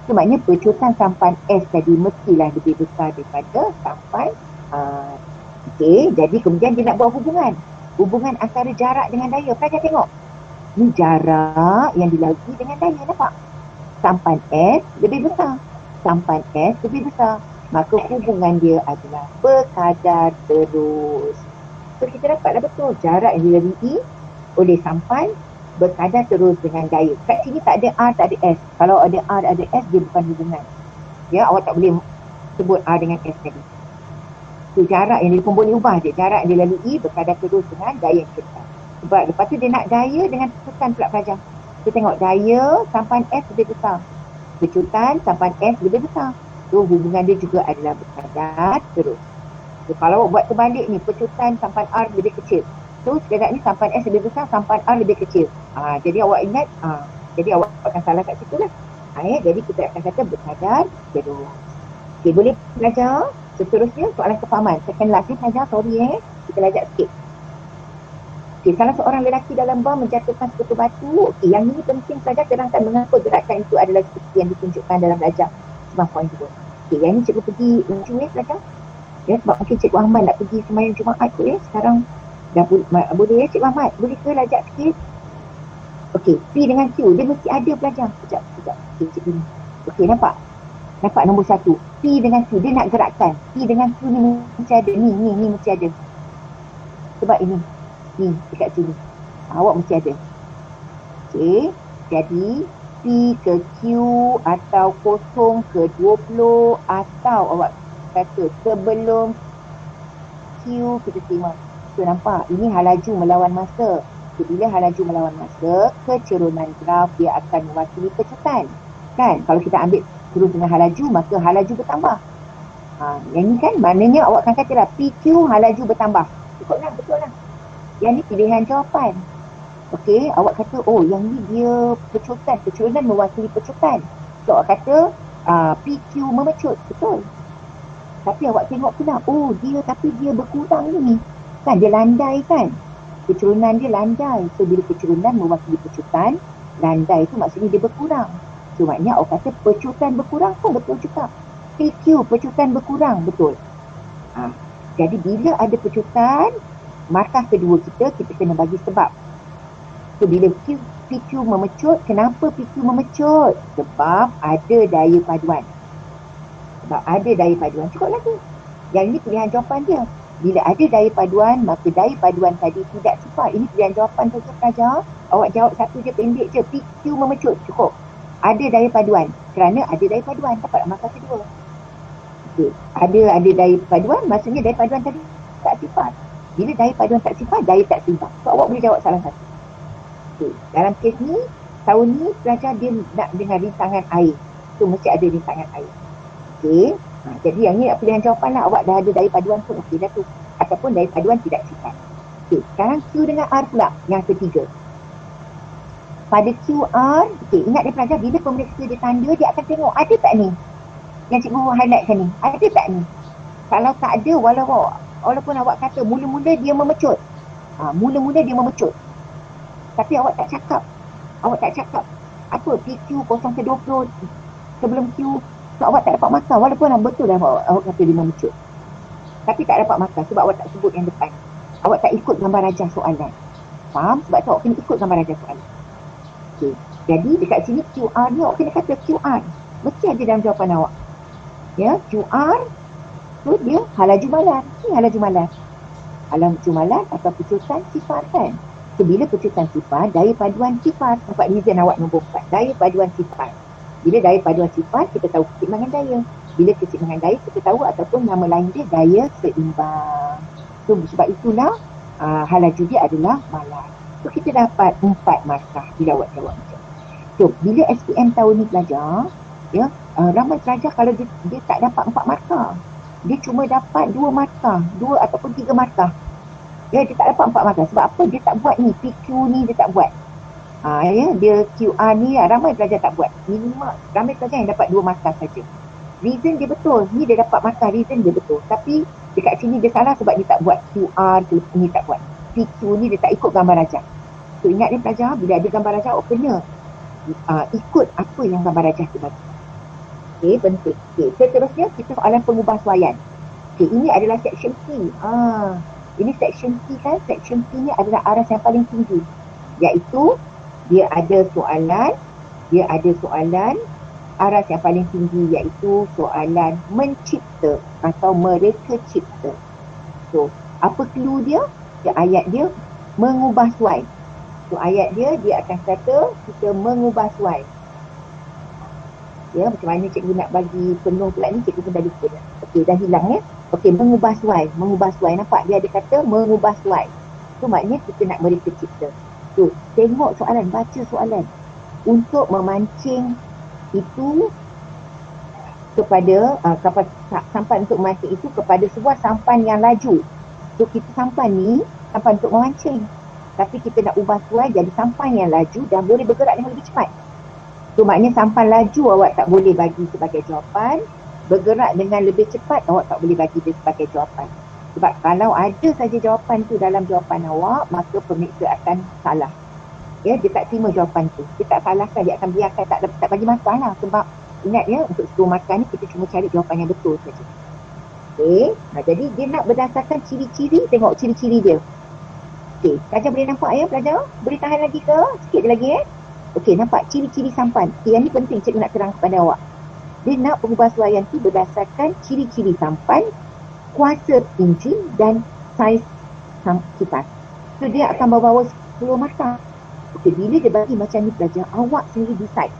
So, maknanya pecutan sampan S tadi mestilah lebih besar daripada sampan R. Okey, jadi kemudian dia nak buat hubungan. Hubungan antara jarak dengan daya. Pelajar tengok. Ni jarak yang dilalui dengan daya, nampak? Sampan S lebih besar. Sampan S lebih besar. Maka hubungan dia adalah berkadar terus. So, kita dapatlah betul jarak yang dilalui oleh sampan berkadar terus dengan daya. Kat sini tak ada R, tak ada S. Kalau ada R, ada S, dia bukan hubungan. Ya, awak tak boleh sebut R dengan S tadi. So, jarak yang dia pun boleh ubah je. Jarak yang dilalui berkadar terus dengan daya yang kita. Sebab lepas tu dia nak daya dengan pecutan pula pelajar. Kita tengok daya sampan S lebih besar. Pecutan sampan S lebih besar. So, hubungan dia juga adalah berkadar terus. So, kalau awak buat terbalik ni, pecutan sampan R lebih kecil. So, sekejap ni sampan S lebih besar, sampan R lebih kecil. Jadi awak ingat, jadi awak akan salah kat situ lah. Jadi kita akan kata berkadar terus. Okay, boleh belajar. Seterusnya soalan kefahaman. Second last ni pelajar, sorry kita lajak sikit. Okay, salah seorang lelaki dalam bar menjatuhkan sekutu batu. Okay, yang ini penting pelajar terangkan mengapa gerakan itu adalah seperti yang ditunjukkan dalam belajar 9.2. Okay, yang ni cikgu pergi laju pelajar. Ya, sebab mungkin cikgu Ahmad nak pergi sembahyang Jumaat kot sekarang dah boleh Cikgu Ahmad? Boleh ke lajak sikit? Okey, P dengan Q dia mesti ada pelajar. Sekejap. Okey, cikgu ni. Okey, nampak? Nampak nombor 1. P dengan Q dia nak gerakkan. P dengan Q ni mesti ada. Ni mesti ada. Sebab ini. Ni dekat sini. Awak mesti ada. Okey, jadi P ke Q atau 0 ke 20 atau awak kata sebelum Q kita terima. So, nampak? Ini halaju melawan masa. So, bila halaju melawan masa, kecerunan graf dia akan mewakili pecutan. Kan? Kalau kita ambil terus dengan halaju, maka halaju bertambah. Yang ni kan maknanya awak akan katalah PQ halaju bertambah. Ikutlah, betul lah. Yang ni pilihan jawapan. Okey, awak kata, oh yang ni dia pecutan. Kecerunan mewakili pecutan. So, awak kata PQ memecut. Betul. Tapi awak tengok pula, oh tapi dia berkurang ni. Kan dia landai kan. Kecerunan dia landai. So bila kecerunan mewakili pecutan, landai tu maksudnya dia berkurang. So maknanya awak kata pecutan berkurang pun betul juga. PQ pecutan berkurang, betul. Jadi bila ada pecutan, markah kedua kita kena bagi sebab. So bila PQ memecut, kenapa PQ memecut? Sebab ada daya paduan. Sebab ada daya paduan. Cukup lagi. Yang ini pilihan jawapan dia. Bila ada daya paduan, maka daya paduan tadi tidak sifat. Ini pilihan jawapan saja pelajar. Awak jawab satu je, pendek je. PQ memecut, cukup. Ada daya paduan. Kerana ada daya paduan, dapat markah kedua. Okay. Ada daya paduan, maksudnya daya paduan tadi tak sifat. Bila daya paduan tak sifat, daya tak seimbang. So awak boleh jawab salah satu. Okay. Dalam kes ni, tahun ni pelajar dia nak dengan rintangan air. So mesti ada rintangan air. Okey. Jadi yang ni pilihan jawapan lah. Awak dah ada daya paduan pun okey dah tu. Ataupun daya paduan tidak sifat. Okey. Sekarang Q dengan R pula. Yang ketiga. Pada QR, okey, ingat dia pelajar bila pemeriksa dia tanda, dia akan tengok ada tak ni? Yang cikgu highlightkan ni. Ada tak ni? Kalau tak ada, walaupun awak kata mula-mula dia memecut. Mula-mula dia memecut. Tapi awak tak cakap. Apa PQ 0-20 sebelum Q. So awak tak dapat markah. Walaupun betul dah awak kata dia memecut. Tapi tak dapat markah sebab awak tak sebut yang depan. Awak tak ikut gambar rajah soalan. Faham? Sebab tu awak kena ikut gambar rajah soalan. Okey. Jadi dekat sini QR ni awak kena kata QR. Mesti ada dalam jawapan awak. Ya, QR tu dia halaju malar. Ni halaju malar. Halaju malar atau pecutan sifat kan. So bila pecutan sifat, daya paduan sifat. Nampak reason awak nombor 4. Daya paduan sifat. Bila daya paduan sifat, kita tahu keseimbangan daya. Bila keseimbangan daya, kita tahu ataupun nama lain dia daya seimbang. So sebab itulah halaju dia adalah malar. So kita dapat 4 markah bila awak jawab macam. So bila SPM tahun ni pelajar, ya, ramai pelajar kalau dia tak dapat 4 markah. Dia cuma dapat 2 markah, 2 ataupun 3 markah. Ya, dia tak dapat 4 markah. Sebab apa? Dia tak buat ni, PQ ni dia tak buat. Ya, dia QR ni ramai pelajar tak buat. Minimal ramai pelajar yang dapat 2 markah saja. Reason dia betul. Ni dia dapat markah, reason dia betul. Tapi dekat sini dia salah sebab dia tak buat QR ni, tak buat. PQ ni dia tak ikut gambar rajah. So ingat ni pelajar, bila ada gambar rajah, awak kena ikut apa yang gambar rajah tu bagi. Okey, penting. Okey, seterusnya kita soalan pengubahsuaian. Okey, ini adalah section P. Ini section P kan, section P ni adalah aras yang paling tinggi. Iaitu dia ada soalan aras yang paling tinggi iaitu soalan mencipta atau mereka cipta. So, apa clue dia? Ayat dia mengubah suai. So, ayat dia akan kata kita mengubah suai. Ya, macam mana cikgu nak bagi penuh pula ni, cikgu pun dah lupa dah. Okey, dah hilang ya. Okey, mengubah suai. Nampak dia ada kata mengubah suai. So, maknanya kita nak mereka cipta. So, tengok soalan, baca soalan. Untuk memancing itu kepada sampan untuk memancing itu kepada sebuah sampan yang laju. So, kita sampan untuk memancing. Tapi kita nak ubah suai jadi sampan yang laju dan boleh bergerak dengan lebih cepat. So, maknanya sampan laju awak tak boleh bagi sebagai jawapan. Bergerak dengan lebih cepat awak tak boleh bagi dia sebagai jawapan. Sebab kalau ada saja jawapan tu dalam jawapan awak, maka pemeriksa akan salah. Ya, dia tak terima jawapan tu. Dia tak salahkan, dia akan biarkan tak bagi markah lah. Sebab ingat ya, untuk 10 markah ni kita cuma cari jawapan yang betul saja. Okey, jadi dia nak berdasarkan ciri-ciri, tengok ciri-ciri dia. Okey, pelajar boleh nampak ya pelajar? Boleh tahan lagi ke? Sikit lagi ya. Okey, nampak ciri-ciri sampan. Yang ni penting cikgu nak terang kepada awak. Dia nak pengubahsuaian tu berdasarkan ciri-ciri sampan, kuasa enjin dan saiz kipas. So dia akan bawa 10 markah. Okey, bila dia bagi macam ni pelajar, awak sendiri decide.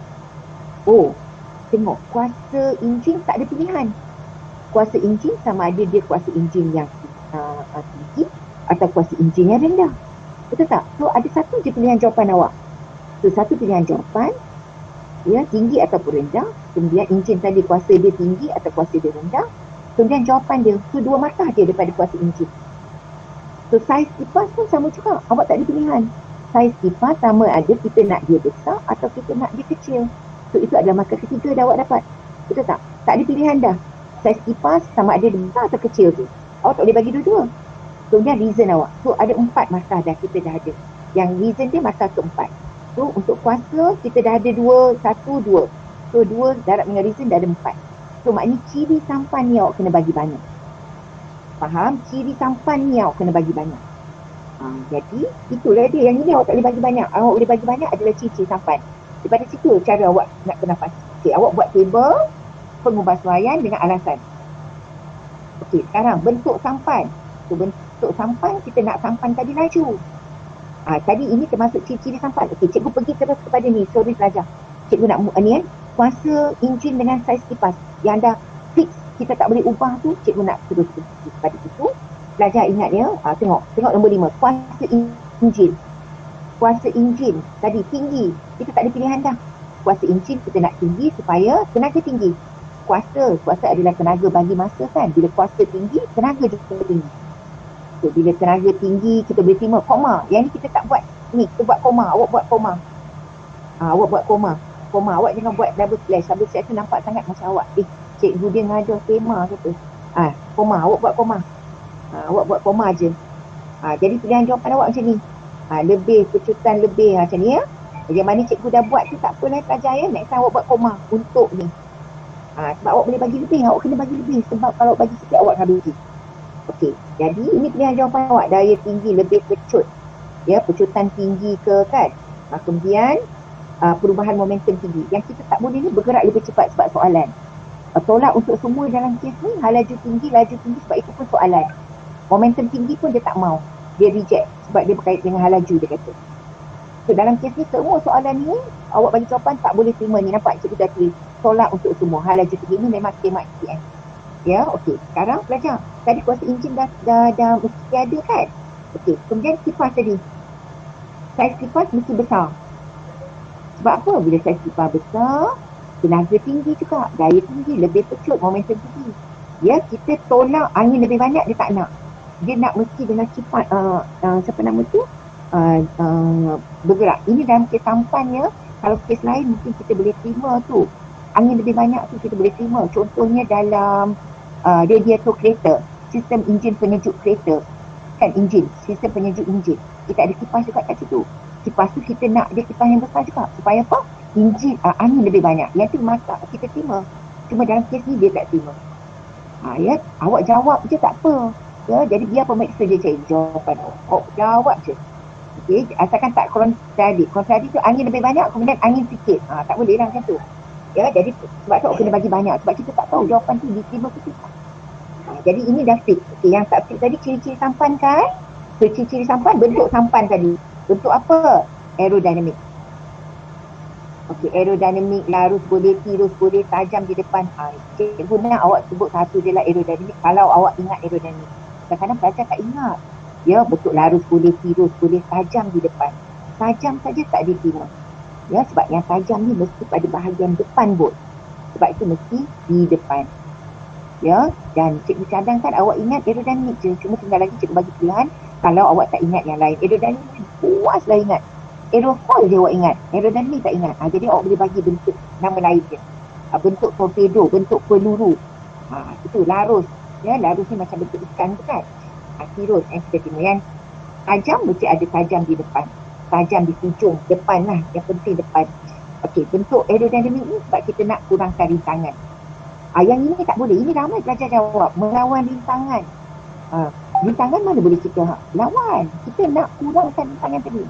Oh, tengok kuasa enjin tak ada pilihan. Kuasa enjin sama ada dia kuasa enjin yang tinggi atau kuasa enjin yang rendah. Betul tak? So ada satu je pilihan jawapan awak. So satu pilihan jawapan, ya, tinggi ataupun rendah. Kemudian enjin tadi kuasa dia tinggi atau kuasa dia rendah. Kemudian jawapan dia, so 2 markah je daripada kuasa enjin. So saiz kipas pun sama juga, awak tak ada pilihan. Saiz kipas sama ada kita nak dia besar atau kita nak dia kecil. So itu adalah markah ketiga dah awak dapat. Betul tak? Tak ada pilihan dah. Saiz kipas sama ada dia besar atau kecil tu. Awak tak boleh bagi dua-dua. Kemudian reason awak. So ada 4 markah dah kita dah ada. Yang reason dia markah keempat. So untuk kuasa kita dah ada 2, 1, 2. So 2 darab dengan reason dah ada 4. So maknanya ciri sampan ni awak kena bagi banyak. Faham? Ciri sampan ni awak kena bagi banyak. Jadi itulah dia. Yang ini awak tak boleh bagi banyak. Awak boleh bagi banyak adalah ciri-ciri sampan. Daripada situ cara awak nak penafas. Okey, awak buat table pengubahsuaian dengan alasan. Okey, sekarang bentuk sampan. So bentuk sampan, kita nak sampan tadi laju. Tadi ini termasuk ciri-ciri sampan. Okey, cikgu pergi terus kepada ni. Sorry pelajar. Cikgu nak ni kuasa enjin dengan saiz kipas. Yang dah fix, kita tak boleh ubah tu, cikgu nak terus kepada itu. Pelajar ingat ya, tengok nombor 5. Kuasa enjin. Kuasa enjin tadi tinggi. Kita tak ada pilihan dah. Kuasa enjin kita nak tinggi supaya tenaga tinggi. Kuasa adalah tenaga bagi masa kan. Bila kuasa tinggi, tenaga juga tinggi. So, bila tenaga tinggi, kita boleh terima koma. Yang ni kita tak buat. Ni, kita buat koma. Awak buat koma. Awak buat koma. Awak jangan buat double slash. Double slash tu nampak sangat macam awak. Cikgu dia ngajar tema kata. Koma. Awak buat koma. Awak buat koma je. Jadi pilihan jawapan awak macam ni. Lebih, pecutan lebih macam ni ya. Yang mana cikgu dah buat tu tak apalah pelajar ya. Next time awak buat koma untuk ni. Sebab awak boleh bagi lebih. Awak kena bagi lebih. Sebab kalau bagi sikit awak akan rugi. Okey. Jadi ini pilihan jawapan awak. Daya tinggi lebih pecut. Ya, pecutan tinggi ke kan. Kemudian perubahan momentum tinggi. Yang kita tak boleh ni bergerak lebih cepat sebab soalan. Tolak untuk semua dalam kes ni. Laju tinggi sebab itu pun soalan. Momentum tinggi pun dia tak mau. Dia reject sebab dia berkait dengan hal laju dia kata. So dalam kes ni semua soalan ni awak bagi jawapan tak boleh terima ni. Nampak cikgu dah tulis tolak untuk semua. Hal laju tinggi ni memang tema SPM. Ya, okey. Sekarang pelajar. Tadi kuasa enjin dah mesti ada kan? Okey. Kemudian kipas tadi. Saiz kipas mesti besar. Sebab apa? Bila saiz kipas besar, tenaga tinggi juga. Daya tinggi, lebih pecut, momentum tinggi. Ya, kita tolak angin lebih banyak, dia tak nak. Dia nak mesti dengan kipas, bergerak. Ini dalam kes sampannya, kalau kes lain mungkin kita boleh terima tu. Angin lebih banyak tu kita boleh terima. Contohnya dalam radiator kereta, sistem enjin penyejuk kereta. Kan enjin, sistem penyejuk enjin. Kita ada kipas juga kat situ. Kipas tu kita nak dia kipas yang besar juga. Supaya apa? Enjin, angin lebih banyak. Yang tu masa kita terima. Cuma dalam kes ni dia tak terima. Ya, awak jawab je tak apa. Ya, jadi biar pemeriksa je cari jawapan awak. Awak jawab je. Okey, asalkan tak kontradi. Kontradi tu angin lebih banyak, kemudian angin sikit. Tak boleh lah macam tu. Ya, jadi sebab tu awak kena bagi banyak. Sebab kita tak tahu jawapan tu diterima ke tidak. Jadi ini dah fix. Okey, yang tak fix tadi ciri-ciri sampan kan? So, ciri-ciri sampan, bentuk sampan tadi. Bentuk apa? Aerodinamik. Okey, aerodinamik, larus boleh, tirus boleh, tajam di depan. Cikgu nak awak sebut satu je lah aerodinamik. Kalau awak ingat aerodinamik. Kadang-kadang pelajar tak ingat. Ya, bentuk larus boleh, tirus boleh, tajam di depan. Tajam saja tak diterima. Ya, sebab yang tajam ni mesti pada bahagian depan bot. Sebab itu mesti di depan. Ya, dan cikgu cadangkan awak ingat aerodinamik je. Cuma tinggal lagi cikgu bagi pilihan. Kalau awak tak ingat yang lain. Aerodinamik puaslah ingat. Aerofol je awak ingat. Aerodinamik tak ingat. Jadi awak boleh bagi bentuk nama lain je. Bentuk torpedo, bentuk peluru. Itu larus. Ya, larus ni macam bentuk ikan tu kan. Tirus yang kita terima. Yang tajam mesti ada tajam di depan. Tajam di hujung depan lah. Yang penting depan. Okey, bentuk aerodinamik ni sebab kita nak kurangkan rintangan. Yang ini tak boleh. Ini ramai pelajar jawab. Melawan rintangan. Rintangan mana boleh kita lawan. Kita nak kurangkan rintangan tadi.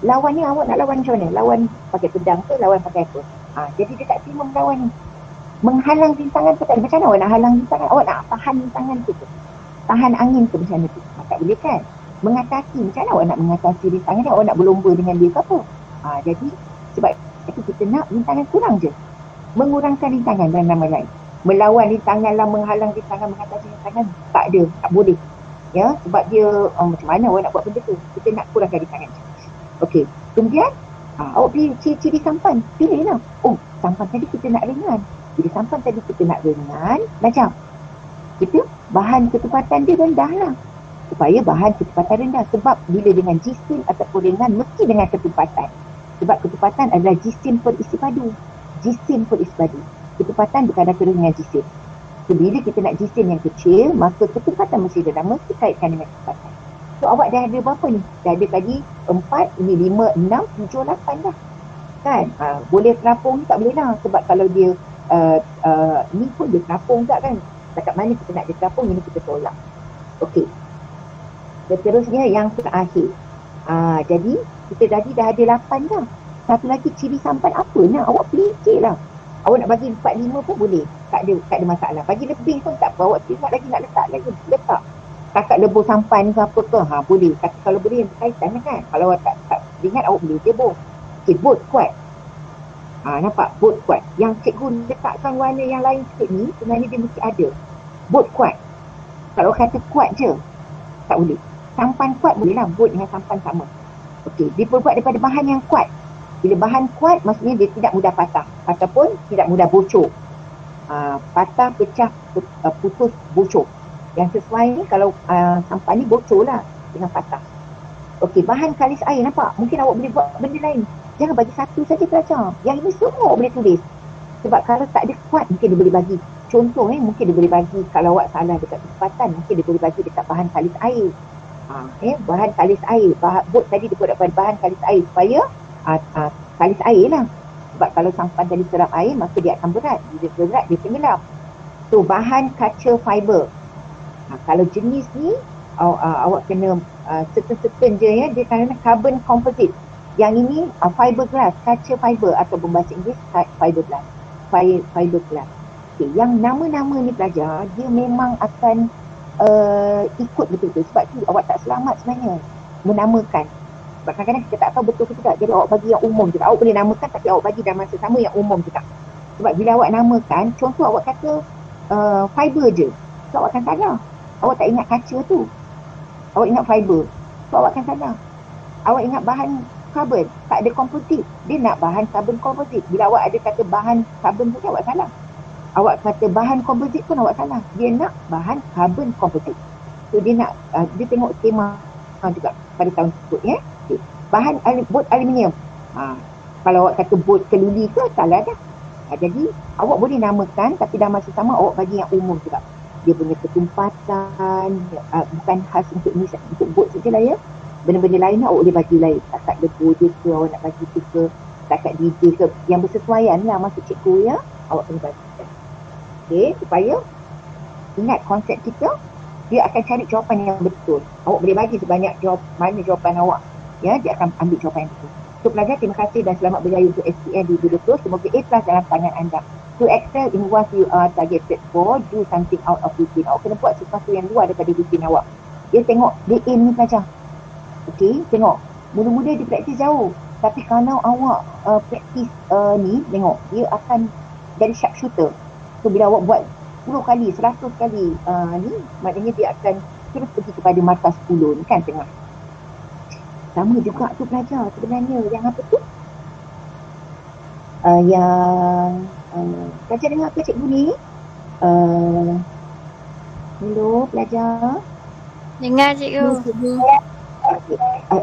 Lawan ni awak nak lawan macam mana? Lawan pakai pedang ke? Lawan pakai apa? Jadi dia tak terima melawan ni. Menghalang rintangan tu tak. Macam mana awak nak halang rintangan? Awak nak tahan rintangan tu ke? Tahan angin tu macam mana tu? Tak boleh kan? Mengatasi. Macam mana awak nak mengatasi rintangan ni? Awak nak berlomba dengan dia ke apa? Jadi sebab itu kita nak rintangan kurang je. Mengurangkan rintangan dalam nama lain. Melawan rintangan lah, menghalang rintangan, mengatasi rintangan. Tak ada. Tak boleh. Ya, sebab dia macam mana awak nak buat benda tu? Kita nak kurangkan rintangan. Okey, kemudian awak pilih ciri-ciri sampan. Pilih lah. Sampan tadi kita nak ringan. Bila sampan tadi kita nak ringan, macam kita bahan ketepatan dia rendah lah. Supaya bahan ketepatan rendah. Sebab bila dengan jisim ataupun ringan, mesti dengan ketepatan. Sebab ketepatan adalah jisim perisi padu. Jisim perisi padu. Ketepatan berkadar dengan jisim. So, bila kita nak jisim yang kecil, maka ketepatan mesti rendah. Mesti kaitkan dengan ketepatan. So awak dah ada berapa ni? Dah ada tadi 4, ini 5, 6, 7, 8 dah. Kan? Boleh terapung ni tak boleh lah. Sebab kalau dia ni pun dia terapung tak kan? Dekat mana kita nak dia terapung, ini kita tolak. Okey. Seterusnya yang terakhir. Jadi kita tadi dah ada 8 dah. Satu lagi ciri sampan apa nak? Awak fikir lah. Awak nak bagi 4, 5 pun boleh. Tak ada masalah. Bagi lebih pun tak apa. Awak tengok lagi nak letak lagi. Letak. takat lebur sampan ke apa ke, boleh. Tapi kalau boleh yang berkaitan lah kan. Kalau awak tak ingat, awak boleh je bot. Okay, bot kuat. Nampak? Bot kuat. Yang cikgu letakkan warna yang lain sikit ni, sebenarnya dia mesti ada. Bot kuat. Kalau kata kuat je, tak boleh. Sampan kuat boleh lah, bot dengan sampan sama. Okey, dia berbuat daripada bahan yang kuat. Bila bahan kuat, maksudnya dia tidak mudah patah. Ataupun tidak mudah bocor. Patah, pecah, putus, bocor. Yang sesuai ni, kalau sampan ni bocor lah dengan patah. Okey, bahan kalis air, nampak? Mungkin awak boleh buat benda lain. Jangan bagi satu saja pelajar. Yang ini semua awak boleh tulis. Sebab kalau tak ada kuat, mungkin dia boleh bagi. Contoh mungkin dia boleh bagi, kalau awak salah dekat tempatan, mungkin dia boleh bagi dekat bahan kalis air. Bahan kalis air. Bot tadi dia buat daripada bahan kalis air supaya kalis air lah. Sebab kalau sampan tadi serap air, maka dia akan berat. Bila berat, dia tenggelam. So, bahan kaca fiber. Kalau jenis ni, awak kena certain je ya, dia kerana carbon composite. Yang ini fiberglass, kaca fiber, atau berbahasa Inggeris fiberglass. Fiberglass. Okay, yang nama-nama ni pelajar, dia memang akan ikut betul-betul. Sebab tu awak tak selamat sebenarnya menamakan. Sebab kadang-kadang kita tak tahu betul ke tidak. Jadi awak bagi yang umum juga. Awak boleh namakan tapi awak bagi dalam masa sama yang umum juga. Sebab bila awak namakan, contoh awak kata fiber je, so awak akan salah. Awak tak ingat kaca tu, awak ingat fiber, so awak akan salah. Awak ingat bahan karbon, tak ada komposit, dia nak bahan karbon komposit. Bila awak ada kata bahan karbon saja, awak salah. Awak kata bahan komposit pun awak salah. Dia nak bahan karbon komposit. So dia nak, dia tengok tema juga pada tahun tersebut ya. Okay. Bahan bot aluminium. Kalau awak kata bot keluli ke, salah dah. Jadi awak boleh namakan tapi dalam masa sama awak bagi yang umum juga. Dia punya ketumpatan, bukan khas untuk ni, untuk bot sajalah ya. Benda-benda lain awak boleh bagi lain. Takat lebur dia ke, awak nak bagi tu ke, takat DJ ke, yang bersesuaian lah maksud cikgu ya, awak kena bagi. Okay, supaya ingat konsep kita, dia akan cari jawapan yang betul. Awak boleh bagi sebanyak mana jawapan awak, ya, dia akan ambil jawapan yang betul. So pelajar, terima kasih dan selamat berjaya untuk SPM 2020. Semoga A+ dalam tangan anda. To excel in what you are targeted for, do something out of routine. Awak kena buat sesuatu yang luar daripada routine awak. Dia tengok, dia aim ni pelajar. Okay, tengok. Mula-mula dia praktis jauh. Tapi kalau awak praktis ni, tengok, dia akan jadi sharpshooter. So bila awak buat 10 kali, 100 kali ni, maknanya dia akan terus pergi kepada markah 10 ni kan tengah. Sama juga tu pelajar sebenarnya. Yang apa tu? Pelajar dengar ke cikgu ni? Hello pelajar? Dengar cikgu.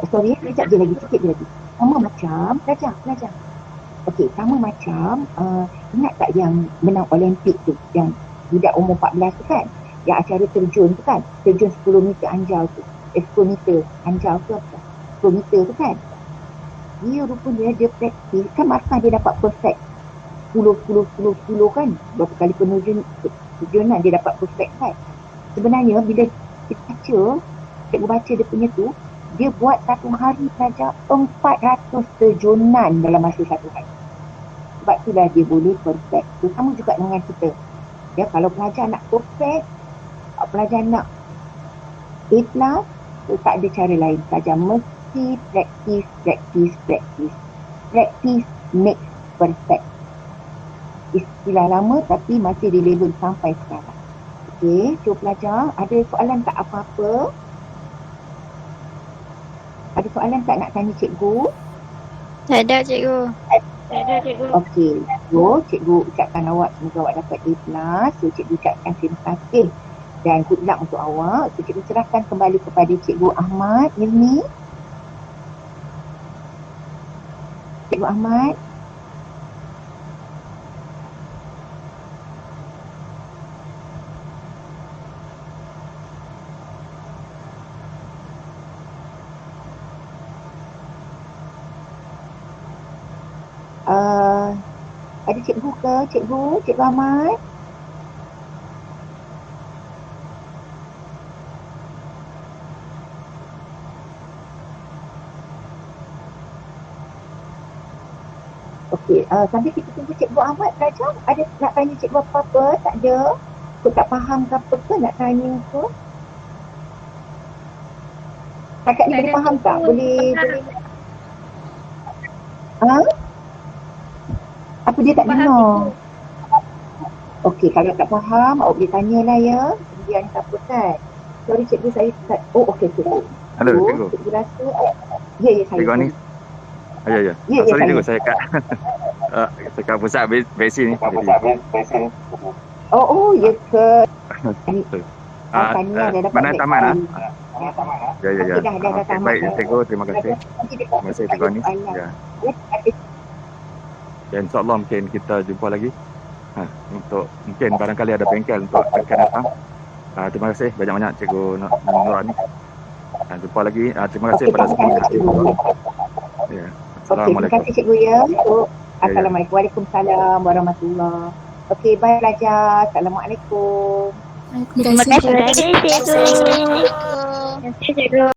Sorry, sekejap je lagi, sikit je lagi. Sama macam, pelajar. Okey, sama macam, ingat tak yang menang Olimpik tu, yang budak umur 14 tu kan? Yang acara terjun tu kan? Terjun 10 meter anjal tu. 10 meter anjal tu apa? 10 meter tu kan? Dia rupanya dia praktis, kan markah dia dapat perfect. 10 kan? Berapa kali terjunan dia dapat perfect kan? Sebenarnya bila kita baca dia punya tu, dia buat satu hari saja 400 terjunan dalam masa satu hari. Sebab itulah dia boleh perfect. So, sama juga dengan kita. Ya, kalau pelajar nak perfect, pelajar nak A+, so tak ada cara lain. Pelajar mesti practice makes perfect. Istilah lama tapi masih relevan sampai sekarang. Okey, so pelajar, ada soalan tak apa-apa? Ada soalan tak nak tanya cikgu? Tak ada cikgu. Okey, so cikgu ucapkan awak semoga awak dapat A+. So cikgu ucapkan terima kasih dan good luck untuk awak. So cikgu serahkan kembali kepada Cikgu Ahmad Nirmi. Cikgu Ahmad. Ada cikgu ke? Cikgu Ahmad? Okey, sambil kita tunggu Cikgu Ahmad pelajar, ada nak tanya cikgu apa-apa? Tak ada? Kau tak faham ke apa ke nak tanya ke? Kakak ni boleh faham tak? Boleh. Ha? Apa dia tak dengar? Okey, kalau tak faham, awak boleh tanyalah ya. Kemudian siapa kan? Sorry cikgu, saya start. Oh, okey. Halo, cikgu. Cikgu rasa, ya, saya. Cikgu ni. Ya. Ya, Sorry saya. cikgu, saya kat saya kat pusat besi ni. Oh, ya ke? Mana taman ah? Ya. Okey, dah Okey, tamat. baik cikgu, terima kasih. Terima kasih cikgu Anis. Ya. Dan insyaAllah mungkin kita jumpa lagi. Untuk mungkin barangkali ada bengkel untuk akan datang. Terima kasih banyak-banyak cikgu Nurani. Jumpa lagi. Terima kasih pada semua. Ya. Okey, terima kasih cikgu ya. Assalamualaikum. Waalaikumsalam warahmatullahi. Okey, bye belajar. Assalamualaikum. Terima kasih. Terima kasih, cikgu. Terima kasih, cikgu.